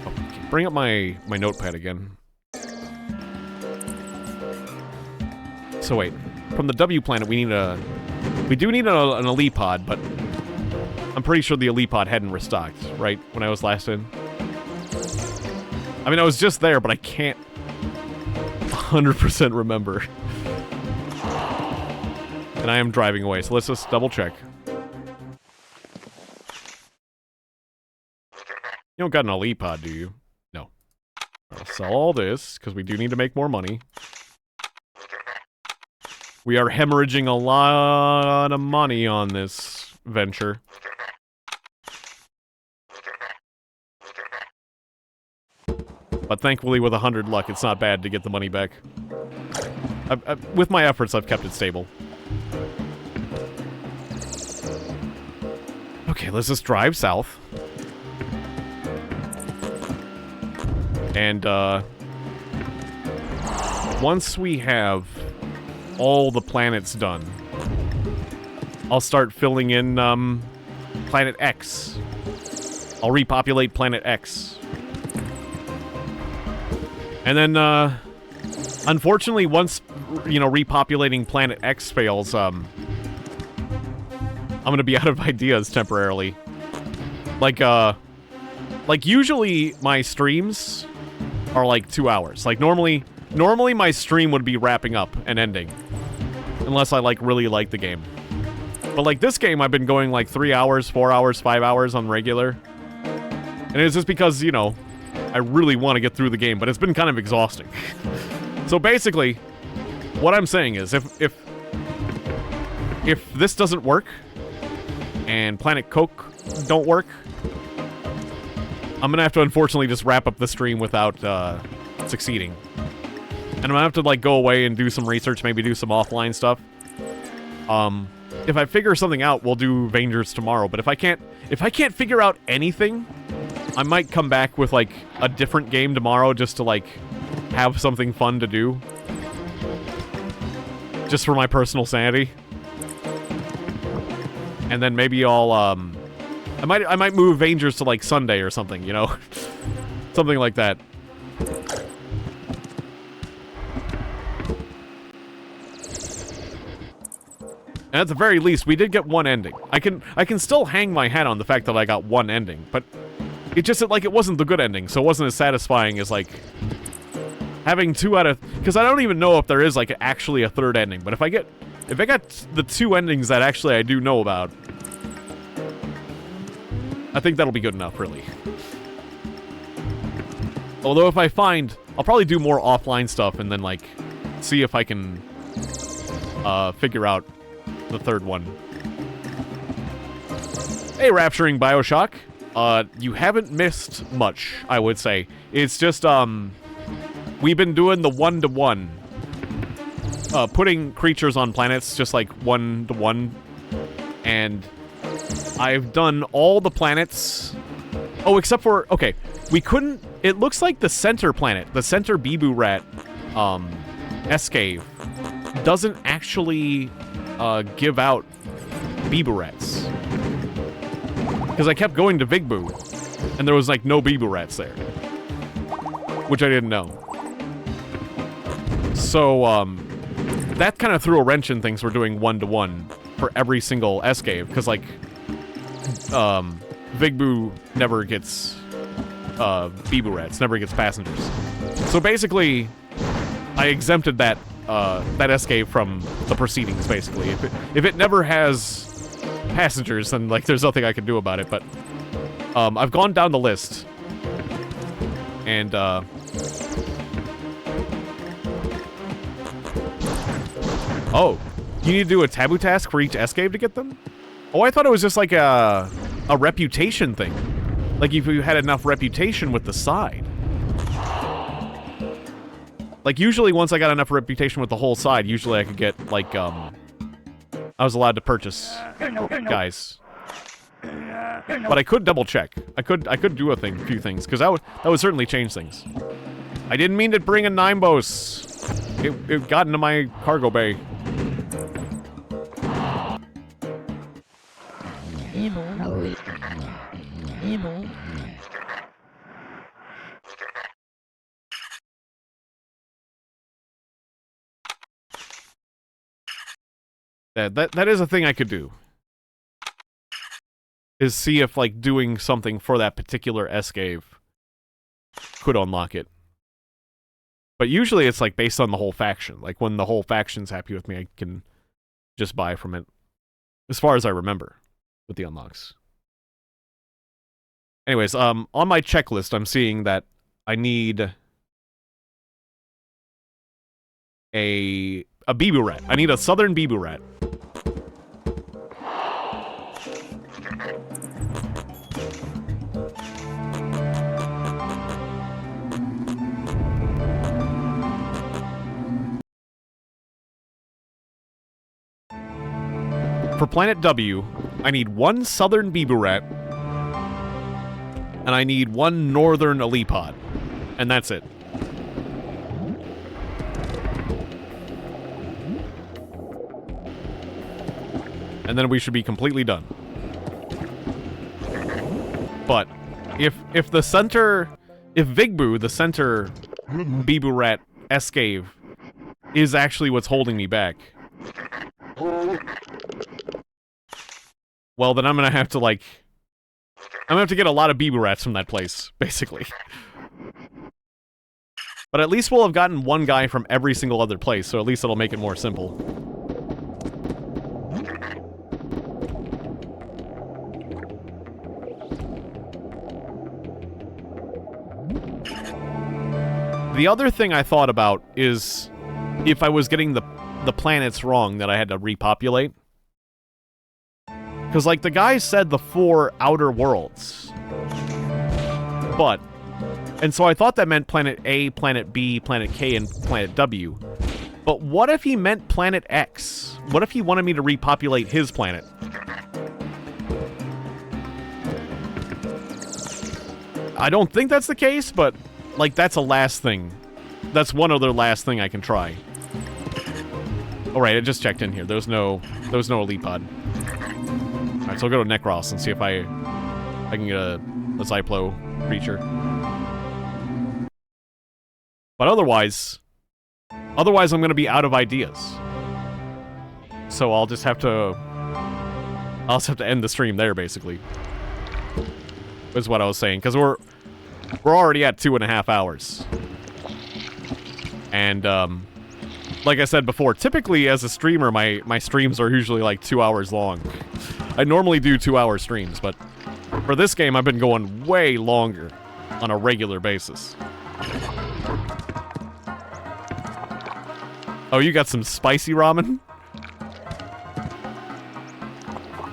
Okay, bring up my notepad again. So wait, from the W planet, we do need an elite pod, but I'm pretty sure the elite pod hadn't restocked, right? When I was last in. I mean, I was just there, but I can't 100% remember. And I am driving away, so let's just double check. You don't got an elite pod, do you? No. I'll sell all this, because we do need to make more money. We are hemorrhaging a lot of money on this venture. But thankfully, with 100 luck, it's not bad to get the money back. With my efforts, I've kept it stable. Okay, let's just drive south. And, once we have all the planets done, I'll start filling in, Planet X. I'll repopulate Planet X. And then, unfortunately, once, you know, repopulating Planet X fails, I'm gonna be out of ideas temporarily. Like usually my streams are like 2 hours. Like, normally my stream would be wrapping up and ending. Unless I, like, really like the game. But, like, this game, I've been going, like, 3 hours, 4 hours, 5 hours on regular. And it's just because, you know, I really want to get through the game, but it's been kind of exhausting. So basically, what I'm saying is, if this doesn't work, and Planet Coke don't work, I'm gonna have to unfortunately just wrap up the stream without succeeding. And I'm gonna have to, like, go away and do some research, maybe do some offline stuff. If I figure something out, we'll do Vangers tomorrow, but if I can't figure out anything, I might come back with, like, a different game tomorrow just to, like, have something fun to do. Just for my personal sanity. And then maybe I'll, I might move Vangers to, like, Sunday or something, you know? Something like that. And at the very least, we did get one ending. I can still hang my hat on the fact that I got one ending, but it just, like, it wasn't the good ending, so it wasn't as satisfying as, like, having 2 out of... Because I don't even know if there is, like, actually a third ending, but if I got the 2 endings that actually I do know about, I think that'll be good enough, really. Although if I find... I'll probably do more offline stuff and then, like, see if I can figure out the third one. Hey, Rapturing Bioshock. You haven't missed much, I would say. It's just, we've been doing the one-to-one. Putting creatures on planets just, like, one-to-one. And I've done all the planets. Oh, except for... Okay, we couldn't... It looks like the center planet, the center Bibu Rat, Escave, doesn't actually, give out Bibu Rats. Because I kept going to Vigbu, and there was, like, no Bibu Rats there. Which I didn't know. So, that kind of threw a wrench in things for doing one-to-one for every single Escave, because, like, Vigbu never gets, Bibu Rats, never gets passengers. So basically, I exempted that, that Escave from the proceedings, basically. If it never has passengers, then, like, there's nothing I can do about it, but, I've gone down the list, and, oh, you need to do a taboo task for each Escave to get them? Oh, I thought it was just like a reputation thing. Like if you had enough reputation with the side. Like usually once I got enough reputation with the whole side, usually I could get like, I was allowed to purchase guys. But I could double check. I could do a few things, because that would certainly change things. I didn't mean to bring a Nimbos. It got into my cargo bay. That is a thing I could do. Is see if, like, doing something for that particular Escave could unlock it. But usually it's, like, based on the whole faction. Like, when the whole faction's happy with me, I can just buy from it. As far as I remember, with the unlocks. Anyways, on my checklist, I'm seeing that I need a Bibu Rat. I need a southern Bibu Rat. For Planet W, I need one southern Bibu Rat, and I need one northern Alipod, and that's it. And then we should be completely done. But if the center... If Vigbu, the center Bibu Rat escave, is actually what's holding me back, well, then I'm gonna have to, like... I'm gonna have to get a lot of Bibu Rats from that place, basically. But at least we'll have gotten one guy from every single other place, so at least it'll make it more simple. The other thing I thought about is if I was getting the planets wrong that I had to repopulate. Because, like, the guy said the 4 outer worlds. But, and so I thought that meant Planet A, Planet B, Planet K, and Planet W. But what if he meant Planet X? What if he wanted me to repopulate his planet? I don't think that's the case, but, like, that's a last thing. That's one other last thing I can try. Alright, I just checked in here. There was no elite pod. Alright, so I'll go to Necros and see if I can get a Zyplo creature. But otherwise I'm gonna be out of ideas. So I'll just have to end the stream there, basically. Is what I was saying, because we're already at 2.5 hours. And, like I said before, typically as a streamer, my streams are usually like 2 hours long. I normally do 2-hour streams, but for this game, I've been going way longer on a regular basis. Oh, you got some spicy ramen?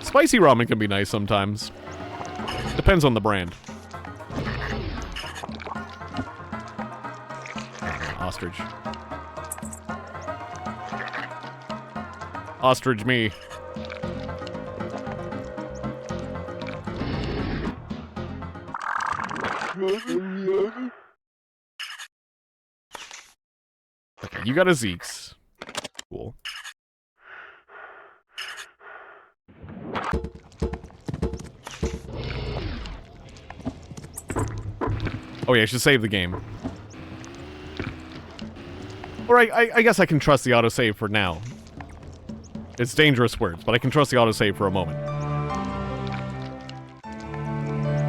Spicy ramen can be nice sometimes. Depends on the brand. Ostrich. Ostrich me. Okay, you got a Zeeks. Cool. Oh yeah, I should save the game. Alright, I guess I can trust the autosave for now. It's dangerous words, but I can trust the autosave for a moment.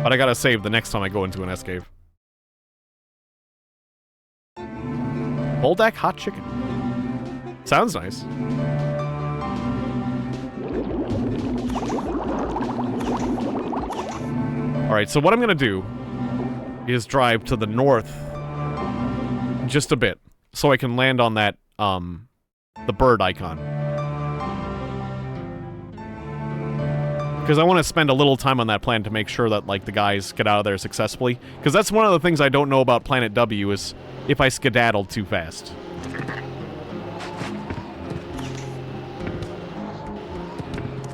But I gotta save the next time I go into an S-cave. Boldak hot chicken. Sounds nice. Alright, so what I'm gonna do is drive to the north just a bit, so I can land on that, the bird icon. Because I want to spend a little time on that planet to make sure that, like, the guys get out of there successfully. Because that's one of the things I don't know about Planet W, is if I skedaddled too fast.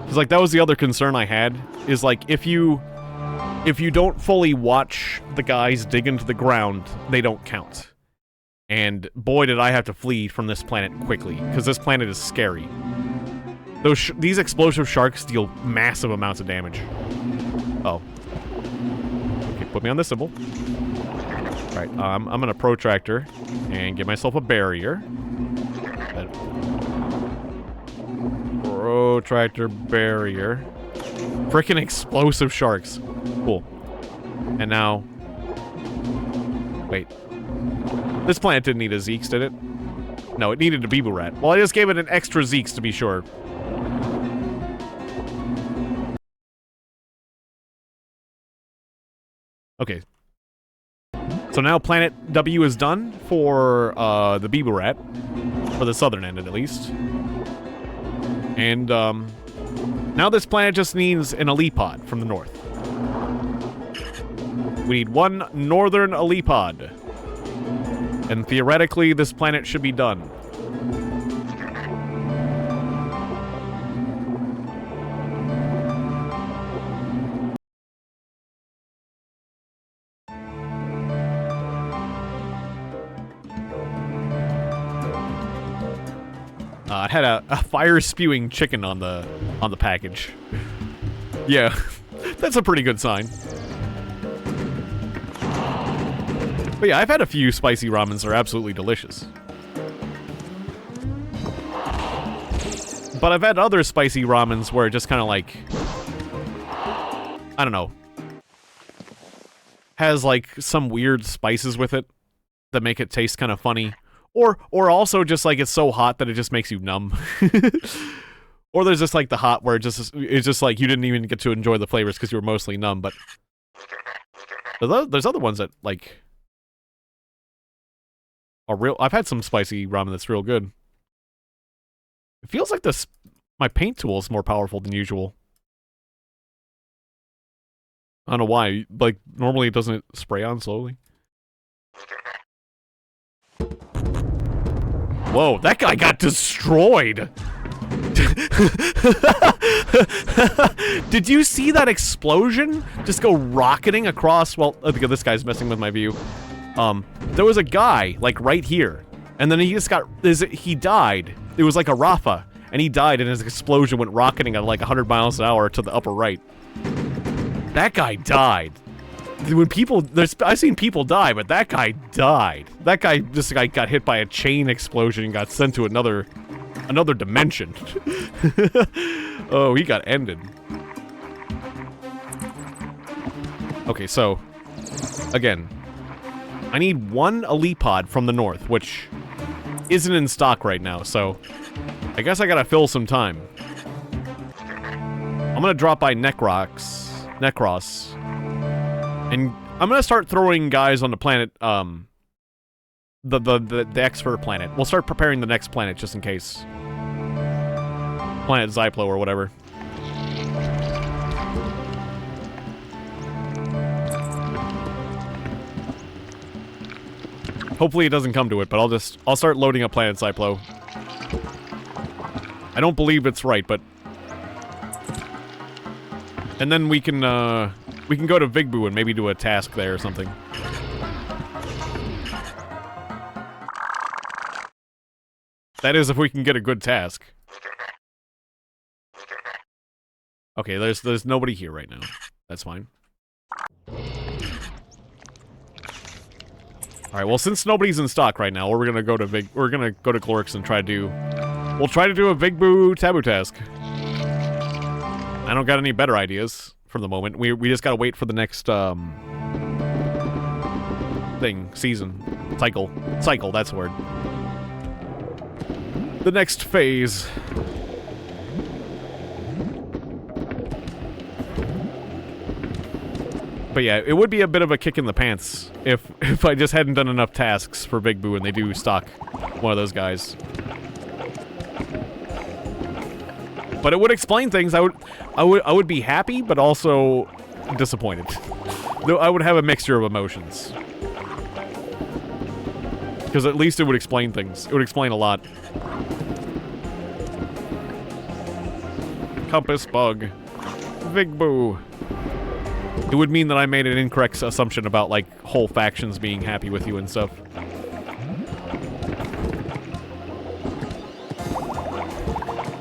Because, like, that was the other concern I had, is, like, if you don't fully watch the guys dig into the ground, they don't count. And boy, did I have to flee from this planet quickly, because this planet is scary. These explosive sharks deal massive amounts of damage. Oh. Okay, put me on this symbol. Right, I'm gonna protractor and get myself a barrier. Protractor barrier. Frickin' explosive sharks. Cool. And now... Wait. This planet didn't need a Zeeks, did it? No, it needed a Bibu Rat. Well, I just gave it an extra Zeeks to be sure. Okay. So now Planet W is done for the Bibu Rat. For the southern end, at least. And, now this planet just needs an Elipod from the north. We need one northern Elipod. And theoretically, this planet should be done. it had a fire-spewing chicken on the package. Yeah, that's a pretty good sign. But yeah, I've had a few spicy ramens that are absolutely delicious. But I've had other spicy ramens where it just kind of like, I don't know, has like some weird spices with it that make it taste kind of funny. Or also just like it's so hot that it just makes you numb. Or there's just like the hot where it's just like you didn't even get to enjoy the flavors because you were mostly numb. But there's other ones that like are real. I've had some spicy ramen that's real good. It feels like my paint tool is more powerful than usual. I don't know why. Like, normally it doesn't spray on slowly. Whoa, that guy got destroyed! Did you see that explosion? Just go rocketing across, well, this guy's messing with my view. There was a guy, like, right here. And then he just he died. It was like a Rafa. And he died and his explosion went rocketing at like 100 miles an hour to the upper right. That guy died. When I've seen people die, but that guy died. That guy just got hit by a chain explosion and got sent to another dimension. Oh, he got ended. Okay, so again, I need one elite pod from the north, which isn't in stock right now, so I guess I gotta fill some time. I'm gonna drop by Necros, and I'm gonna start throwing guys on the planet, the expert planet. We'll start preparing the next planet just in case. Planet Zyplo or whatever. Hopefully it doesn't come to it, but I'll start loading up Planet Zyplo. I don't believe it's right, but... And then we can go to Vigbu and maybe do a task there or something. That is, if we can get a good task. Okay, there's nobody here right now. That's fine. Alright, well, since nobody's in stock right now, we're gonna go to Glorix and we'll try to do a Vigbu taboo task. I don't got any better ideas for the moment. We just gotta wait for the next, season. Cycle, that's the word. The next phase. But yeah, it would be a bit of a kick in the pants if I just hadn't done enough tasks for Vigbu and they do stock one of those guys. But it would explain things. I would be happy, but also disappointed. Though I would have a mixture of emotions. Because at least it would explain things. It would explain a lot. Compass bug. Vigbu. It would mean that I made an incorrect assumption about, like, whole factions being happy with you and stuff.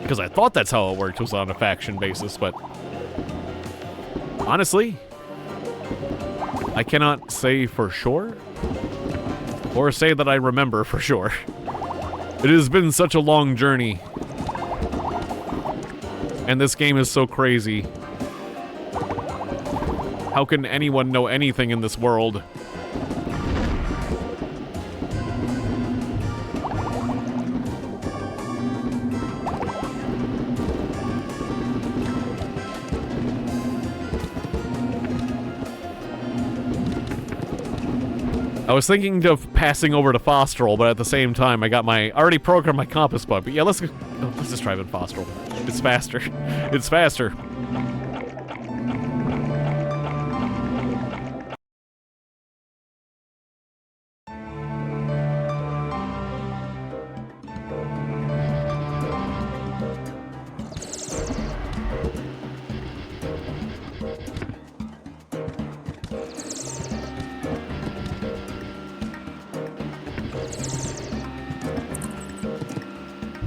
Because I thought that's how it worked, was on a faction basis, but... honestly, I cannot say for sure, or say that I remember for sure. It has been such a long journey. And this game is so crazy. How can anyone know anything in this world? I was thinking of passing over to Fosterol, but at the same time, I already programmed my compass bug. But yeah, let's just drive in Fosterol. It's faster. It's faster.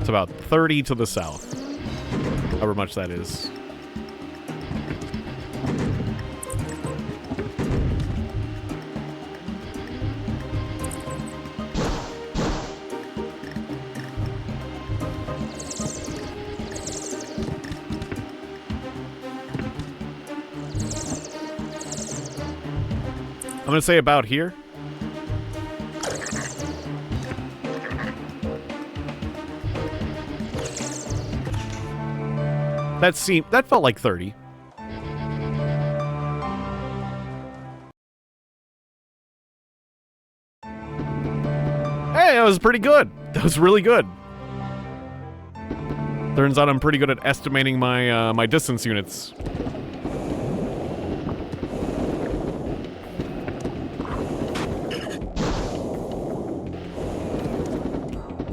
It's about 30 to the south. However much that is. I'm gonna say about here. That felt like 30. Hey, that was pretty good. That was really good. Turns out I'm pretty good at estimating my my distance units.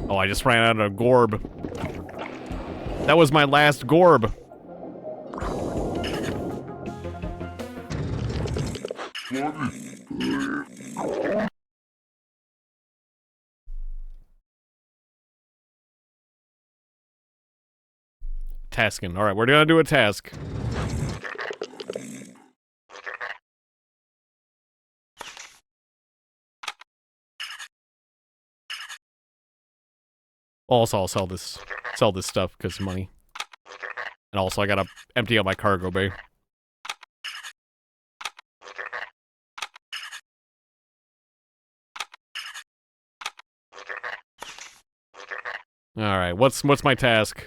Oh, I just ran out of Gorb. That was my last Gorb. Tasking. Alright, we're gonna do a task. Also, I'll sell this stuff because money. And also, I gotta empty out my cargo bay. Alright, what's my task?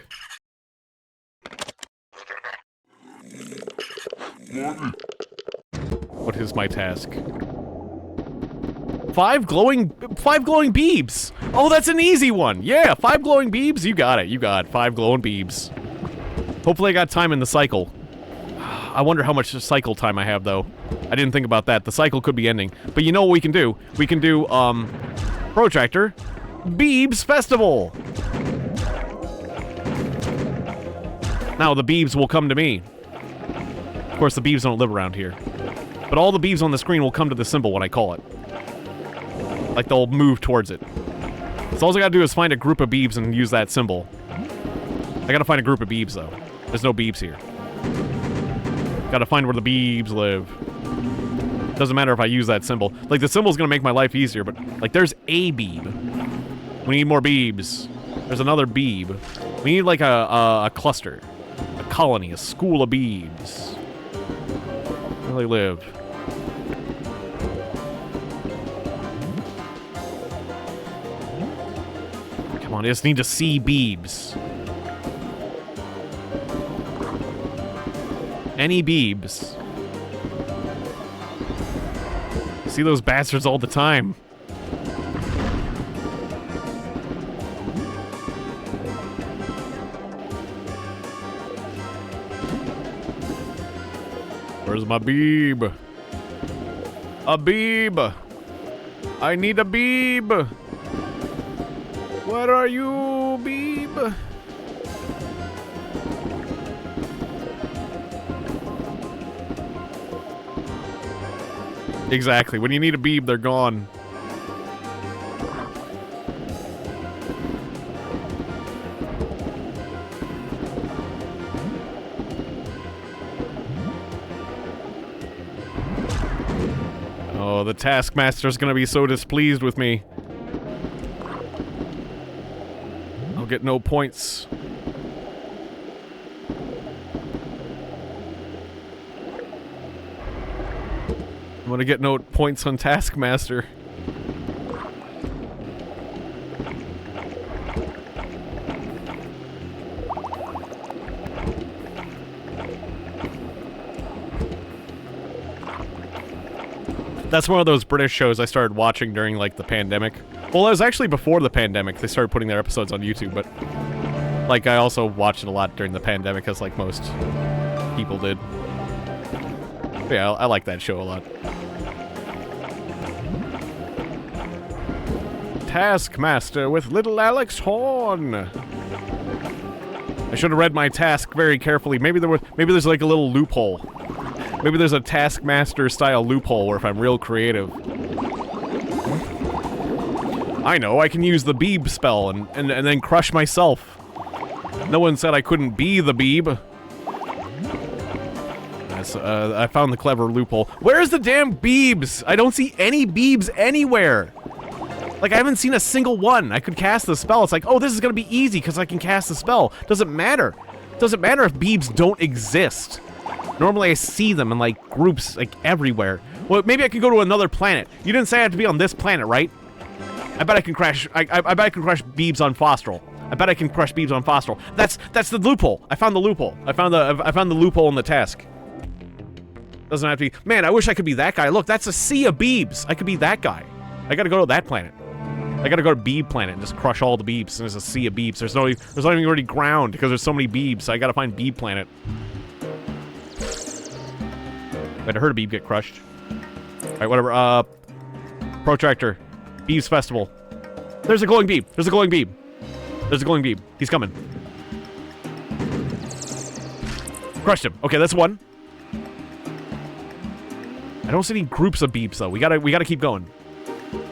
What is my task? 5 glowing beebs! Oh, that's an easy one! Yeah, 5 glowing beebs? You got it, 5 glowing beebs. Hopefully I got time in the cycle. I wonder how much cycle time I have, though. I didn't think about that. The cycle could be ending. But you know what we can do? We can do, Protractor Beebs Festival! Now the beebs will come to me. Of course, the beebs don't live around here. But all the beebs on the screen will come to the symbol when I call it. Like, they'll move towards it. So all I gotta do is find a group of beebs and use that symbol. I gotta find a group of beebs, though. There's no beebs here. Gotta find where the beebs live. Doesn't matter if I use that symbol. Like, the symbol's gonna make my life easier, but, like, there's a beeb. We need more beebs. There's another beeb. We need, like, a cluster. A colony, a school of beebs. Where do they live? Come on, I just need to see beebs. Any beebs. I see those bastards all the time. Where's my beeb? A beeb! I need a beeb! Where are you, beeb? Exactly. When you need a beeb, they're gone. Oh, the Taskmaster's gonna be so displeased with me. I'll get no points. I'm gonna get no points on Taskmaster. That's one of those British shows I started watching during, like, the pandemic. Well, it was actually before the pandemic. They started putting their episodes on YouTube, but, like, I also watched it a lot during the pandemic, as, like, most people did. But yeah, I like that show a lot. Taskmaster with little Alex Horn. I should have read my task very carefully. Maybe there's like a little loophole. Maybe there's a Taskmaster style loophole where if I'm real creative. I know, I can use the Beeb spell and then crush myself. No one said I couldn't be the Beeb. I found the clever loophole. Where's the damn Beebs? I don't see any Beebs anywhere. Like, I haven't seen a single one. I could cast the spell. It's like, oh, this is gonna be easy because I can cast the spell. Doesn't matter. Doesn't matter if Beebs don't exist. Normally I see them in, like, groups, like, everywhere. Well, maybe I could go to another planet. You didn't say I had to be on this planet, right? I bet I can crash, I bet I can crush Beebs on Fostral. I bet I can crush Beebs on Fostral. That's the loophole. I found the loophole. I found the loophole in the task. Doesn't have to be. Man, I wish I could be that guy. Look, that's a sea of Beebs. I could be that guy. I gotta go to that planet. I gotta go to Beeb planet and just crush all the Beebs. And there's a sea of Beebs. There's not even already ground because there's so many Beebs. So I gotta find Beeb planet. Wait, I heard a Beeb get crushed. Alright, whatever. Protractor. Beebs Festival. There's a glowing Beeb. There's a glowing Beeb. There's a glowing Beeb. He's coming. Crushed him. Okay, that's one. I don't see any groups of Beebs though. We gotta keep going.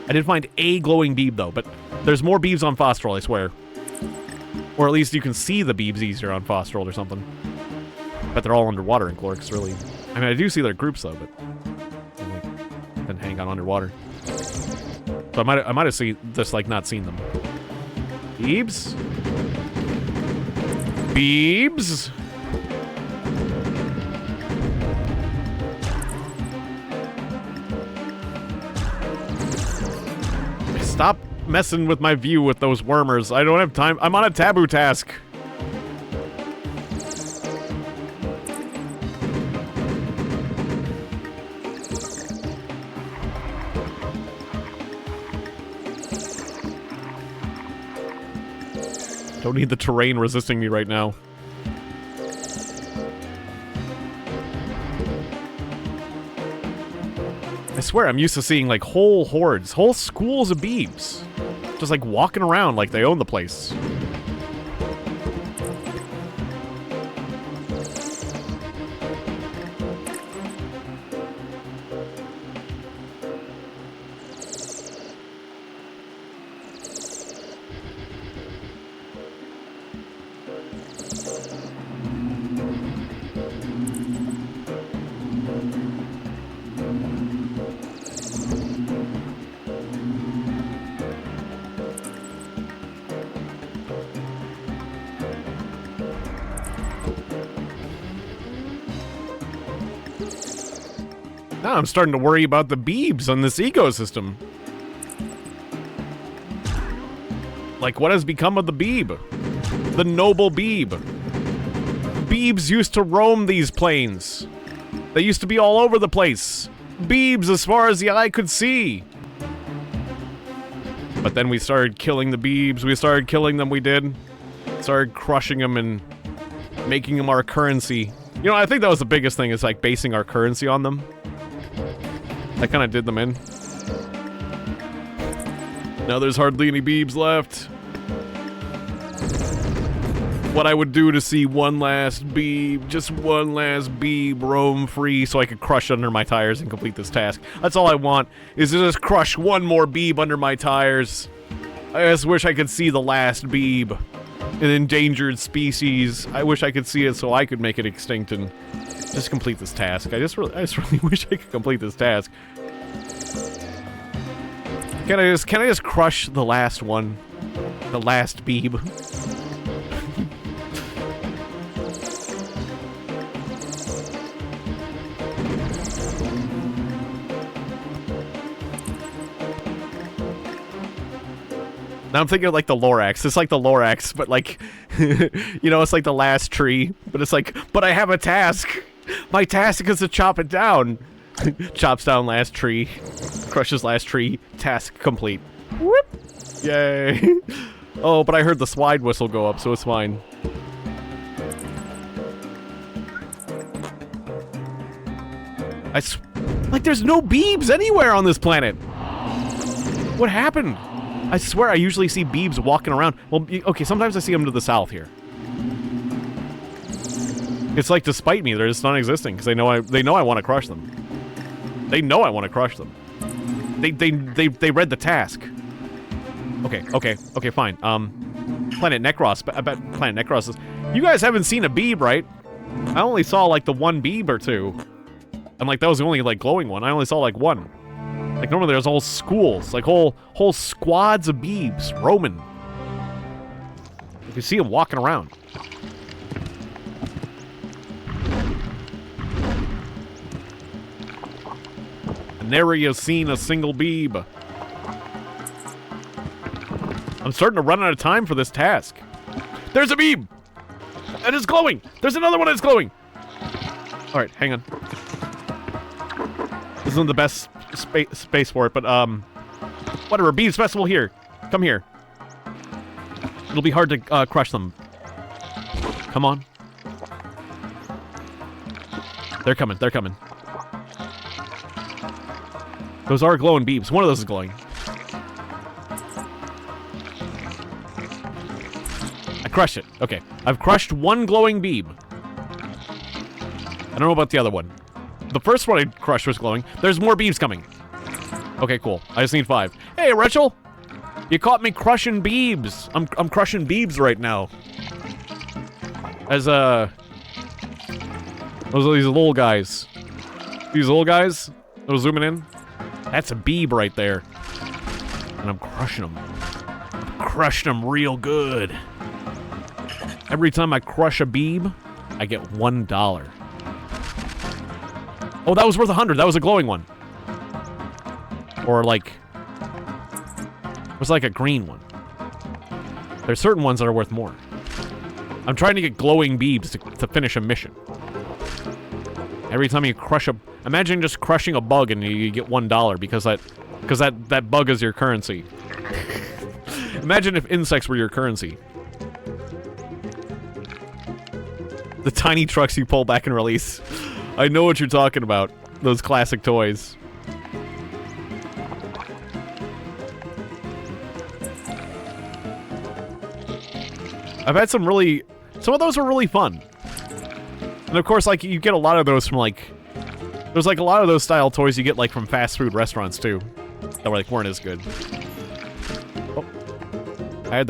I did find a glowing Beeb though, but there's more Beebs on Fostral, I swear. Or at least you can see the Beebs easier on Fostral or something. But they're all underwater in Clorix, really. I mean, I do see their groups though, but then hang on underwater. So I might have just like not seen them. Beebs? Beebs? Stop messing with my view with those wormers. I don't have time. I'm on a taboo task. Don't need the terrain resisting me right now. I swear, I'm used to seeing, like, whole hordes, whole schools of Beebs. Just, like, walking around like they own the place. Now I'm starting to worry about the Beebs on this ecosystem. Like, what has become of the Beeb? The noble Beeb. Beebs used to roam these plains. They used to be all over the place. Beebs as far as the eye could see. But then we started killing the Beebs. We started killing them, we did. Started crushing them and making them our currency. You know, I think that was the biggest thing, is like basing our currency on them. That kind of did them in. Now there's hardly any Beebs left. What I would do to see one last Beeb, just one last Beeb roam free so I could crush under my tires and complete this task. That's all I want, is to just crush one more Beeb under my tires. I just wish I could see the last Beeb. An endangered species. I wish I could see it so I could make it extinct and just complete this task. I just really wish I could complete this task. Can I just crush the last one? The last Beeb. Now I'm thinking of, like, the Lorax. It's like the Lorax, but, like, you know, it's like the last tree. But it's like, but I have a task. My task is to chop it down. Chops down last tree. Crushes last tree. Task complete. Whoop! Yay! Oh, but I heard the slide whistle go up, so it's fine. Like, there's no Beebs anywhere on this planet! What happened? I swear I usually see Beebs walking around. Well, okay, sometimes I see them to the south here. It's like, despite me, they're just non-existing, because they know I want to crush them. They know I want to crush them. They read the task. Okay, fine. Planet Necros. I bet Planet Necros is... You guys haven't seen a beeb, right? I only saw, like, the one beeb or two. And, like, that was the only, like, glowing one. I only saw, like, one. Like, normally there's whole schools. Like, whole squads of beebs roaming. You can see them walking around. Never you seen a single beeb. I'm starting to run out of time for this task. There's a beeb! It is glowing! There's another one that's glowing! Alright, hang on. This isn't the best space for it, but, whatever. Beebs Festival here. Come here. It'll be hard to, crush them. Come on. They're coming, they're coming. Those are glowing beebs. One of those is glowing. I crushed it. Okay. I've crushed one glowing beeb. I don't know about the other one. The first one I crushed was glowing. There's more beebs coming. Okay, cool. I just need 5. Hey, Rachel! You caught me crushing beebs. I'm crushing beebs right now. As, those are these little guys. These little guys? That was zooming in. That's a beeb right there. And I'm crushing them. I'm crushing them real good. Every time I crush a beeb, I get $1. Oh, that was worth 100. That was a glowing one. Or like... It was like a green one. There's certain ones that are worth more. I'm trying to get glowing beebs to finish a mission. Every time you crush a... Imagine just crushing a bug and you get $1 because that bug is your currency. Imagine if insects were your currency. The tiny trucks you pull back and release. I know what you're talking about. Those classic toys. I've had some really... Some of those were really fun. And of course, like, you get a lot of those from, like... There's, like, a lot of those style toys you get, like, from fast food restaurants, too. That were, like, weren't as good. Oh. I had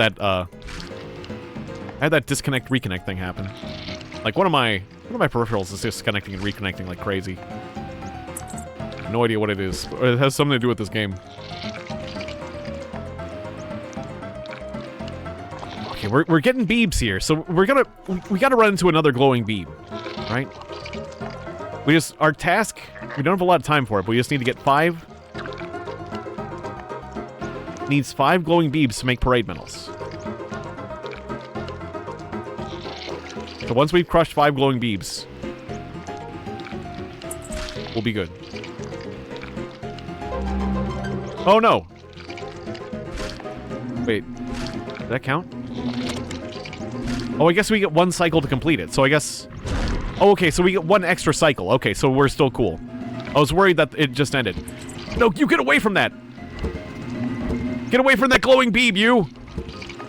that disconnect, reconnect thing happen. Like, one of my peripherals is disconnecting and reconnecting like crazy. No idea what it is. It has something to do with this game. Okay, we're getting beebs here, so we gotta run into another glowing beeb, right? Our task, we don't have a lot of time for it, but we just need to get 5. Needs 5 glowing beebs to make parade medals. So once we've crushed 5 glowing beebs, we'll be good. Oh no! Wait, did that count? Oh, I guess we get 1 cycle to complete it, so I guess... Oh, okay, so we get 1 extra cycle. Okay, so we're still cool. I was worried that it just ended. No, you get away from that! Get away from that glowing beeb, you!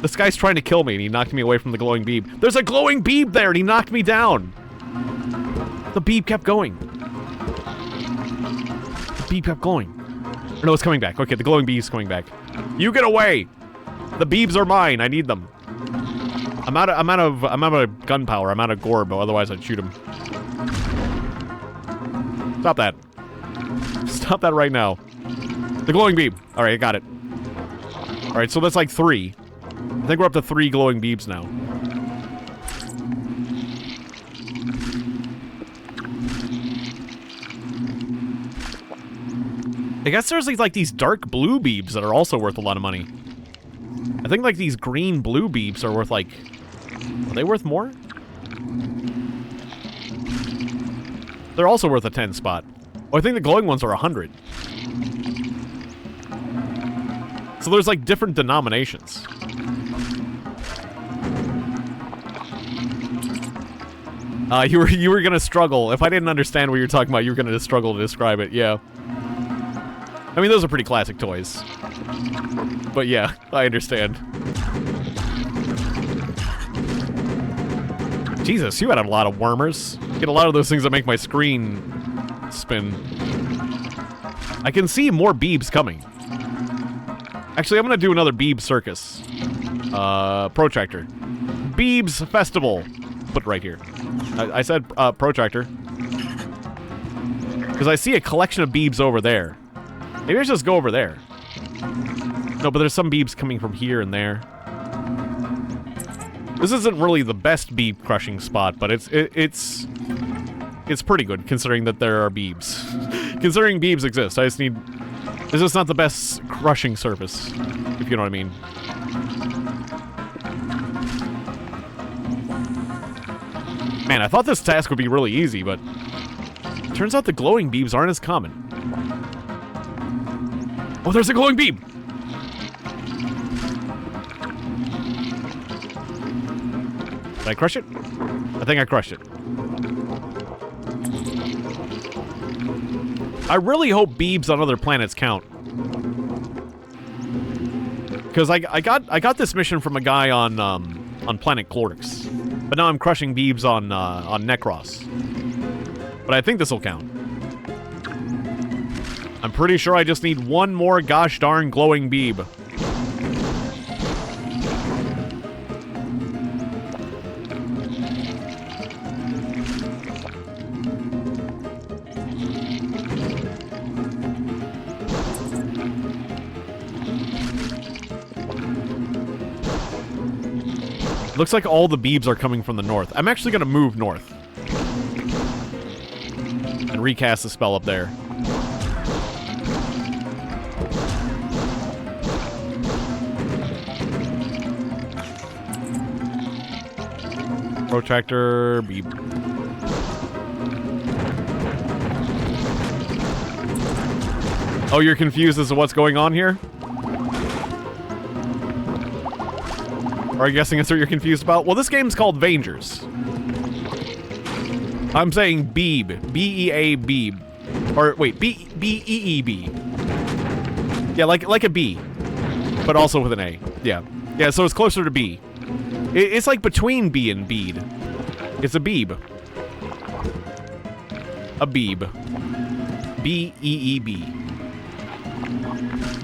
This guy's trying to kill me, and he knocked me away from the glowing beeb. There's a glowing beeb there, and he knocked me down! The beeb kept going. The beeb kept going. Or no, it's coming back. Okay, the glowing beeb's coming back. You get away! The beebs are mine. I need them. I'm out of gunpowder. I'm out of gore, but otherwise I'd shoot him. Stop that. Stop that right now. The glowing beeb. All right, I got it. All right, so that's like 3. I think we're up to 3 glowing beebs now. I guess there's like these dark blue beebs that are also worth a lot of money. I think like these green blue beebs are worth like... Are they worth more? They're also worth a 10 spot. Oh, I think the glowing ones are 100. So there's like different denominations. You were gonna struggle. If I didn't understand what you're talking about, you were gonna struggle to describe it, yeah. I mean, those are pretty classic toys. But yeah, I understand. Jesus, you had a lot of wormers. Get a lot of those things that make my screen spin. I can see more beebs coming. Actually, I'm gonna do another Beeb Circus. Protractor. Beeb's Festival. Put it right here. I said, Protractor. Because I see a collection of Beebs over there. Maybe I should just go over there. No, but there's some Beebs coming from here and there. This isn't really the best Beeb crushing spot, but it's pretty good, considering that there are Beebs. Considering Beebs exist, I just need... This is not the best crushing surface, if you know what I mean. Man, I thought this task would be really easy, but... Turns out the glowing Beebs aren't as common. Oh, there's a glowing Beeb! Did I crush it? I think I crushed it. I really hope Beebs on other planets count. Because I got this mission from a guy on planet Glorix. But now I'm crushing Beebs on Necros. But I think this will count. I'm pretty sure I just need one more gosh darn glowing Beeb. Looks like all the Beebs are coming from the north. I'm actually gonna move north. And recast the spell up there. Protractor, Beeb. Oh, you're confused as to what's going on here? Are you guessing that's what you're confused about? Well, this game's called Vangers. I'm saying Beeb. B-E-A Beeb. Or, wait, B-E-E-B. Yeah, like a B. But also with an A. Yeah. Yeah, so it's closer to B. It's like between B and Beed. It's a Beeb. A Beeb. B-E-E-B.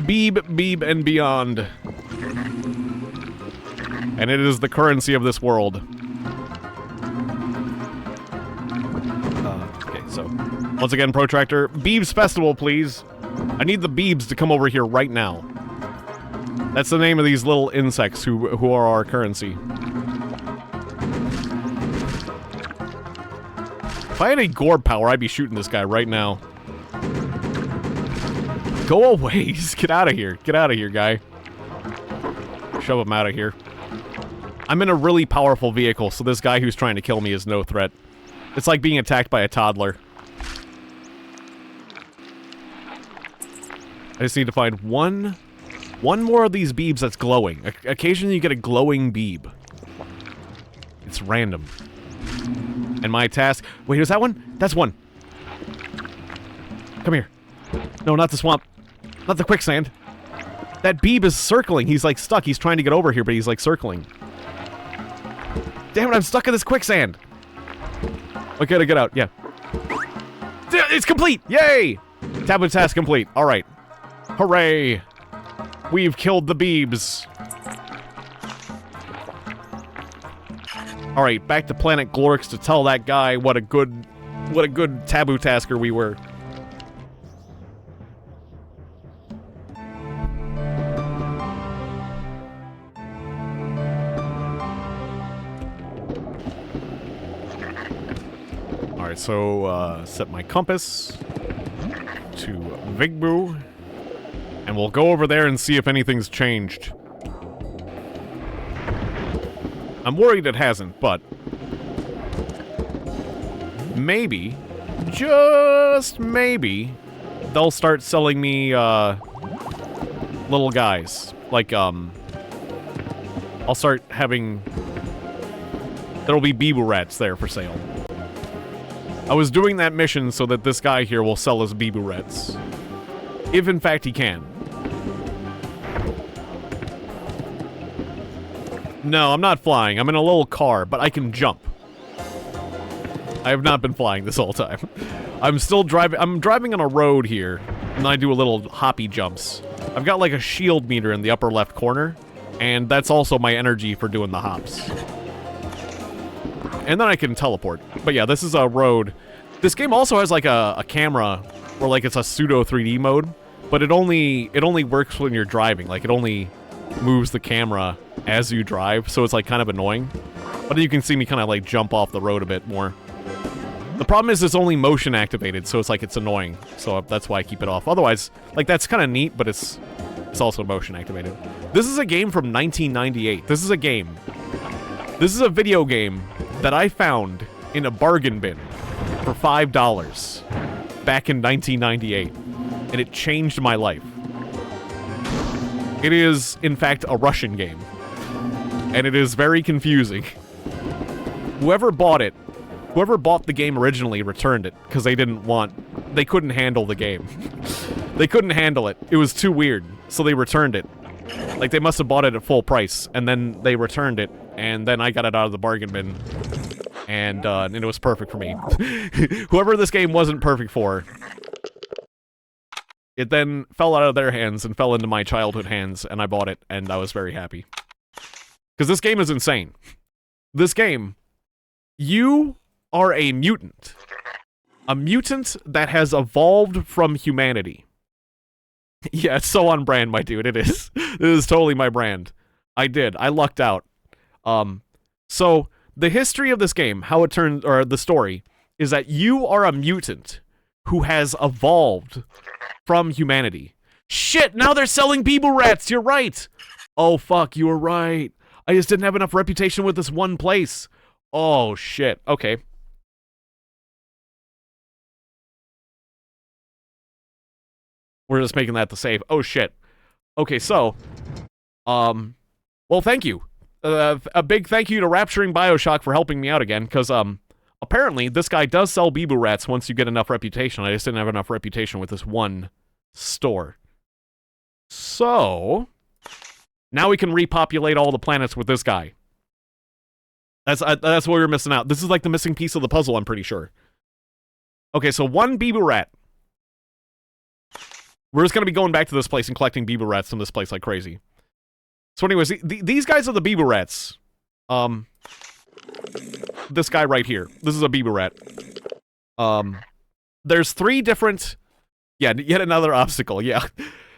Beeb, Beeb, and beyond. And it is the currency of this world. Okay, so... Once again, Protractor. Beeb's Festival, please. I need the Beebs to come over here right now. That's the name of these little insects who are our currency. If I had any Gorb power, I'd be shooting this guy right now. Go away. Just get out of here. Get out of here, guy. Shove him out of here. I'm in a really powerful vehicle, so this guy who's trying to kill me is no threat. It's like being attacked by a toddler. I just need to find one more of these Beebs that's glowing. Occasionally you get a glowing Beeb. It's random. And my task... Wait, is that one? That's one. Come here. No, not the swamp. Not the quicksand. That Beeb is circling. He's like stuck. He's trying to get over here, but he's like circling. Damn it, I'm stuck in this quicksand. Okay, to get out. Yeah. It's complete! Yay! Tablet task complete. Alright. Hooray! We've killed the Beebs. Alright, back to Planet Glorix to tell that guy what a good taboo tasker we were. Alright, so, set my compass to Vigbu, and we'll go over there and see if anything's changed. I'm worried it hasn't, but maybe, just maybe, they'll start selling me, little guys. Like, I'll start having... There'll be Beeble Rats there for sale. I was doing that mission so that this guy here will sell us Beeble Rats. If in fact he can. No, I'm not flying. I'm in a little car, but I can jump. I have not been flying this whole time. I'm still driving. I'm driving on a road here, and I do a little hoppy jumps. I've got like a shield meter in the upper left corner, and that's also my energy for doing the hops. And then I can teleport. But yeah, this is a road. This game also has like a camera where like it's a pseudo 3D mode, but it only works when you're driving. Like it only moves the camera as you drive, so it's like kind of annoying. But you can see me kind of like jump off the road a bit more. The problem is it's only motion activated, so it's like it's annoying. So that's why I keep it off. Otherwise, like that's kind of neat, but it's also motion activated. This is a game from 1998. This is a game. This is a video game that I found in a bargain bin for $5 back in 1998, and it changed my life. It is, in fact, a Russian game, and it is very confusing. Whoever bought the game originally returned it because they couldn't handle the game. They couldn't handle it. It was too weird, so they returned it. Like, they must have bought it at full price, and then they returned it, and then I got it out of the bargain bin, and it was perfect for me. Whoever this game wasn't perfect for, it then fell out of their hands and fell into my childhood hands, and I bought it, and I was very happy. Because this game is insane. This game, you are a mutant. A mutant that has evolved from humanity. Yeah, it's so on brand, my dude. It is. It is totally my brand. I lucked out. So, the history of this game, how it turns, or the story, is that you are a mutant who has evolved from humanity. Shit, now they're selling Beeble Rats, you're right! Oh, fuck, you were right. I just didn't have enough reputation with this one place. Oh, shit. Okay. We're just making that the save. Oh, shit. Okay, so, well, thank you. A big thank you to Rapturing Bioshock for helping me out again, because, apparently, this guy does sell Beeble Rats once you get enough reputation. I just didn't have enough reputation with this one store. So, now we can repopulate all the planets with this guy. That's what we were missing out. This is like the missing piece of the puzzle, I'm pretty sure. Okay, so one Beeble Rat. We're just going to be going back to this place and collecting Beeble Rats from this place like crazy. So anyways, these guys are the Beeble Rats. This guy right here. This is a Beeble Rat. There's 3 different... Yeah, yet another obstacle, yeah.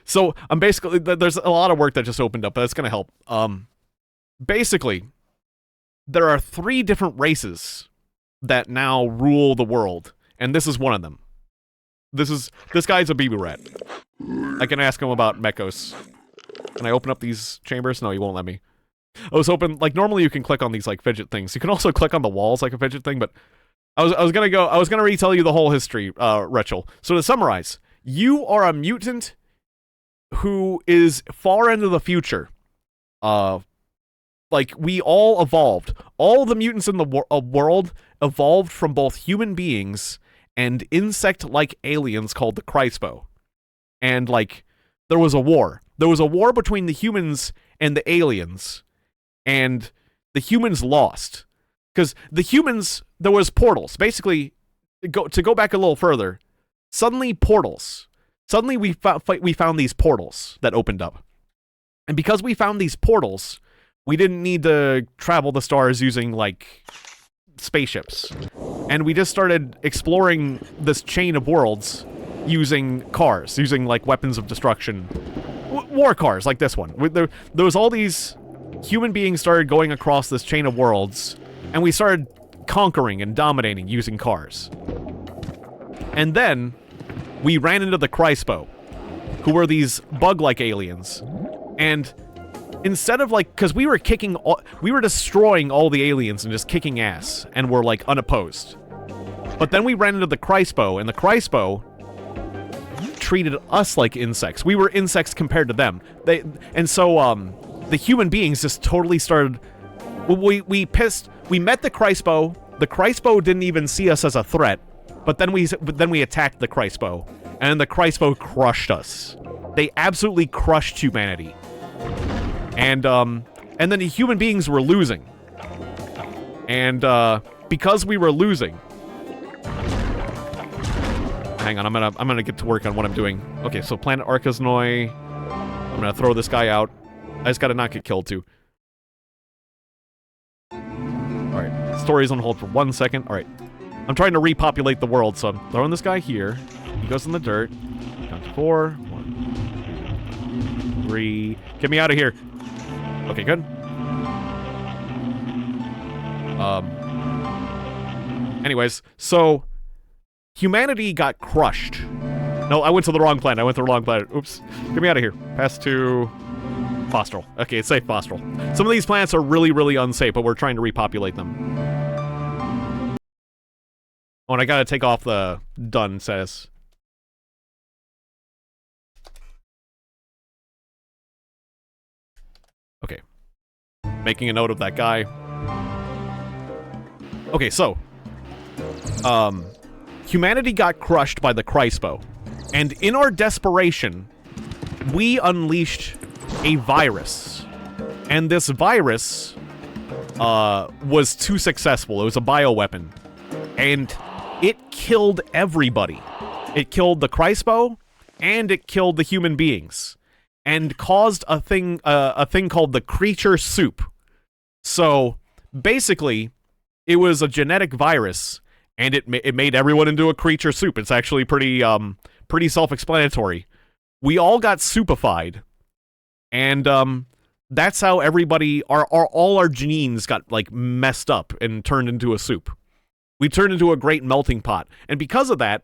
So, I'm basically... There's a lot of work that just opened up, but that's going to help. Basically, there are 3 different races that now rule the world, and this is one of them. This guy's a Beeble Rat. I can ask him about Mechos. Can I open up these chambers? No, he won't let me. I was hoping, like, normally you can click on these, like, fidget things. You can also click on the walls like a fidget thing, but I was gonna retell you the whole history, Rachel. So to summarize, you are a mutant who is far into the future. Like, we all evolved. All the mutants in the world evolved from both human beings and insect-like aliens called the Crispo. And, like, there was a war. There was a war between the humans and the aliens, and the humans lost. Because the humans, there was portals. Basically, to go back a little further, suddenly portals. Suddenly we found these portals that opened up. And because we found these portals, we didn't need to travel the stars using, like, spaceships. And we just started exploring this chain of worlds using cars, using, like, weapons of destruction. War cars, like this one. There was all these human beings started going across this chain of worlds, and we started conquering and dominating using cars. And then, we ran into the Crispo, who were these bug-like aliens. And instead of, like, because we were destroying all the aliens and just kicking ass, and were, like, unopposed. But then we ran into the Crispo, and the Crispo treated us like insects. We were insects compared to them. So the human beings just totally started... We met the Crispo. The Crispo didn't even see us as a threat, but then we attacked the Crispo, and the Crispo crushed us. They absolutely crushed humanity. And then the human beings were losing. And because we were losing... Hang on, I'm gonna get to work on what I'm doing. Okay, so Planet Arkaznoi. I'm gonna throw this guy out. I just gotta not get killed, too. Alright, story's on hold for 1 second. Alright. I'm trying to repopulate the world, so I'm throwing this guy here. He goes in the dirt. Count to 4. 1, 2, 3. Get me out of here. Okay, good. Anyways, so humanity got crushed. No, I went to the wrong planet. Oops. Get me out of here. Pass to Fostral. Okay, it's safe, Fostral. Some of these planets are really, really unsafe, but we're trying to repopulate them. Oh, and I gotta take off the done status. Okay. Making a note of that guy. Okay, so humanity got crushed by the Crispo, and in our desperation, we unleashed a virus, and this virus was too successful. It was a bioweapon, and it killed everybody. It killed the Crispo, and it killed the human beings, and caused a thing called the creature soup. So basically, it was a genetic virus, and it made everyone into a creature soup. It's actually pretty self-explanatory. We all got soupified, and that's how everybody, all our genes got like messed up and turned into a soup. We turned into a great melting pot, and because of that,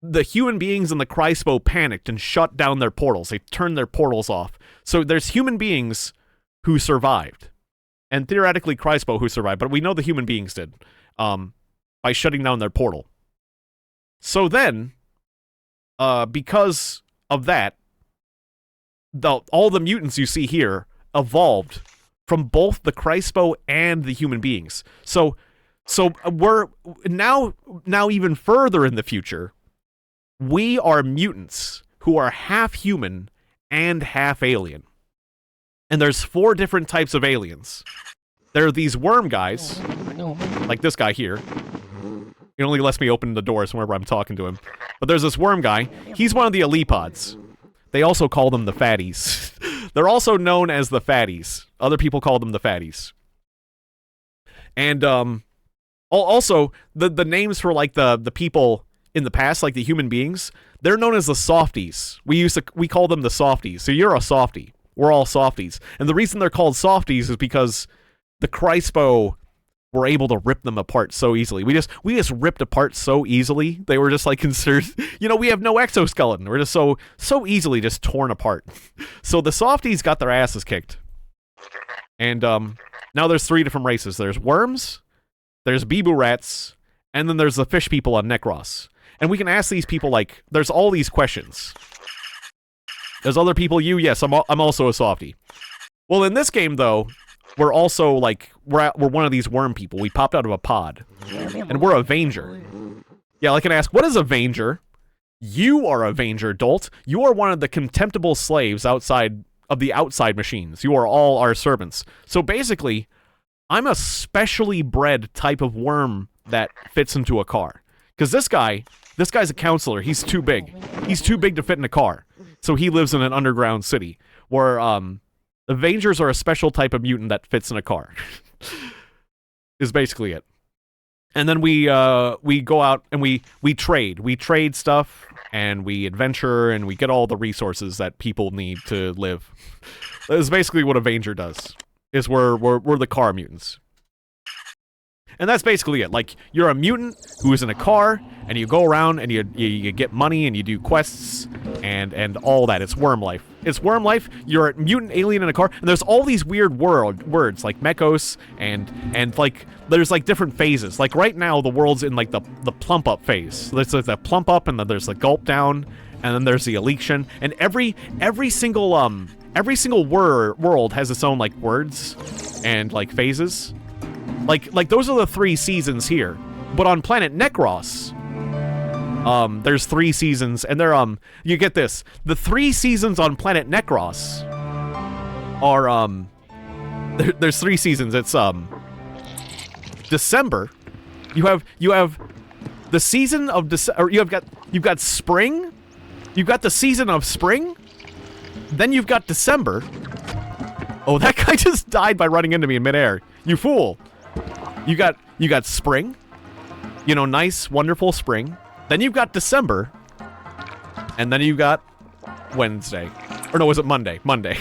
the human beings in the Crispo panicked and shut down their portals. They turned their portals off. So there's human beings who survived, and theoretically Crispo who survived, but we know the human beings did. By shutting down their portal. So then, because of that, all the mutants you see here evolved from both the Crispo and the human beings. So we're now even further in the future, we are mutants who are half human and half alien. And there's 4 different types of aliens. There are these worm guys, like this guy here. It only lets me open the doors whenever I'm talking to him. But there's this worm guy. He's one of the Elipods. They also call them the fatties. They're also known as the fatties. Other people call them the fatties. And also, the names for like the people in the past, like the human beings, they're known as the softies. We call them the softies. So you're a softie. We're all softies. And the reason they're called softies is because the Crispo were able to rip them apart so easily. We just ripped apart so easily. They were just like considered, we have no exoskeleton. We're just so easily just torn apart. So the softies got their asses kicked. And now there's 3 different races. There's worms, there's Bibu rats, and then there's the fish people on Necros. And we can ask these people, like, there's all these questions. There's other people, yes, I'm also a softie. Well, in this game, though, we're also, like, we're one of these worm people. We popped out of a pod. And we're a Vanger. Yeah, I can ask, what is a Vanger? You are a Vanger, dolt. You are one of the contemptible slaves outside of the outside machines. You are all our servants. So basically, I'm a specially bred type of worm that fits into a car. Because this guy's a counselor. He's too big. He's too big to fit in a car. So he lives in an underground city where, the Vangers are a special type of mutant that fits in a car. Is basically it. And then we go out and we trade. We trade stuff, and we adventure, and we get all the resources that people need to live. That's basically what a Vanger does. Is we're the car mutants. And that's basically it. Like, you're a mutant who is in a car, and you go around, and you get money, and you do quests, and all that. It's worm life. It's worm life. You're a mutant alien in a car, and there's all these weird words, like mechos, and like, there's, like, different phases. Like, right now, the world's in, like, the plump-up phase. There's, like, the plump-up, and then there's the gulp-down, and then there's the election, and every single world has its own, like, words and, like, phases. Like those are the 3 seasons here. But on planet Necros, there's 3 seasons, and they're, you get this. The 3 seasons on planet Necros are, there's 3 seasons. It's, December. You have the season of December, or you've got spring. You've got the season of spring, Then you've got December. Oh, that guy just died by running into me in midair. You fool. You got spring. You know, nice, wonderful spring. Then you've got December. And then you've got Wednesday. Or no, was it Monday? Monday.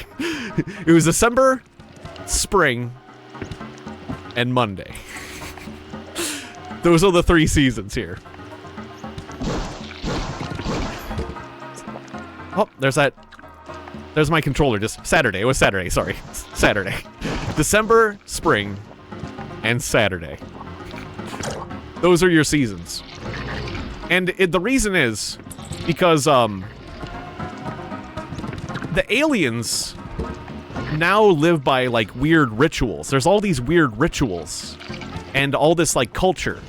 It was December, spring, and Monday. Those are the 3 seasons here. Oh, there's that. There's my controller. Just Saturday. It was Saturday. Sorry. Saturday. December, spring, and Saturday. Those are your seasons. And the reason is because, the aliens now live by, like, weird rituals. There's all these weird rituals and all this, like, culture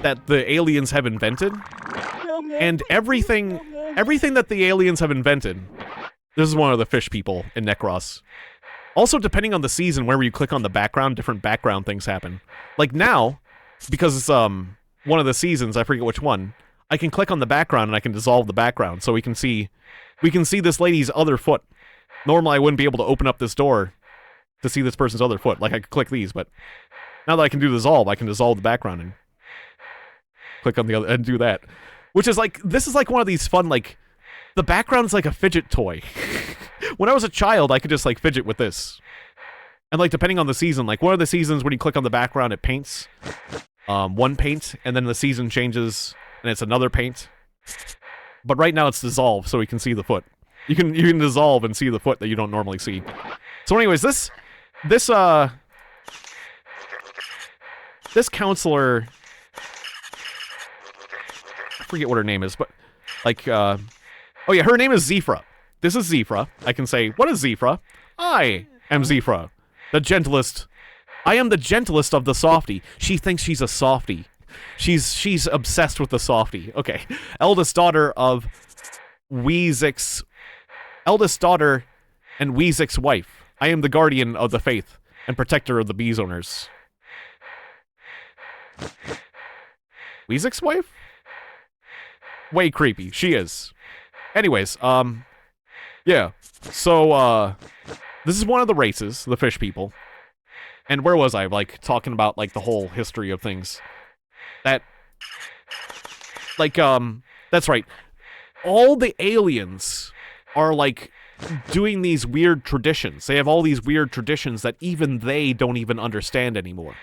that the aliens have invented. And everything that the aliens have invented... This is one of the fish people in Necros. Also, depending on the season, wherever you click on the background, different background things happen. Like now, because it's one of the seasons, I forget which one, I can click on the background and I can dissolve the background, so we can see this lady's other foot. Normally, I wouldn't be able to open up this door to see this person's other foot. Like, I could click these, but now that I can do dissolve, I can dissolve the background and click on the other and do that. Which is like, this is like one of these fun, like, the background's like a fidget toy. When I was a child, I could just, like, fidget with this. And, like, depending on the season, like, one of the seasons when you click on the background, it paints one paint, and then the season changes, and it's another paint. But right now it's dissolved, so we can see the foot. You can dissolve and see the foot that you don't normally see. So anyways, this counselor... I forget what her name is, but, like, oh yeah, her name is Zephyra. This is Zephyra. I can say, what is Zephyra? I am Zephyra, the gentlest. I am the gentlest of the softie. She thinks she's a softie. She's obsessed with the softie. Okay. Eldest daughter of Weezik's... Eldest daughter and Weezik's wife. I am the guardian of the faith and protector of the bees owners. Weezik's wife? Way creepy. She is. Anyways, yeah. So, this is one of the races, the fish people. And where was I? Like, talking about, like, the whole history of things. That, like, that's right. All the aliens are, like, doing these weird traditions. They have all these weird traditions that even they don't even understand anymore.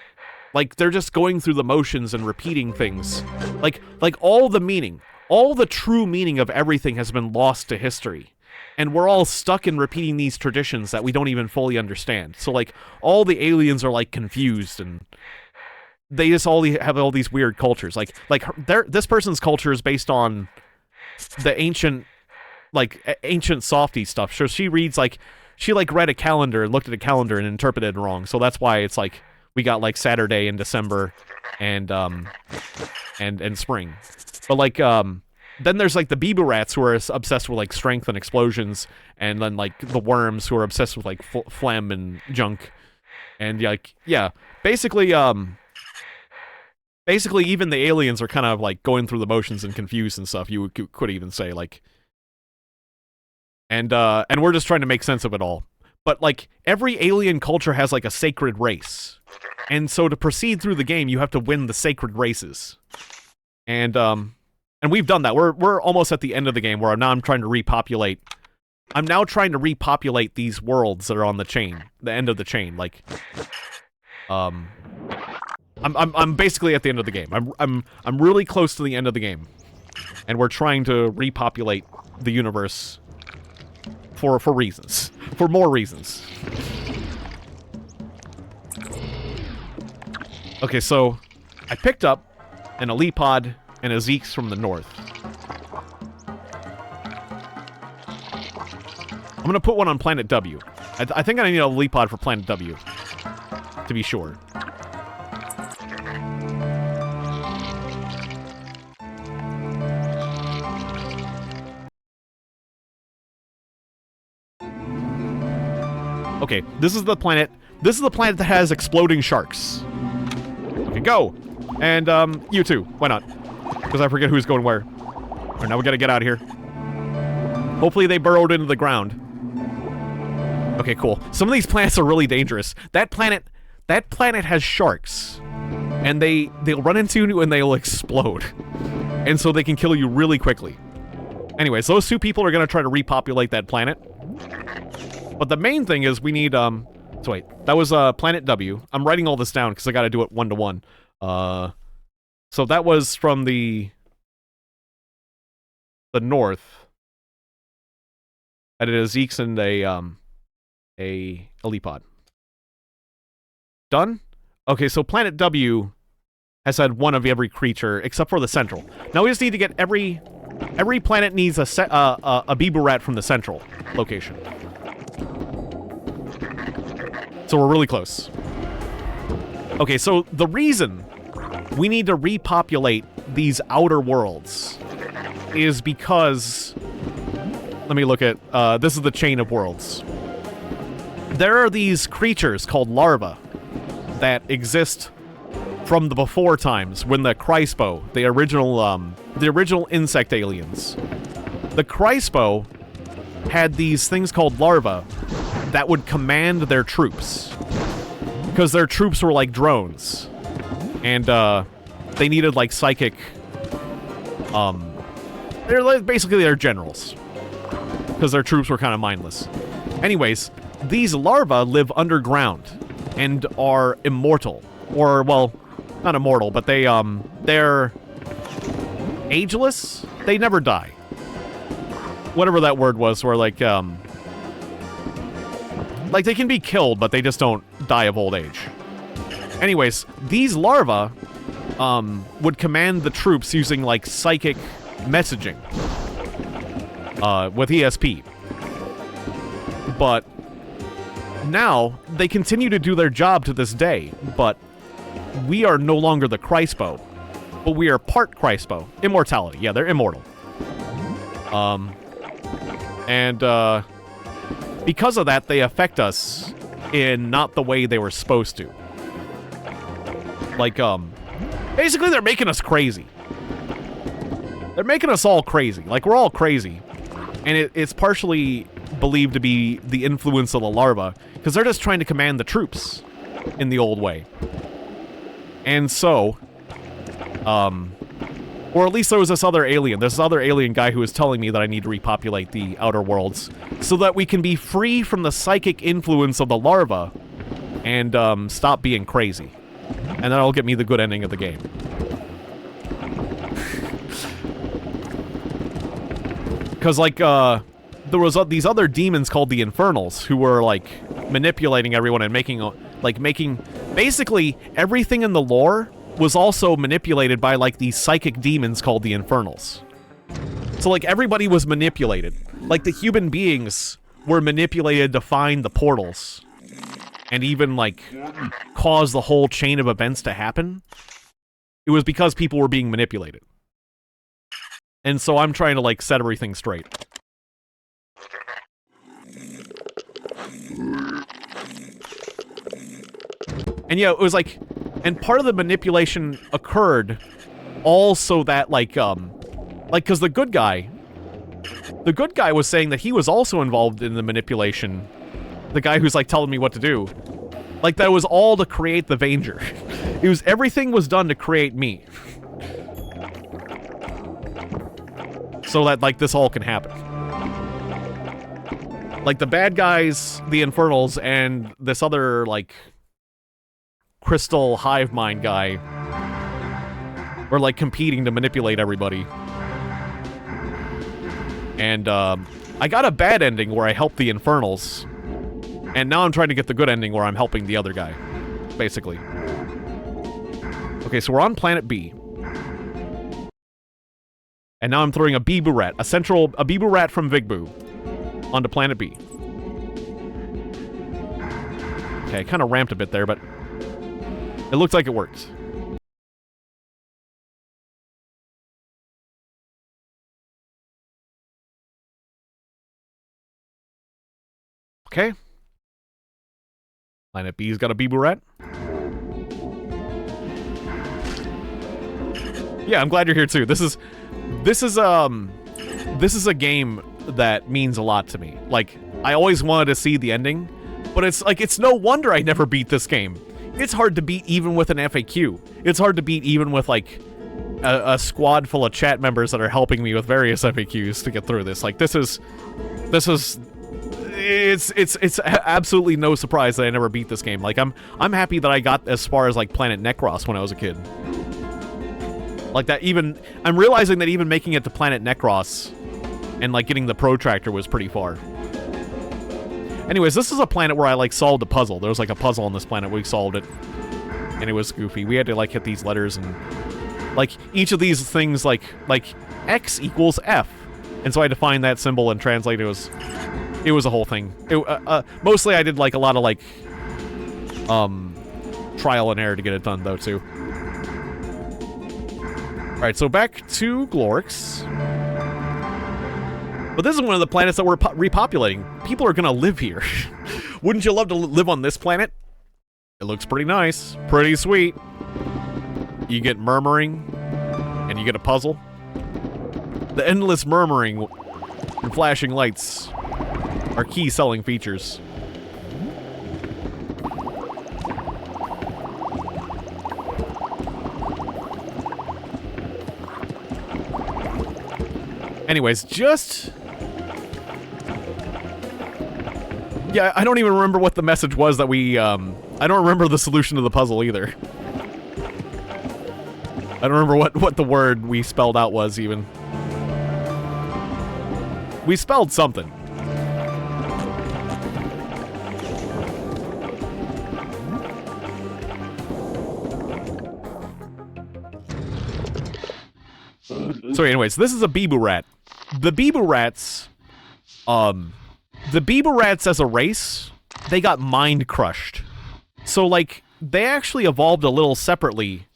Like, they're just going through the motions and repeating things. Like all the meaning, all the true meaning of everything has been lost to history. And we're all stuck in repeating these traditions that we don't even fully understand. So, like, all the aliens are, like, confused, and they just all have all these weird cultures. Like this person's culture is based on the ancient softy stuff. So she reads, like, she, like, read a calendar and looked at a calendar and interpreted it wrong. So that's why it's, like, we got, like, Saturday and December and spring. But, like, then there's, like, the Bibu rats who are obsessed with, like, strength and explosions, and then, like, the worms who are obsessed with, like, phlegm and junk. And, like, yeah, basically even the aliens are kind of, like, going through the motions and confused and stuff, you could even say, like. And we're just trying to make sense of it all. But, like, every alien culture has, like, a sacred race. And so to proceed through the game, you have to win the sacred races. And we've done that. We're almost at the end of the game where I'm trying to repopulate. I'm now trying to repopulate these worlds that are on the chain, the end of the chain. Like, I'm basically at the end of the game. I'm really close to the end of the game, and we're trying to repopulate the universe for reasons, for more reasons. Okay, so I picked up an Elipod and a Zeke's from the north. I'm gonna put one on Planet W. I think I need a Elipod for Planet W, to be sure. Okay, this is the planet. This is the planet that has exploding sharks. Okay, go! And, you too. Why not? Because I forget who's going where. Alright, now we gotta get out of here. Hopefully they burrowed into the ground. Okay, cool. Some of these planets are really dangerous. That planet has sharks. And they'll run into you and they'll explode. And so they can kill you really quickly. Anyways, those two people are going to try to repopulate that planet. But the main thing is we need, so wait, that was Planet W. I'm writing all this down because I got to do it one-to-one. So that was from the north. And it is Zeeks and a Elipod. Done? Okay, so Planet W has had one of every creature except for the central. Now we just need to get every planet needs a Bibu rat from the central location. So we're really close. Okay, so the reason we need to repopulate these outer worlds is because... Let me look at... this is the chain of worlds. There are these creatures called larvae that exist from the before times when the Crispo, the original insect aliens. The Crispo had these things called larvae that would command their troops. Because their troops were like drones. And, they needed, like, psychic... basically, they're generals. Because their troops were kind of mindless. Anyways, these larvae live underground and are immortal. Or, well, not immortal, but they're ageless? They never die. Whatever that word was, where, like, they can be killed, but they just don't die of old age. Anyways, these larvae, would command the troops using, like, psychic messaging. With ESP. But now, they continue to do their job to this day, but we are no longer the Crispo, but we are part Crispo. Immortality. Yeah, they're immortal. Because of that, they affect us in not the way they were supposed to. Like, basically they're making us crazy. They're making us all crazy. Like, we're all crazy. And it's partially believed to be the influence of the larvae, because they're just trying to command the troops in the old way. And so, or at least there was this other alien guy who was telling me that I need to repopulate the outer worlds so that we can be free from the psychic influence of the larvae and stop being crazy. And that'll get me the good ending of the game. Because, like, there was these other demons called the Infernals who were, like, manipulating everyone and making... Basically, everything in the lore was also manipulated by, like, these psychic demons called the Infernals. So, like, everybody was manipulated. Like, the human beings were manipulated to find the portals. And even, like, cause the whole chain of events to happen. It was because people were being manipulated. And so I'm trying to, like, set everything straight. And yeah, it was like... And part of the manipulation occurred all so that, like, because the good guy was saying that he was also involved in the manipulation. The guy who's, like, telling me what to do. Like, that was all to create the Vanger. Everything was done to create me. So that, like, this all can happen. Like, the bad guys, the Infernals, and this other, like, crystal hive mind guy were, like, competing to manipulate everybody. And, I got a bad ending where I helped the Infernals. And now I'm trying to get the good ending where I'm helping the other guy. Basically. Okay, so we're on Planet B. And now I'm throwing a Bibu rat, a Bibu rat from Vigbu, onto Planet B. Okay, I kind of ramped a bit there, but it looks like it worked. Okay. Planet B's got a Bibu rat. Yeah, I'm glad you're here too. This is a game that means a lot to me. Like, I always wanted to see the ending, but it's like, it's no wonder I never beat this game. It's hard to beat even with an FAQ. It's hard to beat even with, like, a squad full of chat members that are helping me with various FAQs to get through this. Like, it's absolutely no surprise that I never beat this game. Like, I'm happy that I got as far as, like, Planet Necros when I was a kid. Like, that even... I'm realizing that even making it to Planet Necros and, like, getting the protractor was pretty far. Anyways, this is a planet where I, like, solved a puzzle. There was, like, a puzzle on this planet. We solved it. And it was goofy. We had to, like, hit these letters and... Like, each of these things, like X equals F. And so I had to find that symbol and translate it. It was a whole thing. Mostly I did, like, a lot of, like, trial and error to get it done, though, too. Alright, so back to Glorix. But this is one of the planets that we're repopulating. People are gonna live here. Wouldn't you love to live on this planet? It looks pretty nice. Pretty sweet. You get murmuring, and you get a puzzle. The endless murmuring and flashing lights are key selling features. Anyways, just... Yeah, I don't even remember what the message was that we, I don't remember the solution to the puzzle either. I don't remember what the word we spelled out was, even. We spelled something. So anyways, this is a Bibu rat. The Bibu rats, as a race, they got mind crushed. So, like, they actually evolved a little separately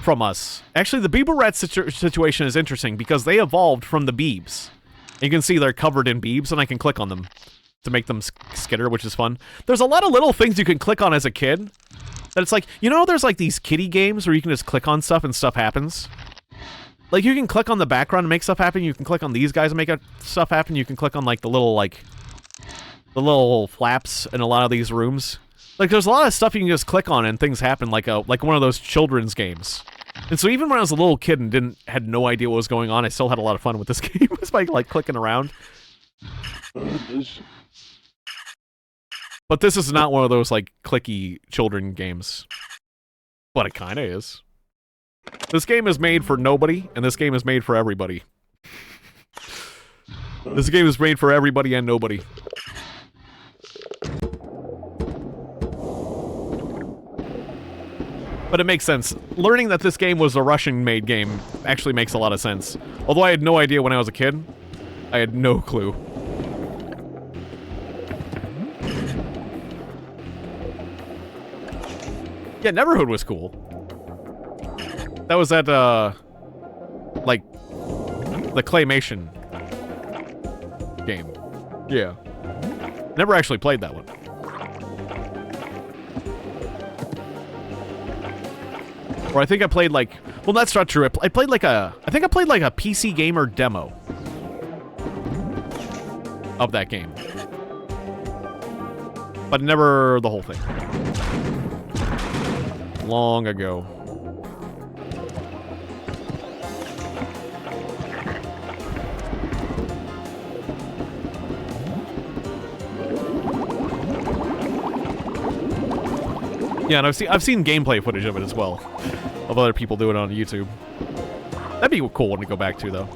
from us. Actually, the Bibu rat situation is interesting because they evolved from the Beebs. You can see they're covered in Beebs, and I can click on them to make them skitter, which is fun. There's a lot of little things you can click on as a kid that it's like, you know, there's like these kiddie games where you can just click on stuff and stuff happens. Like, you can click on the background and make stuff happen. You can click on these guys and make stuff happen. You can click on, like, the little flaps in a lot of these rooms. Like, there's a lot of stuff you can just click on and things happen, like one of those children's games. And so even when I was a little kid and had no idea what was going on, I still had a lot of fun with this game. Just by, like, clicking around. But this is not one of those, like, clicky children games. But it kinda is. This game is made for nobody, and this game is made for everybody. This game is made for everybody and nobody. But it makes sense. Learning that this game was a Russian-made game actually makes a lot of sense. Although I had no idea when I was a kid. I had no clue. Yeah, Neverhood was cool. That was that, like, the claymation game. Yeah. Never actually played that one. Or I think I played, like... Well, that's not true. I played, like, I think I played, like, a PC Gamer demo of that game. But never the whole thing. Long ago. Yeah, and I've seen gameplay footage of it as well, of other people doing it on YouTube. That'd be a cool one to go back to, though.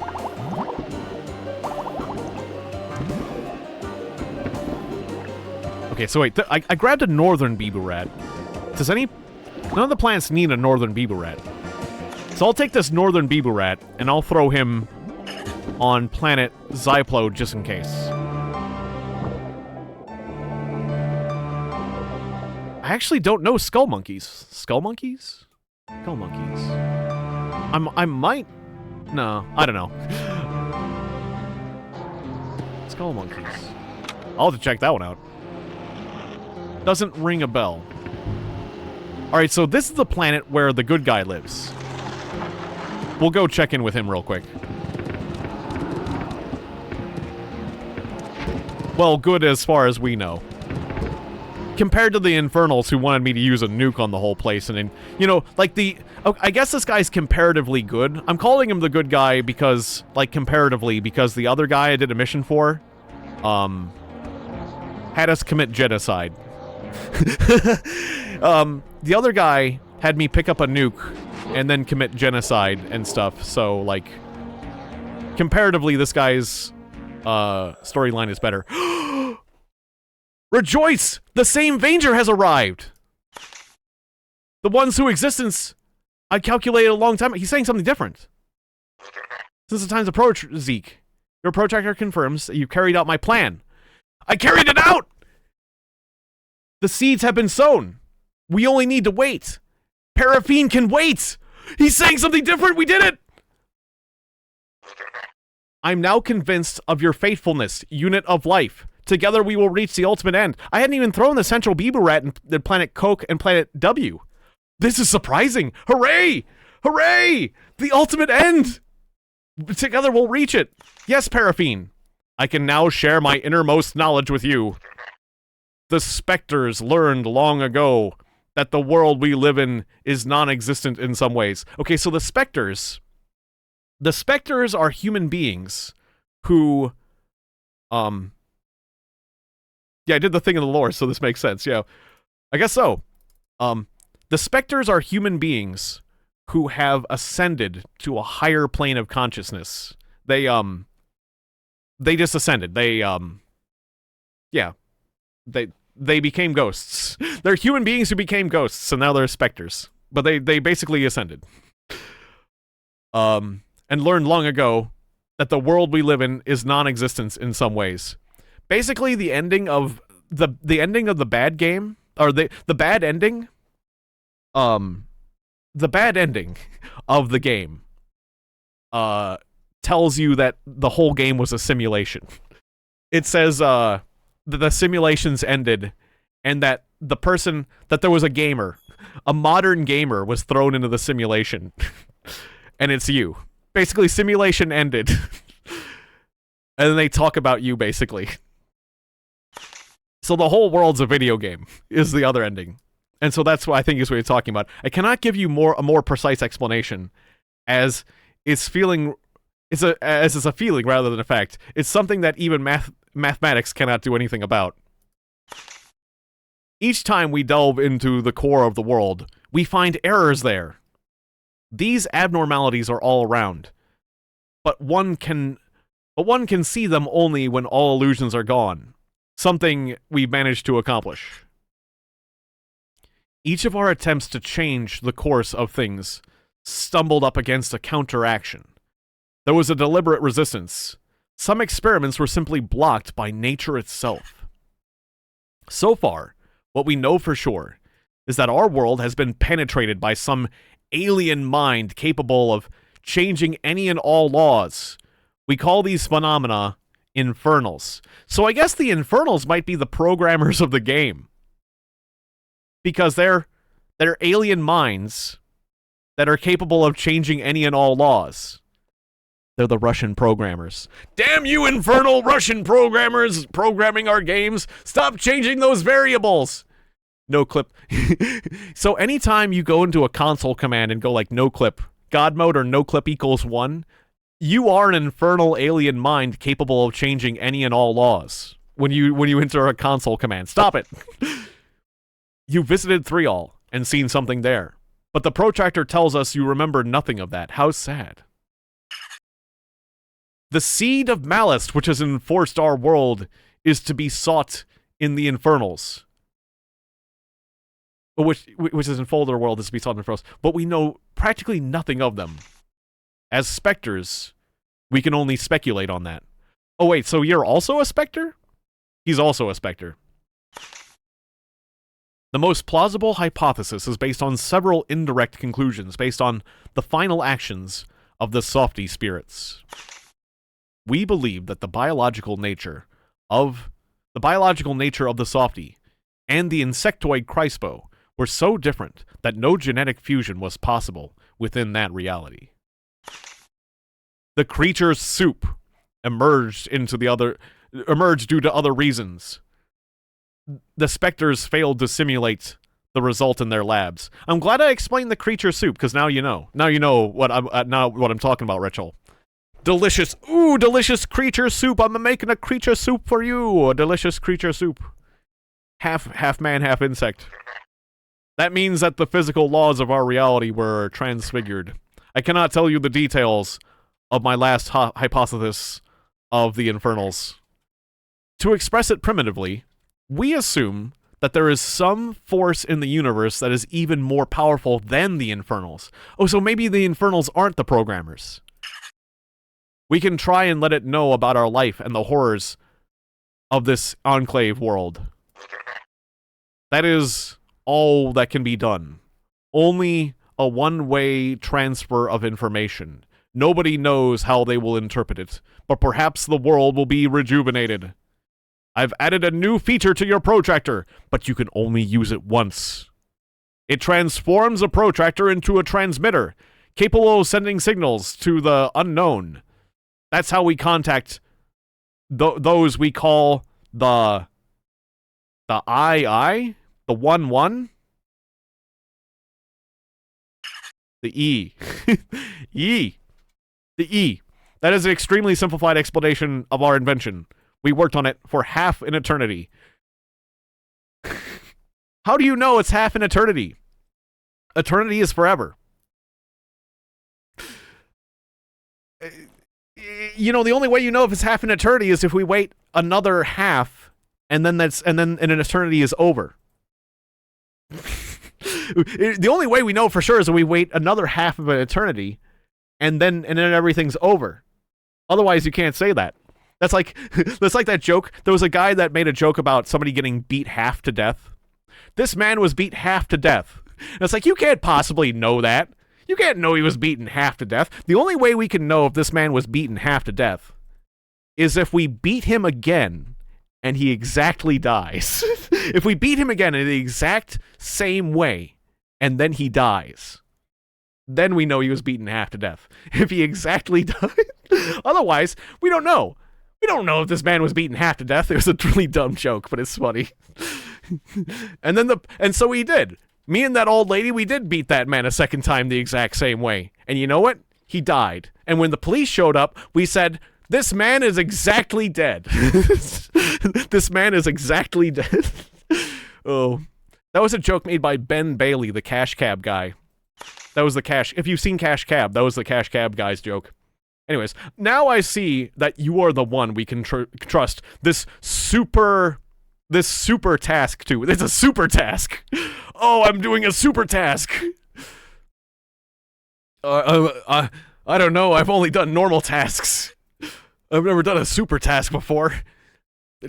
Okay, so wait, I grabbed a northern Bibu rat. None of the planets need a northern Bibu rat. So I'll take this northern Bibu rat, and I'll throw him on planet Zyplo just in case. I actually don't know skull monkeys. Skull monkeys? Skull monkeys. I might... No, I don't know. Skull monkeys. I'll have to check that one out. Doesn't ring a bell. Alright, so this is the planet where the good guy lives. We'll go check in with him real quick. Well, good as far as we know. Compared to the Infernals who wanted me to use a nuke on the whole place, and then, you know, like I guess this guy's comparatively good. I'm calling him the good guy because, like, comparatively, because the other guy I did a mission for, had us commit genocide. The other guy had me pick up a nuke and then commit genocide and stuff, so, like, comparatively, this guy's, storyline is better. Rejoice! The same Vanger has arrived! The ones whose existence I calculated a long time. He's saying something different. Since the times approach, Zeke, your protractor confirms that you carried out my plan. I carried it out! The seeds have been sown. We only need to wait. Paraffin can wait! He's saying something different! We did it! I'm now convinced of your faithfulness, unit of life. Together we will reach the ultimate end. I hadn't even thrown the central Beaver Rat in the planet Coke and planet W. This is surprising! Hooray! Hooray! The ultimate end! Together we'll reach it. Yes, Paraffin. I can now share my innermost knowledge with you. The Spectres learned long ago that the world we live in is non-existent in some ways. Okay, so the Spectres are human beings who, yeah, I did the thing in the lore, so this makes sense, yeah. I guess so. The Spectres are human beings who have ascended to a higher plane of consciousness. They just ascended. Yeah. They became ghosts. They're human beings who became ghosts, and now they're Spectres. But they basically ascended. And learned long ago that the world we live in is non-existence in some ways. Basically, the ending of the ending of the bad game, or the bad ending, the bad ending of the game, tells you that the whole game was a simulation. It says, that the simulations ended, and that there was a gamer, a modern gamer was thrown into the simulation, and it's you. Basically, simulation ended. And then they talk about you, basically. So the whole world's a video game, is the other ending. And so that's what I think is what you're talking about. I cannot give you a more precise explanation, as it's a feeling rather than a fact. It's something that even mathematics cannot do anything about. Each time we delve into the core of the world, we find errors there. These abnormalities are all around, but one can see them only when all illusions are gone. Something we've managed to accomplish. Each of our attempts to change the course of things stumbled up against a counteraction. There was a deliberate resistance. Some experiments were simply blocked by nature itself. So far, what we know for sure is that our world has been penetrated by some alien mind capable of changing any and all laws. We call these phenomena Infernals. So I guess the Infernals might be the programmers of the game. Because they're alien minds that are capable of changing any and all laws. They're the Russian programmers. Damn you infernal Russian programmers programming our games! Stop changing those variables! No clip. So anytime you go into a console command and go like no clip, God mode or no clip equals 1, you are an infernal alien mind capable of changing any and all laws. When you enter a console command. Stop it! You visited Threall and seen something there. But the protractor tells us you remember nothing of that. How sad. The seed of malice which has enforced our world is to be sought in the Infernals. Which has enfolded our world is to be sought in the Infernals. But we know practically nothing of them. As Spectres, we can only speculate on that. Oh wait, so you're also a Spectre? He's also a Spectre. The most plausible hypothesis is based on several indirect conclusions, based on the final actions of the softy spirits. We believe that the biological nature of the softy and the insectoid Crispo were so different that no genetic fusion was possible within that reality. The creature's soup emerged into the other emerge due to other reasons. The specters failed to simulate the result in their labs. I'm glad I explained the creature soup, because now you know. Now you know what I'm talking about, Rachel. Delicious. Ooh, delicious creature soup. I'm making a creature soup for you. A delicious creature soup. Half man, half insect. That means that the physical laws of our reality were transfigured. I cannot tell you the details of my last hypothesis of the infernals. To express it primitively, we assume that there is some force in the universe that is even more powerful than the infernals. Oh, so maybe the infernals aren't the programmers. We can try and let it know about our life and the horrors of this enclave world. That is all that can be done. Only a one-way transfer of information. Nobody knows how they will interpret it, but perhaps the world will be rejuvenated. I've added a new feature to your protractor, but you can only use it once. It transforms a protractor into a transmitter, capable of sending signals to the unknown. That's how we contact those we call the I, the 1-1, the E. E. The E. That is an extremely simplified explanation of our invention. We worked on it for half an eternity. How do you know it's half an eternity? Eternity is forever. You know, the only way you know if it's half an eternity is if we wait another half, and then an eternity is over. The only way we know for sure is if we wait another half of an eternity, and then everything's over. Otherwise, you can't say that. That's like that joke. There was a guy that made a joke about somebody getting beat half to death. This man was beat half to death. And it's like, you can't possibly know that. You can't know he was beaten half to death. The only way we can know if this man was beaten half to death is if we beat him again and he exactly dies. If we beat him again in the exact same way and then he dies, then we know he was beaten half to death. If he exactly died. Otherwise, we don't know. We don't know if this man was beaten half to death. It was a really dumb joke, but it's funny. And so he did. Me and that old lady, we did beat that man a second time the exact same way. And you know what? He died. And when the police showed up, we said, this man is exactly dead. This man is exactly dead. Oh. That was a joke made by Ben Bailey, the Cash Cab guy. That was the Cash... If you've seen Cash Cab, that was the Cash Cab guy's joke. Anyways, now I see that you are the one we can trust. This super task to. It's a super task. Oh, I'm doing a super task. I don't know. I've only done normal tasks. I've never done a super task before.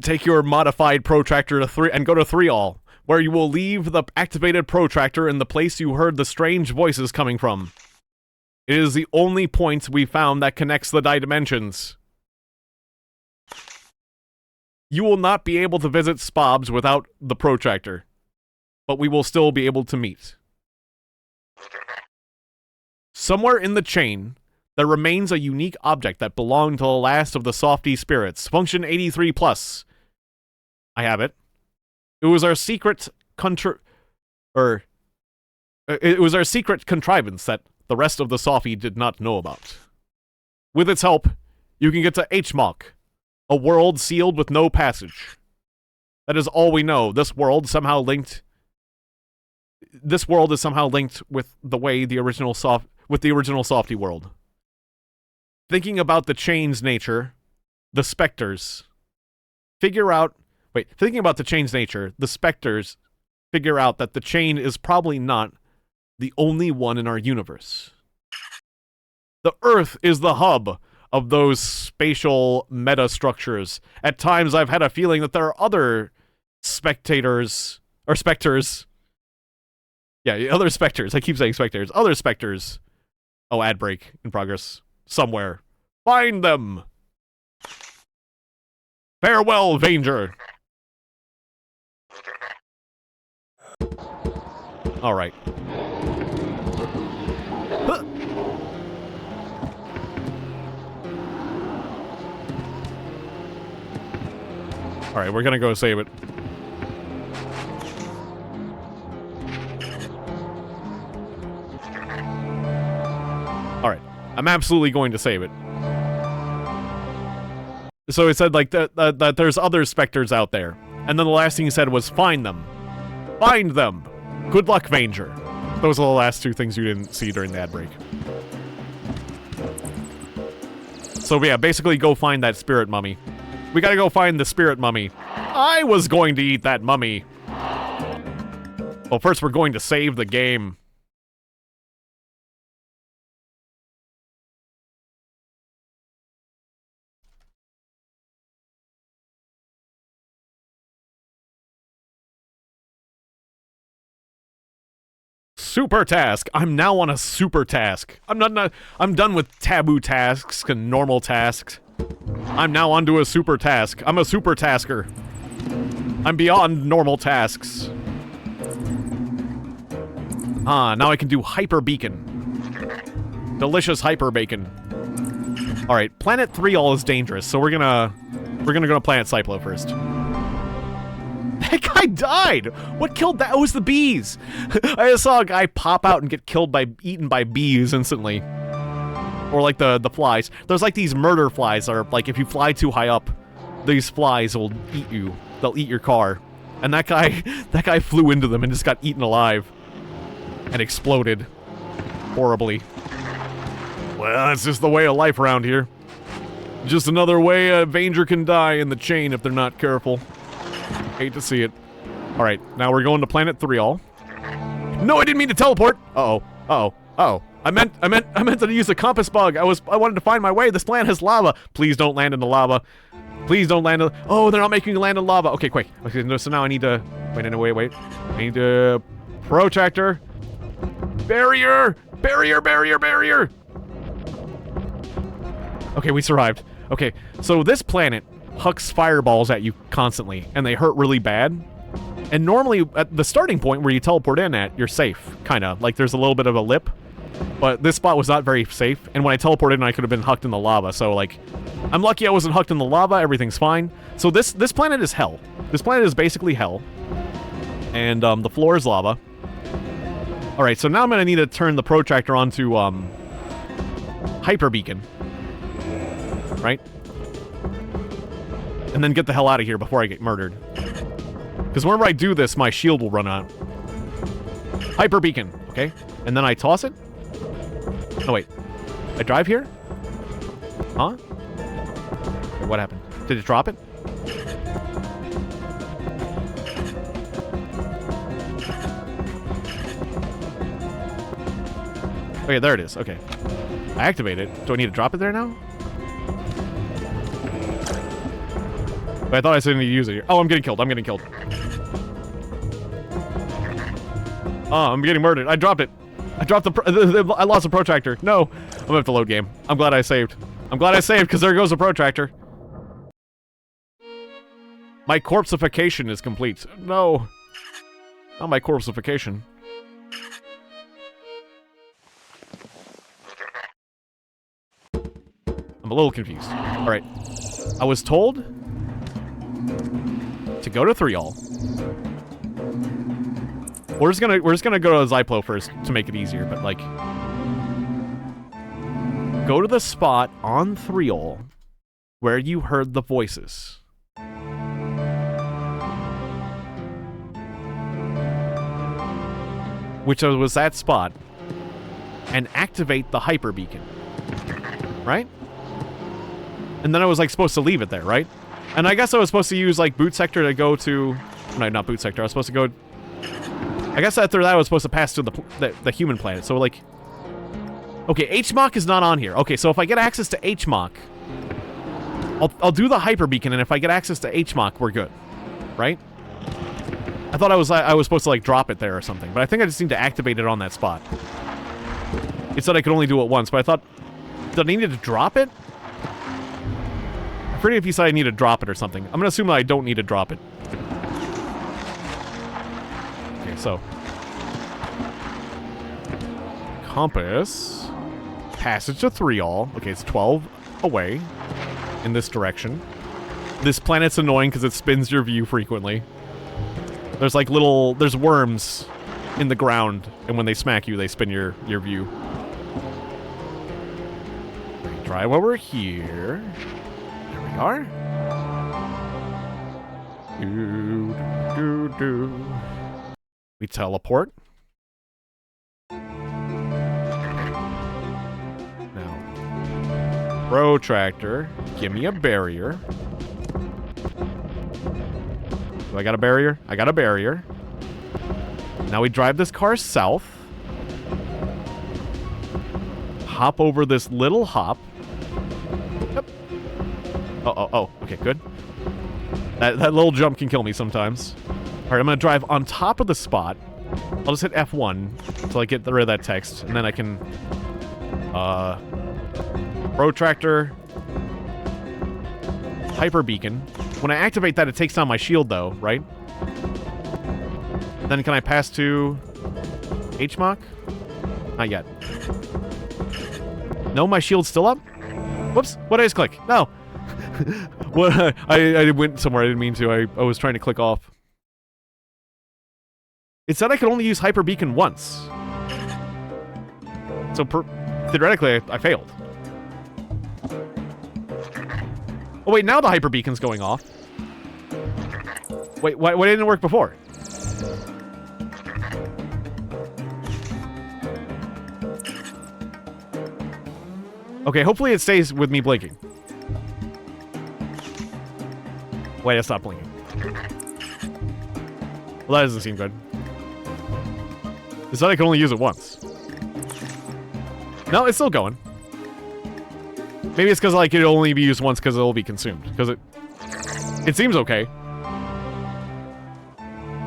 Take your modified protractor to 3 and go to 3-all, where you will leave the activated protractor in the place you heard the strange voices coming from. It is the only point we found that connects the dimensions. You will not be able to visit Spobs without the protractor, but we will still be able to meet. Somewhere in the chain, there remains a unique object that belonged to the last of the softy spirits, function 83+. I have it. It was our secret contrivance that the rest of the Sophy did not know about. With its help, you can get to Hmok, a world sealed with no passage. That is all we know. This world is somehow linked with the way the original Softy world. Thinking about the chain's nature, the specters figure out that the chain is probably not the only one in our universe. The Earth is the hub of those spatial meta-structures. At times, I've had a feeling that there are other specters. Yeah, other specters. I keep saying specters. Other specters. Oh, ad break in progress. Somewhere. Find them! Farewell, Vanger! Alright. Huh. Alright, we're gonna go save it. Alright, I'm absolutely going to save it. So it said, like, that there's other specters out there. And then the last thing he said was, find them. Find them. Good luck, Vanger. Those are the last two things you didn't see during the ad break. So yeah, basically go find that spirit mummy. We gotta go find the spirit mummy. I was going to eat that mummy. Well, first we're going to save the game. Super task. I'm now on a super task. I'm done with taboo tasks and normal tasks. I'm now onto a super task. I'm a super tasker. I'm beyond normal tasks. Ah, now I can do hyper beacon. Delicious hyper bacon. All right, planet 3 all is dangerous, so we're gonna go to planet Cyplo first. That guy died! What killed that? It was the bees! I just saw a guy pop out and get killed by, eaten by bees instantly. Or like the flies. There's like these murder flies that are like, if you fly too high up, these flies will eat you. They'll eat your car. And that guy flew into them and just got eaten alive. And exploded. Horribly. Well, that's just the way of life around here. Just another way a Vanger can die in the chain if they're not careful. Hate to see it. Alright, now we're going to planet 3 all. No, I didn't mean to teleport! Uh-oh. Uh-oh. Uh-oh. I meant to use the compass bug. I wanted to find my way. This planet has lava. Please don't land in the lava. Please don't land in... Oh, they're not making me land in lava. Okay, quick. Okay, no, so now I need to... Wait. I need to... Protractor. Barrier! Barrier! Okay, we survived. Okay, so this planet hucks fireballs at you constantly, and they hurt really bad. And normally, at the starting point where you teleport in at, you're safe, kinda. Like, there's a little bit of a lip. But this spot was not very safe, and when I teleported in, I could have been hucked in the lava, so, like... I'm lucky I wasn't hucked in the lava, everything's fine. So this planet is hell. This planet is basically hell. And, the floor is lava. Alright, so now I'm gonna need to turn the protractor onto, hyper beacon. Right? And then get the hell out of here before I get murdered. Because whenever I do this, my shield will run out. Hyper beacon, okay? And then I toss it? Oh, wait. I drive here? Huh? Wait, what happened? Did it drop it? Okay, there it is. Okay. I activate it. Do I need to drop it there now? But I thought I said I need to use it here. Oh, I'm getting killed. Oh, I'm getting murdered. I dropped it. I dropped I lost the protractor. No. I'm gonna have to load game. I'm glad I saved. Because there goes the protractor. My corpseification is complete. No. Not my corpseification. I'm a little confused. Alright. I was told to go to 3 all. We're just gonna go to Zyplo first to make it easier, but like go to the spot on 3 all where you heard the voices. Which was that spot, and activate the hyper beacon. Right? And then I was like supposed to leave it there, right? And I guess I was supposed to use like boot sector to go to... No, not boot sector. I was supposed to go... I guess after that I was supposed to pass to the human planet. So like... Okay, HMOC is not on here. Okay, so if I get access to HMOC... I'll do the hyper beacon, and if I get access to HMOC, we're good. Right? I thought I was supposed to like drop it there or something, but I think I just need to activate it on that spot. It said I could only do it once, but I thought... Did I need to drop it? I forget if he said I need to drop it or something. I'm gonna assume that I don't need to drop it. Okay, so... Compass... Passage to 3 all. Okay, it's 12 away. In this direction. This planet's annoying because it spins your view frequently. There's like there's worms in the ground, and when they smack you, they spin your view. Try while we're here. There we are. We teleport. Now, protractor, give me a barrier. Do I got a barrier? I got a barrier. Now we drive this car south. Hop over this little hop. Yep. Oh, okay, good. That little jump can kill me sometimes. Alright, I'm gonna drive on top of the spot. I'll just hit F1 until I get rid of that text, and then I can... protractor... Hyper beacon. When I activate that, it takes down my shield, though, right? Then can I pass to... HMOC? Not yet. No, my shield's still up? Whoops, what did I just click? No! What? I went somewhere I didn't mean to. I was trying to click off. It said I could only use Hyper Beacon once. So, theoretically, I failed. Oh, wait, now the Hyper Beacon's going off. Wait, why didn't it work before? Okay, hopefully it stays with me blinking. Wait, I stopped blinking. Well, that doesn't seem good. It said I could only use it once. No, it's still going. Maybe it's because like it'll only be used once because it'll be consumed. Because it seems okay.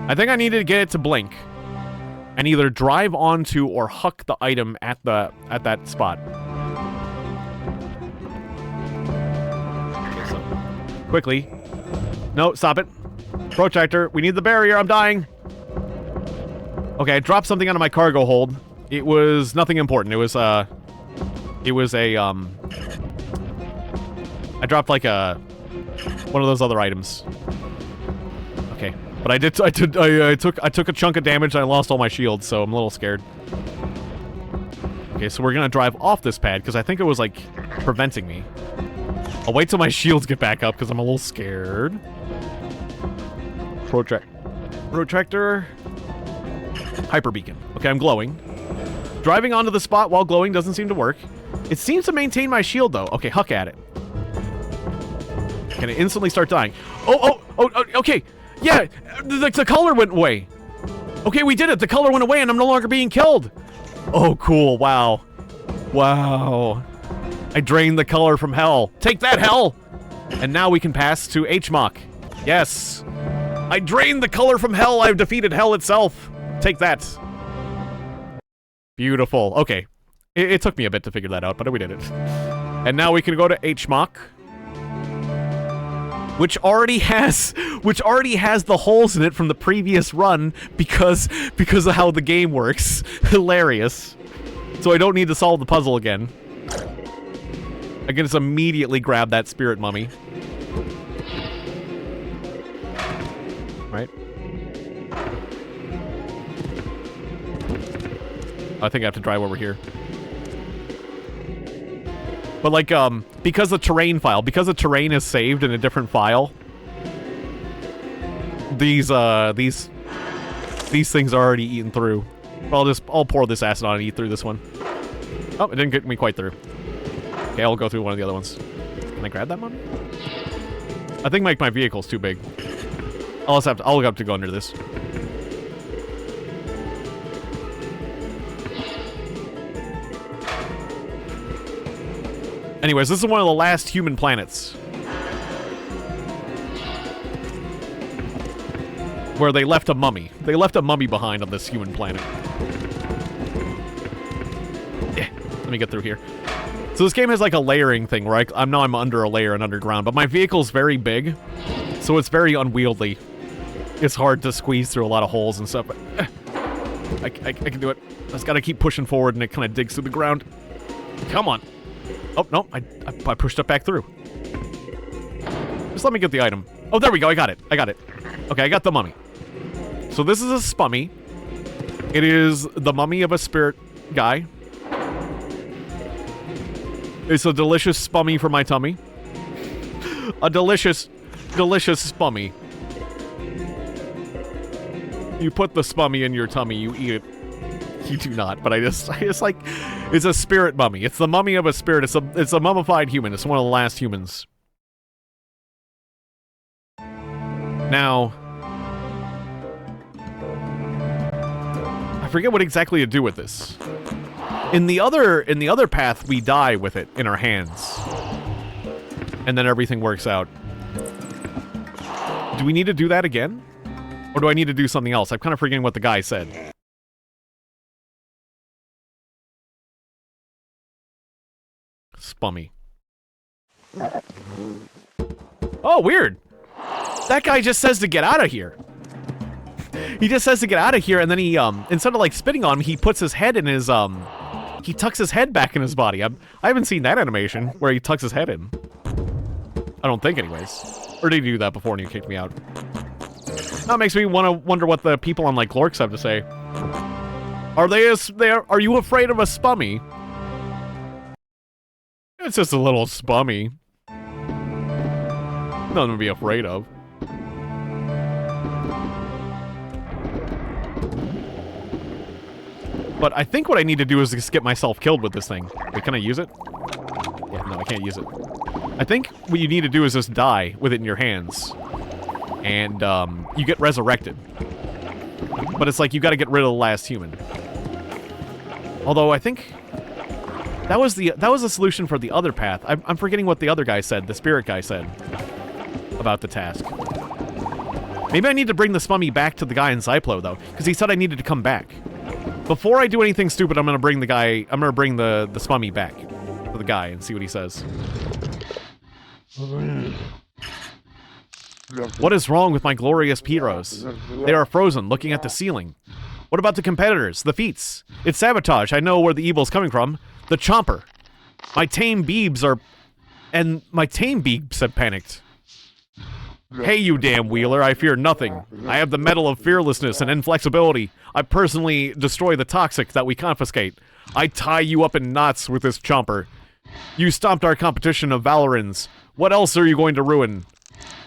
I think I needed to get it to blink and either drive onto or huck the item at that spot. Okay, so quickly. No, stop it. Protractor, we need the barrier. I'm dying. Okay, I dropped something out of my cargo hold. It was nothing important. It was a I dropped like one of those other items. Okay, but I took a chunk of damage and I lost all my shields, so I'm a little scared. Okay, so we're gonna drive off this pad because I think it was like preventing me. I'll wait till my shields get back up because I'm a little scared. Protractor. Hyper beacon. Okay, I'm glowing. Driving onto the spot while glowing doesn't seem to work. It seems to maintain my shield though. Okay, huck at it. Can it instantly start dying? Oh, okay. Yeah, the color went away. Okay, we did it. The color went away and I'm no longer being killed. Oh, cool. Wow. Wow. I drained the color from hell. Take that, hell! And now we can pass to HMOC. Yes. I drained the color from hell. I've defeated hell itself. Take that. Beautiful. Okay. It took me a bit to figure that out, but we did it. And now we can go to HMOC. Which already has the holes in it from the previous run because of how the game works. Hilarious. So I don't need to solve the puzzle again. I can just immediately grab that spirit mummy. Right? I think I have to drive over here. But like, because the terrain is saved in a different file, these things are already eaten through. I'll pour this acid on and eat through this one. Oh, it didn't get me quite through. Okay, I'll go through one of the other ones. Can I grab that mummy? I think my vehicle's too big. I'll have to go under this. Anyways, this is one of the last human planets where they left a mummy. They left a mummy behind on this human planet. Yeah, let me get through here. So this game has like a layering thing where I'm under a layer and underground, but my vehicle's very big, so it's very unwieldy. It's hard to squeeze through a lot of holes and stuff, but I can do it. I just gotta keep pushing forward and it kind of digs through the ground. Come on. Oh, no, I pushed it back through. Just let me get the item. Oh, there we go. I got it. I got it. Okay, I got the mummy. So this is a spummy. It is the mummy of a spirit guy. It's a delicious spummy for my tummy. A delicious, delicious spummy. You put the spummy in your tummy, you eat it. You do not, but I just like, it's a spirit mummy. It's the mummy of a spirit. It's a mummified human. It's one of the last humans. Now, I forget what exactly to do with this. In the other path, we die with it in our hands, and then everything works out. Do we need to do that again, or do I need to do something else? I'm kind of forgetting what the guy said. Spummy. Oh, weird. That guy just says to get out of here. He just says to get out of here, and then he, instead of, like, spitting on him, he puts his head in his, he tucks his head back in his body. I haven't seen that animation where he tucks his head in. I don't think, anyways. Or did he do that before and he kicked me out? That makes me wonder what the people on, like, Glorks have to say. Are you afraid of a spummy? It's just a little spummy. Nothing to be afraid of. But I think what I need to do is just get myself killed with this thing. Wait, can I use it? Yeah, no, I can't use it. I think what you need to do is just die with it in your hands. And, you get resurrected. But it's like you gotta get rid of the last human. Although, I think that was the solution for the other path. I'm forgetting what the other guy said, the spirit guy said about the task. Maybe I need to bring the spummy back to the guy in Zyplo, though, because he said I needed to come back. Before I do anything stupid, I'm gonna bring the spummy back to the guy and see what he says. What is wrong with my glorious heroes? They are frozen, looking at the ceiling. What about the competitors, the feats? It's sabotage. I know where the evil's coming from. The Chomper. My tame beebs have panicked. Hey, you damn wheeler, I fear nothing. I have the metal of fearlessness and inflexibility. I personally destroy the toxic that we confiscate. I tie you up in knots with this Chomper. You stomped our competition of Valorans. What else are you going to ruin?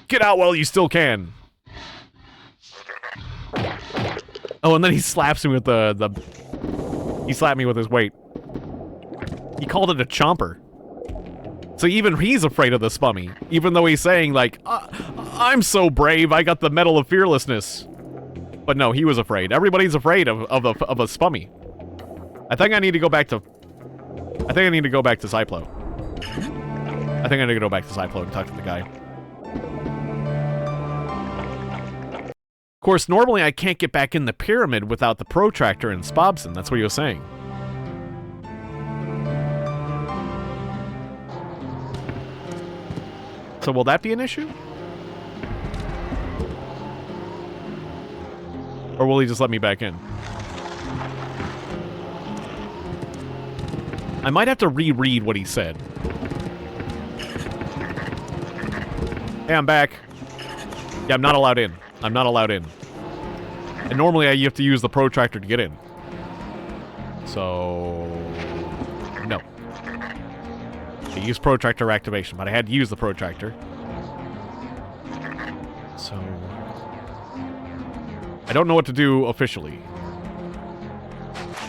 Get out while you still can. Oh, and then he slaps me with he slapped me with his weight. He called it a Chomper. So even he's afraid of the spummy, even though he's saying, like, I'm so brave, I got the metal of fearlessness. But no, he was afraid. Everybody's afraid of a spummy. I think I need to go back to Zyplo. I think I need to go back to Zyplo and talk to the guy. Of course, normally I can't get back in the pyramid without the protractor and Spobson. That's what he was saying. So will that be an issue? Or will he just let me back in? I might have to reread what he said. Hey, I'm back. Yeah, I'm not allowed in. I'm not allowed in. And normally you have to use the protractor to get in. So... no. I used protractor activation, but I had to use the protractor. So... I don't know what to do officially.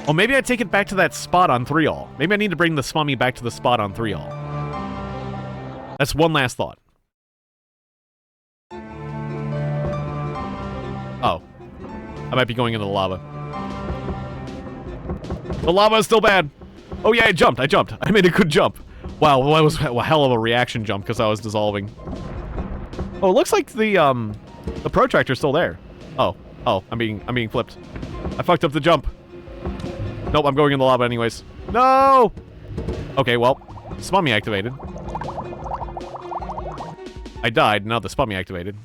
Oh, maybe I take it back to that spot on 3-all. Maybe I need to bring the spummy back to the spot on 3-all. That's one last thought. Oh. I might be going into the lava. The lava is still bad. Oh yeah, I jumped. I made a good jump. Wow, well, that was a hell of a reaction jump because I was dissolving. Oh, it looks like the protractor's still there. Oh, I'm being flipped. I fucked up the jump. Nope, I'm going in the lava anyways. No! Okay, well, spummy activated. I died, now the spummy activated.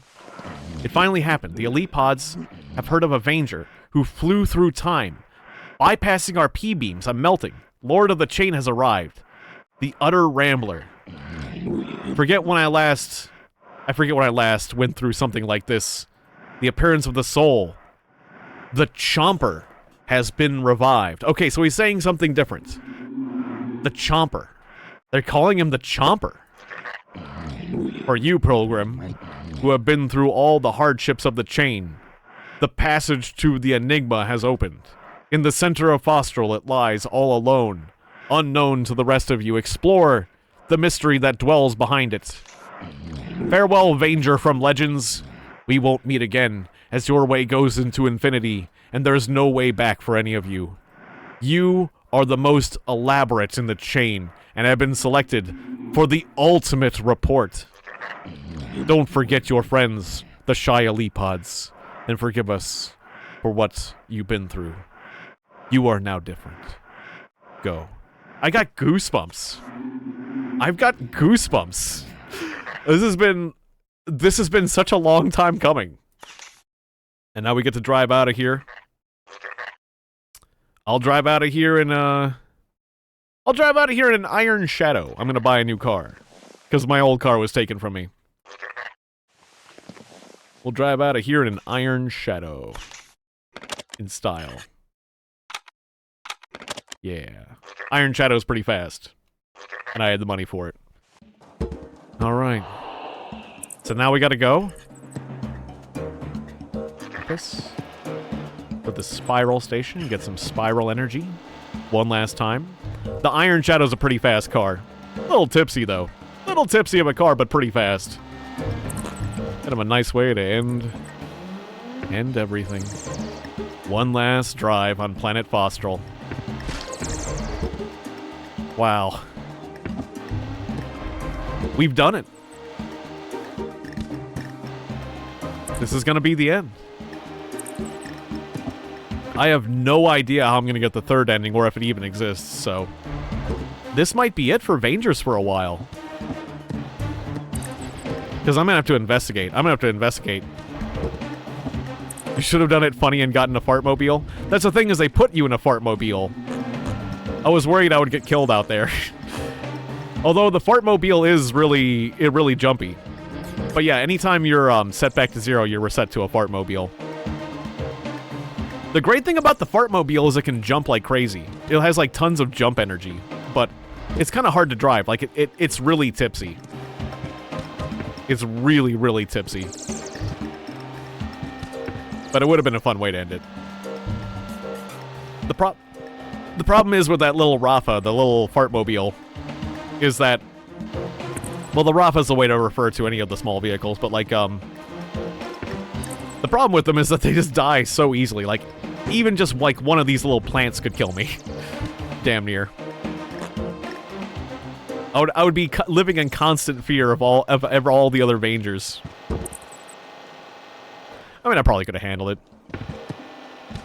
It finally happened. The elite pods have heard of a Vanger who flew through time. Bypassing our P-beams, I'm melting. Lord of the Chain has arrived. The utter rambler. Forget when I last I forget when I last went through something like this. The appearance of the soul. The Chomper has been revived. Okay, so he's saying something different. The Chomper. They're calling him the Chomper. For you, Pilgrim, who have been through all the hardships of the chain, the passage to the Enigma has opened. In the center of Fostral it lies all alone, unknown to the rest of you. Explore the mystery that dwells behind it. Farewell, Vanger from Legends. We won't meet again, as your way goes into infinity, and there's no way back for any of you. You are the most elaborate in the chain, and have been selected for the ultimate report. Don't forget your friends, the Shia-Leapods, and forgive us for what you've been through. You are now different. Go. I got goosebumps. I've got goosebumps. This has been such a long time coming. And now we get to drive out of here. I'll drive out of here in an Iron Shadow. I'm gonna buy a new car. Because my old car was taken from me. We'll drive out of here in an Iron Shadow. In style. Yeah. Iron Shadow's pretty fast. And I had the money for it. Alright. So now we gotta go. This. For the Spiral Station. Get some Spiral energy. One last time. The Iron Shadow's a pretty fast car. A little tipsy, though. A little tipsy of a car, but pretty fast. Kind of a nice way to end everything. One last drive on Planet Fostral. Wow. We've done it. This is gonna be the end. I have no idea how I'm gonna get the third ending, or if it even exists, so... This might be it for Vangers for a while. Because I'm gonna have to investigate. You should have done it funny and gotten a fartmobile. That's the thing, is they put you in a fartmobile. I was worried I would get killed out there. Although the fartmobile is really jumpy. But yeah, anytime you're set back to 0, you're reset to a fartmobile. The great thing about the fartmobile is it can jump like crazy. It has like tons of jump energy, but it's kind of hard to drive. Like it's really tipsy. It's really tipsy. But it would have been a fun way to end it. The problem is with that little Rafa, the little fartmobile, is that, well, the Rafa's a way to refer to any of the small vehicles, but like, the problem with them is that they just die so easily. Like, even just like one of these little plants could kill me. Damn near. I would be living in constant fear of all the other Vangers. I mean, I probably could have handled it. It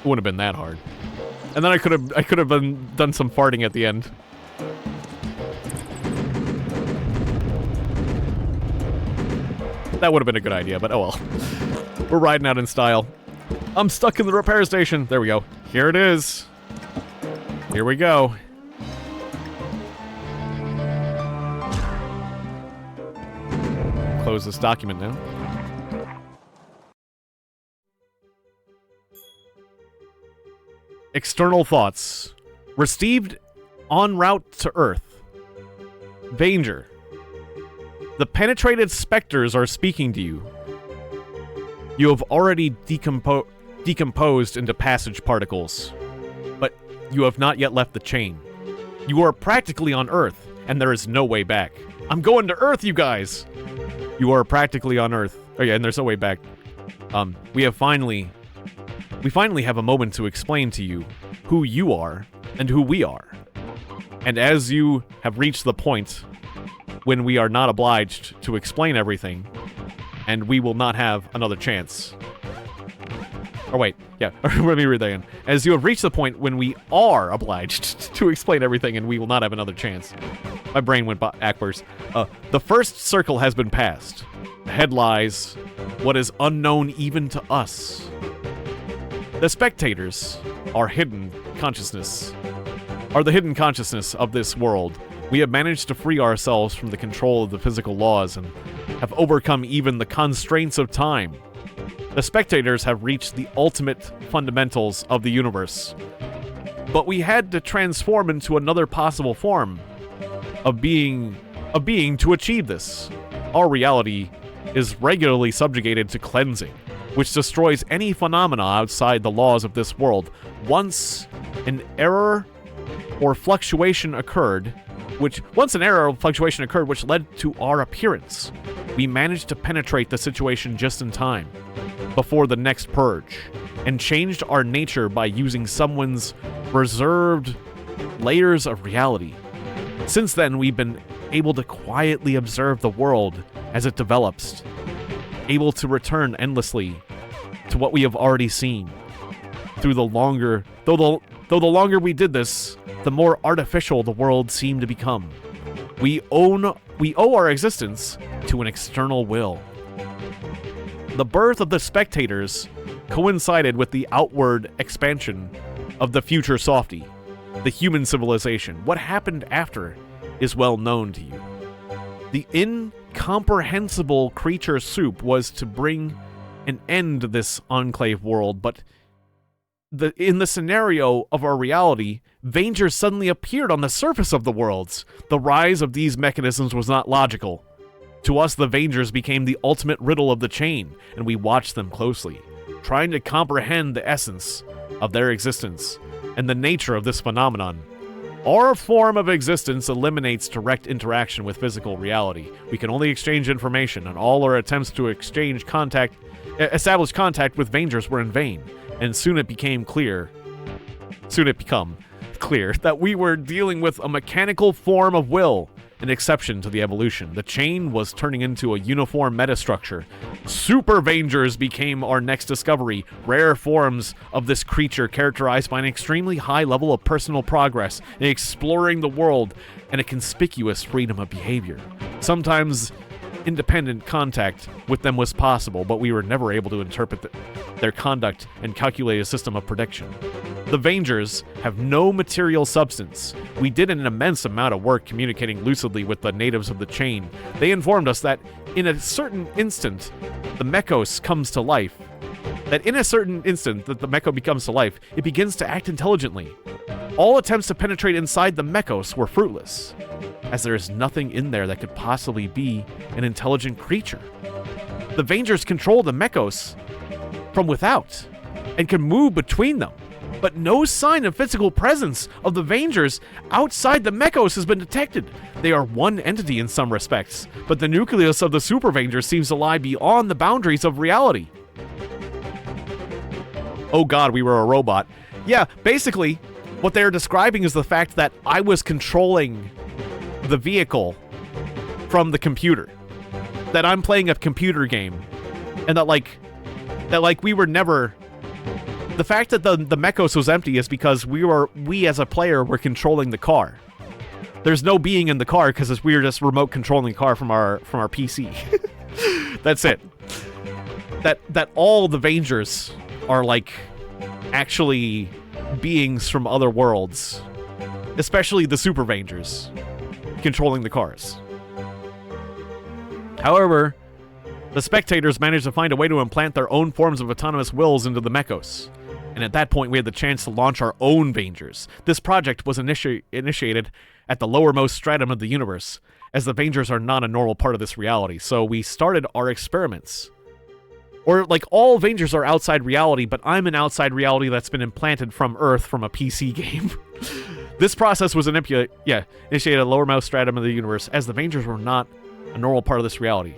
wouldn't have been that hard. And then I could have done some farting at the end. That would have been a good idea, but oh well. We're riding out in style. I'm stuck in the repair station. There we go. Here it is. Here we go. Close this document now. External thoughts. Received en route to Earth. Vanger. The penetrated specters are speaking to you. You have already decomposed into passage particles, but you have not yet left the chain. You are practically on Earth, and there is no way back. I'm going to Earth, you guys! You are practically on Earth. Oh yeah, and there's no way back. We finally have a moment to explain to you who you are and who we are. And as you have reached the point when we are not obliged to explain everything, and we will not have another chance. Oh wait, yeah, let me read that again. As you have reached the point when we are obliged to explain everything and we will not have another chance. My brain went backwards. The first circle has been passed. Ahead lies what is unknown even to us. The spectators are the hidden consciousness of this world, We have managed to free ourselves from the control of the physical laws and have overcome even the constraints of time. The spectators have reached the ultimate fundamentals of the universe. But we had to transform into another possible form of being to achieve this. Our reality is regularly subjugated to cleansing, which destroys any phenomena outside the laws of this world. Once an error or fluctuation occurred, which led to our appearance, we managed to penetrate the situation just in time, before the next purge, and changed our nature by using someone's reserved layers of reality. Since then, we've been able to quietly observe the world as it develops, able to return endlessly to what we have already seen. Though the longer we did this, the more artificial the world seemed to become. We owe our existence to an external will. The birth of the spectators coincided with the outward expansion of the future softy, the human civilization. What happened after is well known to you. The incomprehensible creature soup was to bring an end to this enclave world, but in the scenario of our reality, Vangers suddenly appeared on the surface of the worlds. The rise of these mechanisms was not logical. To us, the Vangers became the ultimate riddle of the chain, and we watched them closely, trying to comprehend the essence of their existence and the nature of this phenomenon. Our form of existence eliminates direct interaction with physical reality. We can only exchange information, and all our attempts to establish contact with Vangers were in vain. And soon it became clear that we were dealing with a mechanical form of will, an exception to the evolution. The chain was turning into a uniform metastructure. Super Vangers became our next discovery, rare forms of this creature characterized by an extremely high level of personal progress in exploring the world and a conspicuous freedom of behavior. Sometimes independent contact with them was possible, but we were never able to interpret their conduct and calculate a system of prediction. The Vangers have no material substance. We did an immense amount of work communicating lucidly with the natives of the chain. They informed us that in a certain instant, the Mechos comes to life. That in a certain instant that the Mecho becomes to life, it begins to act intelligently. All attempts to penetrate inside the Mechos were fruitless, as there is nothing in there that could possibly be an intelligent creature. The Vangers control the Mechos from without and can move between them, but no sign of physical presence of the Vangers outside the Mechos has been detected. They are one entity in some respects, but the nucleus of the Super Vangers seems to lie beyond the boundaries of reality. Oh god, we were a robot. Yeah, basically, what they're describing is the fact that I was controlling the vehicle from the computer. That I'm playing a computer game. And that we were never... The fact that the Mechos was empty is because we as a player were controlling the car. There's no being in the car because we were just remote controlling the car from our PC. That's it. That all the Vangers are like actually beings from other worlds, especially the Super Vangers controlling the cars. However, the spectators managed to find a way to implant their own forms of autonomous wills into the Mechos, and at that point we had the chance to launch our own Vangers. This project was initiated at the lowermost stratum of the universe, as the Vangers are not a normal part of this reality, so we started our experiments. Or, like, all Vangers are outside reality, but I'm an outside reality that's been implanted from Earth from a PC game. This process was initiated at the lowermost stratum of the universe, as the Vangers were not a normal part of this reality.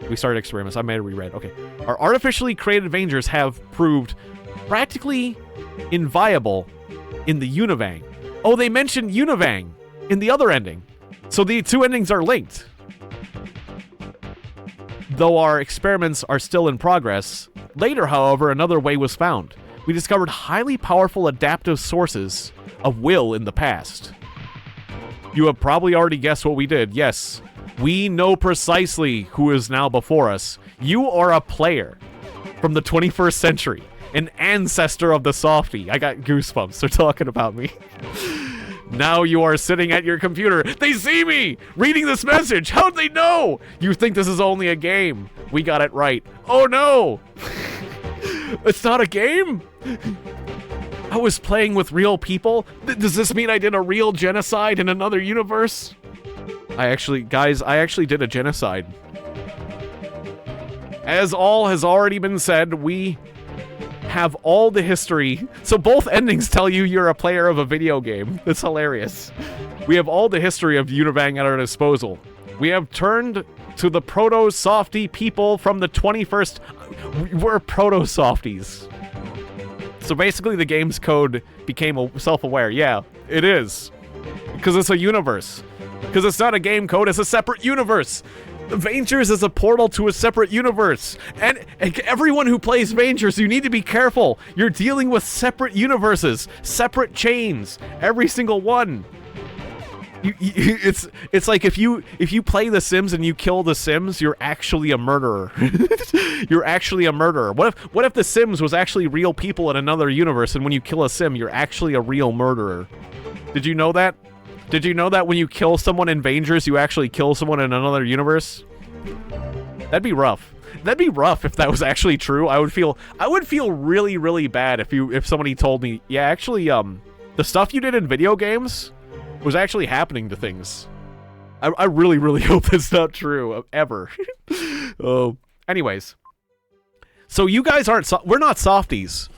We started experiments. I made a reread. Okay. Our artificially created Vangers have proved practically inviable in the Univang. Oh, they mentioned Univang in the other ending. So the two endings are linked. Though our experiments are still in progress, later, however, another way was found. We discovered highly powerful adaptive sources of will in the past. You have probably already guessed what we did. Yes, we know precisely who is now before us. You are a player from the 21st century, an ancestor of the softie. I got goosebumps. They're talking about me. Now you are sitting at your computer. They see me reading this message. How'd they know? You think this is only a game. We got it right. Oh no! It's not a game? I was playing with real people? Does this mean I did a real genocide in another universe? Guys, I actually did a genocide. As all has already been said, we have all the history. So both endings tell you you're a player of a video game. That's hilarious. We have all the history of Univang at our disposal. We have turned to the proto-softy people from the 21st... We're proto-softies. So basically the game's code became self-aware. Yeah, it is. Because it's a universe. Because it's not a game code, it's a separate universe. Vangers is a portal to a separate universe. And everyone who plays Vangers, you need to be careful. You're dealing with separate universes, separate chains, every single one. It's like if you play The Sims and you kill The Sims, you're actually a murderer. You're actually a murderer. What if The Sims was actually real people in another universe, and when you kill a Sim, you're actually a real murderer? Did you know that? Did you know that when you kill someone in Vangers, you actually kill someone in another universe? That'd be rough. That'd be rough if that was actually true. I would feel really, really bad if somebody told me, yeah, actually, the stuff you did in video games was actually happening to things. I really, really hope that's not true, ever. Oh, anyways. So you guys aren't, we're not softies.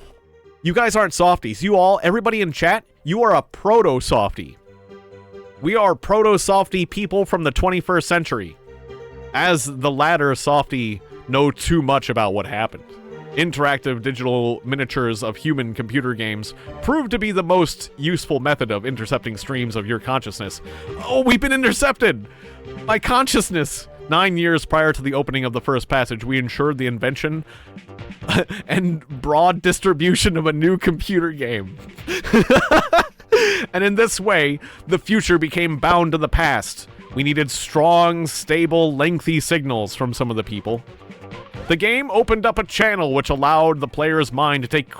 You guys aren't softies. You all, everybody in chat, you are a proto-softie. We are proto-softy people from the 21st century. As the latter softy know too much about what happened. Interactive digital miniatures of human computer games prove to be the most useful method of intercepting streams of your consciousness. Oh, we've been intercepted! My consciousness! 9 years prior to the opening of the first passage, we ensured the invention and broad distribution of a new computer game. And in this way, the future became bound to the past. We needed strong, stable, lengthy signals from some of the people. The game opened up a channel which allowed the player's mind to take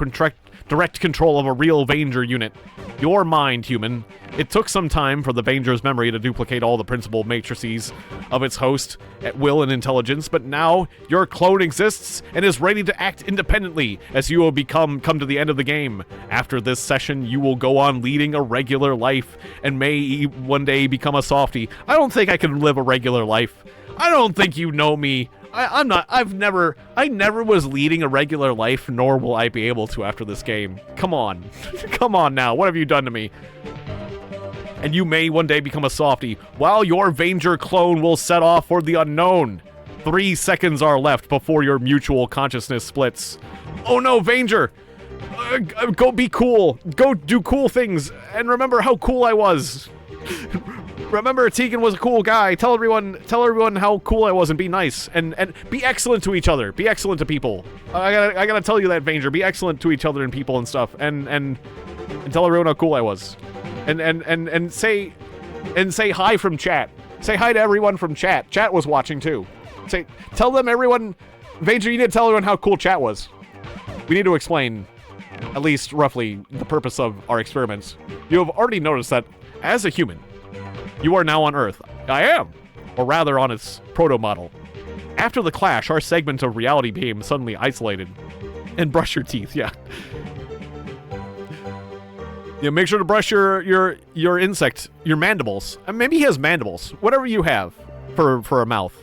direct control of a real Vanger unit. Your mind, human. It took some time for the Vanger's memory to duplicate all the principal matrices of its host at will and intelligence, but now your clone exists and is ready to act independently as you will come to the end of the game. After this session, you will go on leading a regular life and may one day become a softie. I don't think I can live a regular life. I don't think you know me. I never was leading a regular life, nor will I be able to after this game. Come on. Come on now. What have you done to me? And you may one day become a softie, while your Vanger clone will set off for the unknown. 3 seconds are left before your mutual consciousness splits. Oh no, Vanger! Go be cool. Go do cool things. And remember how cool I was. Remember, Tiegon was a cool guy. Tell everyone how cool I was and be nice. And be excellent to each other. Be excellent to people. I gotta tell you that, Vanger. Be excellent to each other and people and stuff. And tell everyone how cool I was. And say hi from chat. Say hi to everyone from chat. Chat was watching too. Tell them everyone, Vanger, you need to tell everyone how cool chat was. We need to explain, at least roughly, the purpose of our experiments. You have already noticed that, as a human, you are now on Earth. I am. Or rather, on its proto-model. After the clash, our segment of reality became suddenly isolated. And brush your teeth, yeah. Yeah, make sure to brush your insect, your mandibles. Maybe he has mandibles. Whatever you have for a mouth.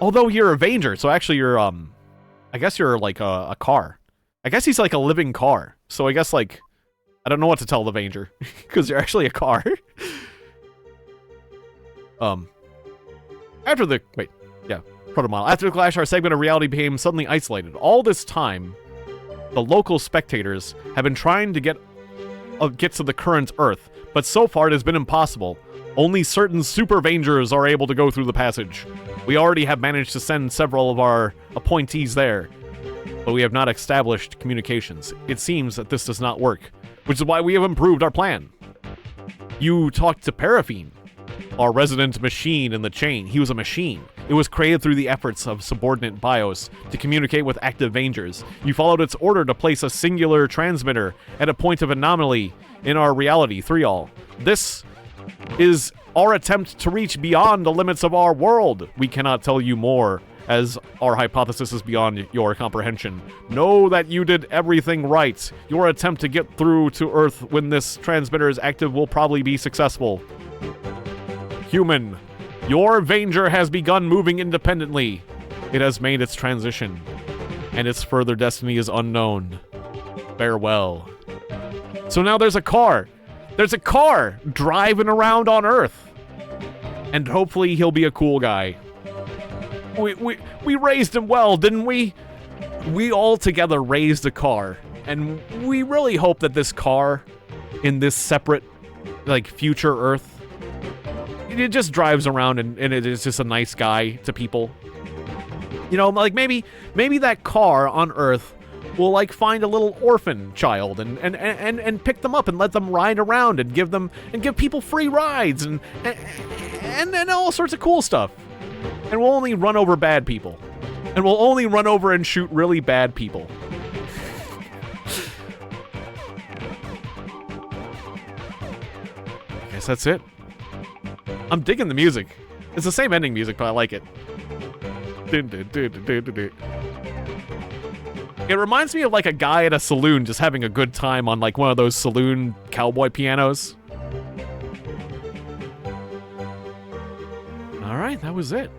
Although you're a Vanger, so actually you're, I guess you're like a car. I guess he's like a living car. So I guess, like, I don't know what to tell the Vanger. Because you're actually a car. After the proto-model. After the clash, our segment of reality became suddenly isolated. All this time, the local spectators have been trying to get to the current Earth, but so far it has been impossible. Only certain super Vangers are able to go through the passage. We already have managed to send several of our appointees there, but we have not established communications. It seems that this does not work, which is why we have improved our plan. You talked to Paraffine. our resident machine in the chain. He was a machine. It was created through the efforts of subordinate BIOS to communicate with active Vangers. You followed its order to place a singular transmitter at a point of anomaly in our reality, 3-all. This is our attempt to reach beyond the limits of our world. We cannot tell you more, as our hypothesis is beyond your comprehension. Know that you did everything right. Your attempt to get through to Earth when this transmitter is active will probably be successful. Human, your Vanger has begun moving independently. It has made its transition, and its further destiny is unknown. Farewell. So now there's a car. There's a car driving around on Earth. And hopefully he'll be a cool guy. We raised him well, didn't we? We all together raised a car. And we really hope that this car, in this separate, like, future Earth, it just drives around and it is just a nice guy to people. You know, like, maybe that car on Earth will, like, find a little orphan child and pick them up and let them ride around and give people free rides and all sorts of cool stuff. And we'll only run over bad people. And we'll only run over and shoot really bad people. I guess that's it. I'm digging the music. It's the same ending music, but I like it. It reminds me of, like, a guy at a saloon just having a good time on, like, one of those saloon cowboy pianos. Alright, that was it.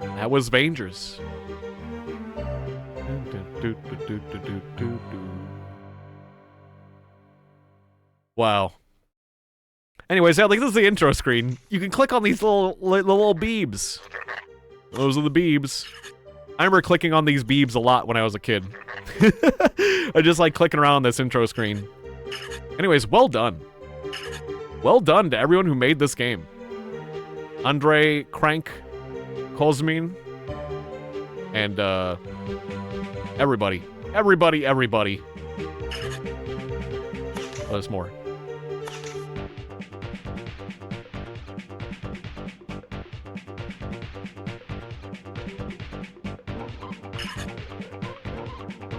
That was Vangers. Wow. Anyways, yeah, like, this is the intro screen. You can click on these little beebs. Those are the beebs. I remember clicking on these beebs a lot when I was a kid. I just like clicking around on this intro screen. Anyways, well done. Well done to everyone who made this game. Andre, Crank, Kozmin, and everybody. Everybody. Oh, there's more.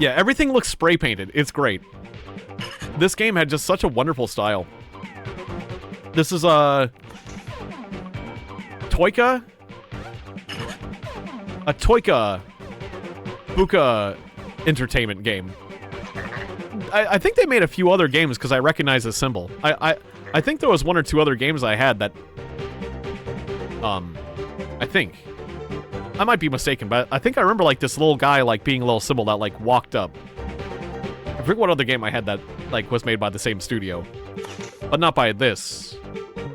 Yeah, everything looks spray painted. It's great. This game had just such a wonderful style. This is a Tiegon Buka entertainment game. I think they made a few other games because I recognize this symbol. I think there was one or two other games I had that I think. I might be mistaken, but I think I remember, like, this little guy, like, being a little symbol that, like, walked up. I forget what other game I had that, like, was made by the same studio. But not by this.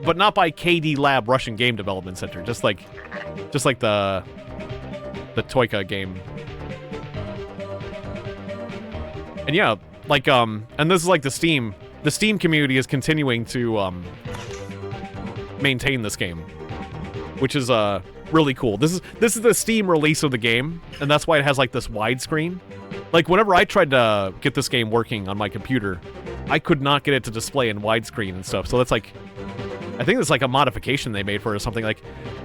But not by KD Lab Russian Game Development Center. Just like the Tiegon game. And yeah, like, and this is like the Steam community is continuing to, maintain this game. Which is, really cool. This is the Steam release of the game, and that's why it has, like, this widescreen. Like, whenever I tried to get this game working on my computer, I could not get it to display in widescreen and stuff. So that's like, I think it's like a modification they made for it or something. Like,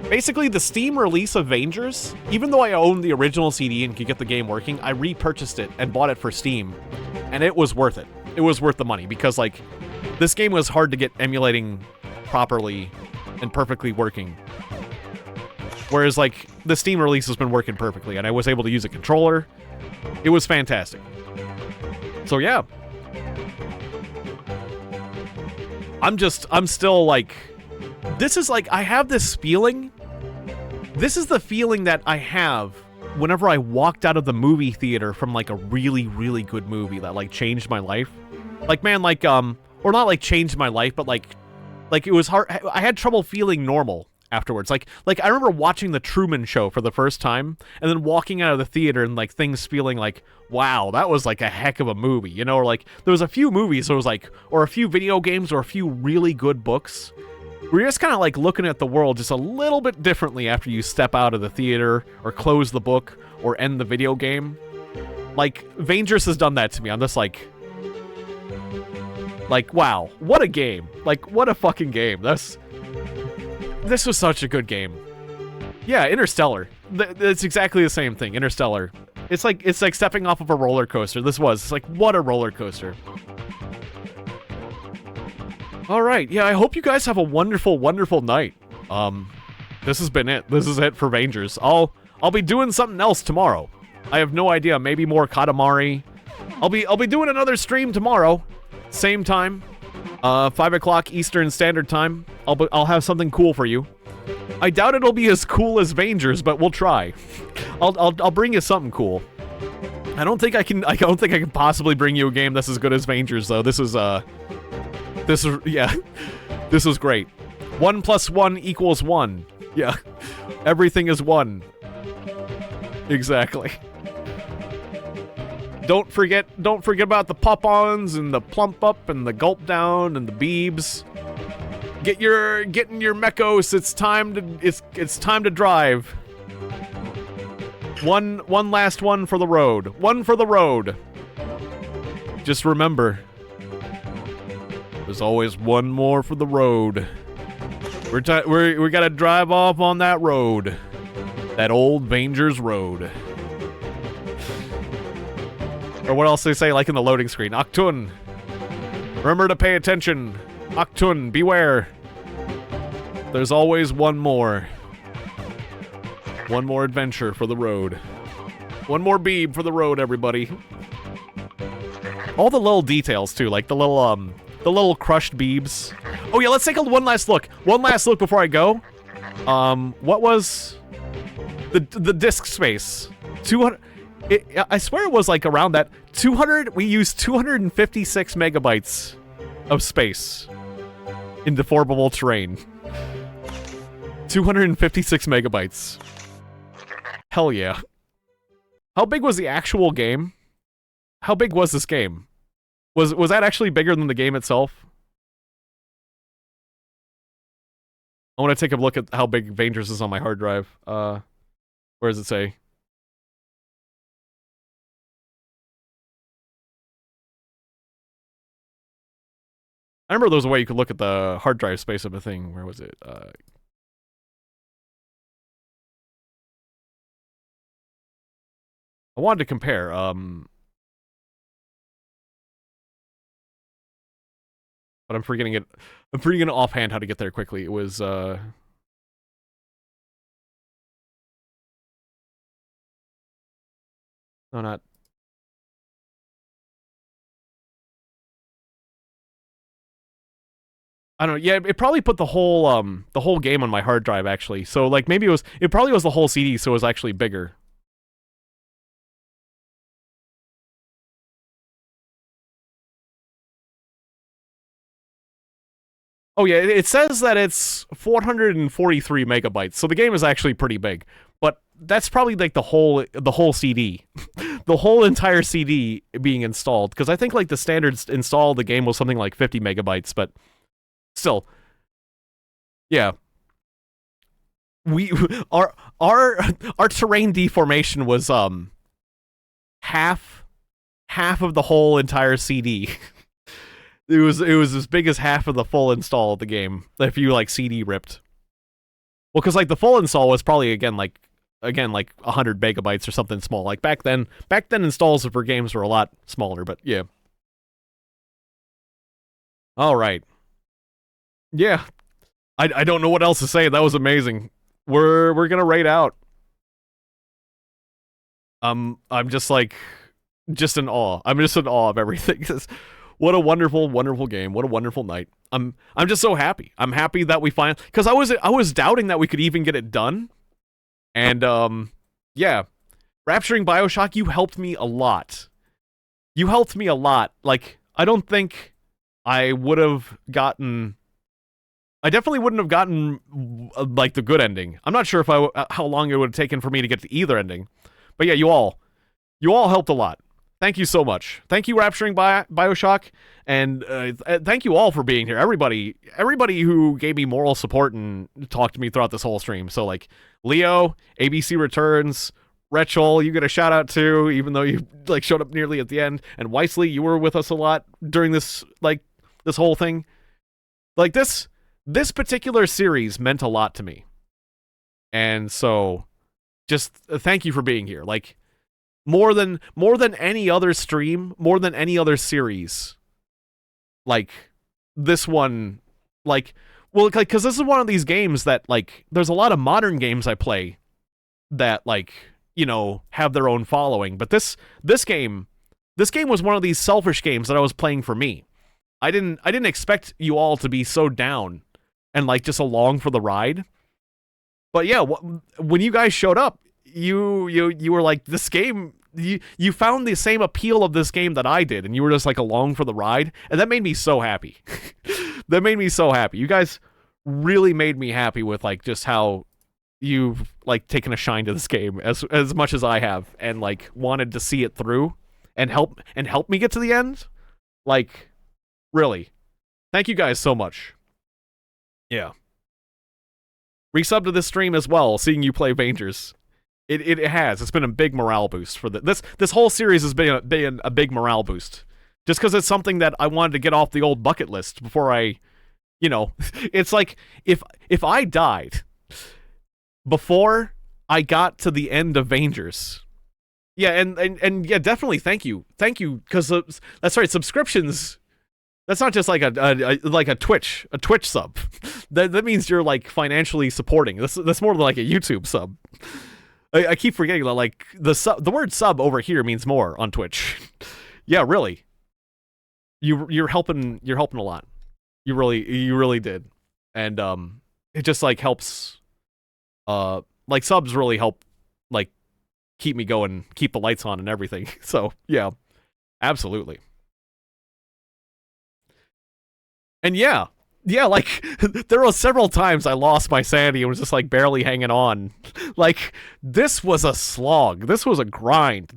basically the Steam release of Vangers, even though I owned the original CD and could get the game working, I repurchased it and bought it for Steam, and it was worth it. It was worth the money because, like, this game was hard to get emulating properly and perfectly working. Whereas, like, the Steam release has been working perfectly, and I was able to use a controller. It was fantastic. So, yeah. I'm still, like... This is, like, I have this feeling... This is the feeling that I have whenever I walked out of the movie theater from, like, a really, really good movie that, like, changed my life. Like, man, like, or not, like, changed my life, but, like, it was hard... I had trouble feeling normal afterwards. Like I remember watching The Truman Show for the first time, and then walking out of the theater and, like, things feeling like, wow, that was, like, a heck of a movie, you know? Or, like, there was a few movies, there was, like, or a few video games, or a few really good books, where you're just kind of, like, looking at the world just a little bit differently after you step out of the theater, or close the book, or end the video game. Like, Vangers has done that to me. I'm just like, Like, wow, what a game. Like, what a fucking game. This was such a good game. Yeah, Interstellar. It's exactly the same thing, Interstellar. It's like stepping off of a roller coaster. It's like, what a roller coaster. All right, yeah, I hope you guys have a wonderful, wonderful night. This has been it. This is it for Vangers. I'll be doing something else tomorrow. I have no idea. Maybe more Katamari. I'll be doing another stream tomorrow, same time, 5 o'clock Eastern Standard Time. I'll have something cool for you. I doubt it'll be as cool as Vangers, but we'll try. I'll bring you something cool. I don't think I can possibly bring you a game that's as good as Vangers though. This was great. 1 + 1 = 1. Yeah. Everything is 1. Exactly. Don't forget about the pop-ons and the plump up and the gulp down and the beebs. Get in your mechos. It's time to drive. One last one for the road. One for the road. Just remember, there's always one more for the road. We gotta drive off on that road. That old Vangers road. Or what else they say, like in the loading screen? Octun. Remember to pay attention. Octun, beware. There's always one more. One more adventure for the road. One more beeb for the road, everybody. All the little details, too, like the little crushed beebs. Oh yeah, let's take one last look. One last look before I go. What was the disk space? 200. I swear it was like around that 200. We used 256 megabytes of space in deformable terrain. 256 megabytes. Hell yeah. How big was the actual game? How big was this game? Was that actually bigger than the game itself? I want to take a look at how big Vangers is on my hard drive. Where does it say? I remember there was a way you could look at the hard drive space of a thing. Where was it? I wanted to compare. But I'm forgetting it. I'm forgetting offhand how to get there quickly. It was no, not. I don't know. Yeah, it probably put the whole game on my hard drive actually. So like maybe it probably was the whole CD, so it was actually bigger. Oh yeah, it says that it's 443 megabytes, so the game is actually pretty big. But that's probably like the whole CD, the whole entire CD being installed. Because I think like the standard install of the game was something like 50 megabytes, but still, yeah. Our terrain deformation was half of the whole entire CD. It was as big as half of the full install of the game if you like CD ripped. Well, because like the full install was probably again like 100 megabytes or something small. Like back then installs for games were a lot smaller. But yeah. All right. Yeah. I don't know what else to say. That was amazing. We're gonna raid out. I'm just in awe. I'm just in awe of everything. What a wonderful, wonderful game. What a wonderful night. I'm just so happy. I'm happy that we finally, because I was doubting that we could even get it done. And yeah. Rapturing BioShock, you helped me a lot. You helped me a lot. Like, I don't think I definitely wouldn't have gotten like the good ending. I'm not sure if how long it would have taken for me to get to either ending. But yeah, you all helped a lot. Thank you so much. Thank you, Rapturing BioShock, and thank you all for being here. Everybody who gave me moral support and talked to me throughout this whole stream. So like Leo, ABC Returns, Retchel, you get a shout out too, even though you like showed up nearly at the end. And Weissley, you were with us a lot during this like this whole thing. Like, this particular series meant a lot to me. And so, just thank you for being here. Like, more than any other stream, more than any other series, like, this one, like, well, like, because this is one of these games that, like, there's a lot of modern games I play that, like, you know, have their own following. But this game was one of these selfish games that I was playing for me. I didn't expect you all to be so down and, like, just along for the ride. But yeah, when you guys showed up, you were like, this game, you found the same appeal of this game that I did, and you were just, like, along for the ride, and that made me so happy. That made me so happy. You guys really made me happy with, like, just how you've, like, taken a shine to this game as much as I have, and, like, wanted to see it through and help me get to the end. Like, really, thank you guys so much. Yeah. Resub to this stream as well, seeing you play Vangers. It has. It's been a big morale boost for this whole series has been a big morale boost. Just because it's something that I wanted to get off the old bucket list before I, you know, it's like if I died before I got to the end of Vangers. Yeah, and yeah, definitely thank you, because that's right, subscriptions. That's not just like a Twitch sub. That means you're, like, financially supporting. That's more like a YouTube sub. I keep forgetting that, like, the word sub over here means more on Twitch. Yeah, really. You're helping a lot. You really did. And it just, like, helps, like, subs really help, like, keep me going, keep the lights on and everything. So, yeah. Absolutely. And yeah, like, there were several times I lost my sanity and was just, like, barely hanging on. Like, this was a slog. This was a grind.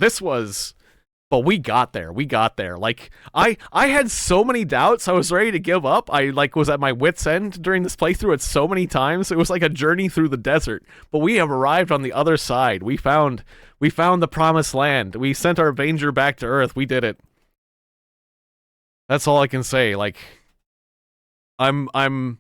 But we got there. Like, I had so many doubts. I was ready to give up. I, like, was at my wit's end during this playthrough at so many times. It was like a journey through the desert. But we have arrived on the other side. We found the promised land. We sent our Vanger back to Earth. We did it. That's all I can say. Like, I'm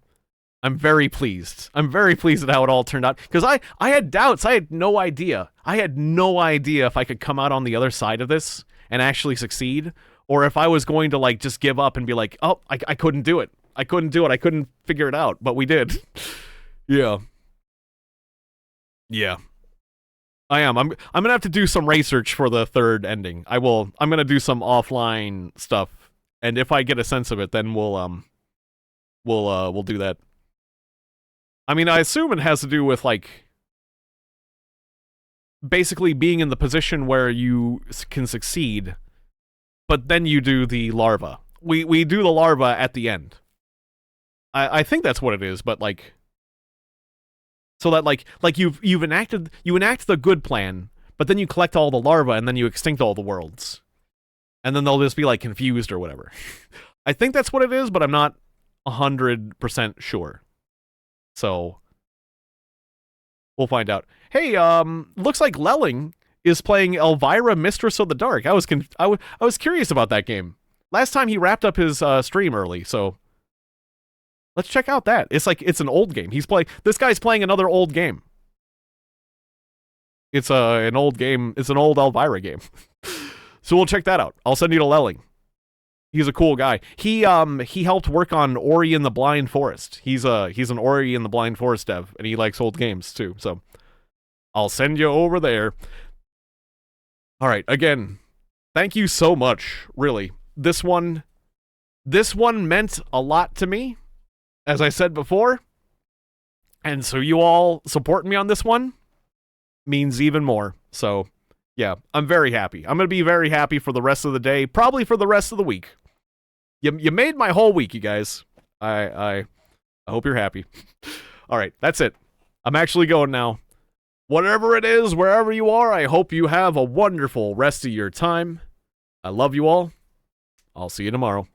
very pleased. I'm very pleased at how it all turned out. Because I had doubts. I had no idea. If I could come out on the other side of this and actually succeed, or if I was going to, like, just give up and be like, oh, I couldn't do it. I couldn't figure it out. But we did. Yeah. Yeah. I am. I'm gonna have to do some research for the third ending. I'm gonna do some offline stuff, and if I get a sense of it, then we'll do that. I mean, I assume it has to do with, like, basically being in the position where you can succeed, but then you do the larva. We do the larva at the end. I think that's what it is, but, like, so that, like you enact the good plan, but then you collect all the larvae and then you extinct all the worlds, and then they'll just be, like, confused or whatever. I think that's what it is, but I'm not 100% sure. So we'll find out. Hey, looks like Lelling is playing Elvira, Mistress of the Dark. I was curious about that game. Last time he wrapped up his stream early, so let's check out that. It's an old game. This guy's playing another old game. It's an old game. It's an old Elvira game. So we'll check that out. I'll send you to Lelling. He's a cool guy. He helped work on Ori and the Blind Forest. He's an Ori and the Blind Forest dev, and he likes old games too. So I'll send you over there. All right, again, thank you so much. Really, this one meant a lot to me, as I said before, and so you all supporting me on this one means even more. So yeah, I'm very happy. I'm gonna be very happy for the rest of the day, probably for the rest of the week. You made my whole week, you guys. I hope you're happy. All right, that's it. I'm actually going now. Whatever it is, wherever you are, I hope you have a wonderful rest of your time. I love you all. I'll see you tomorrow.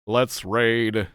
Let's raid.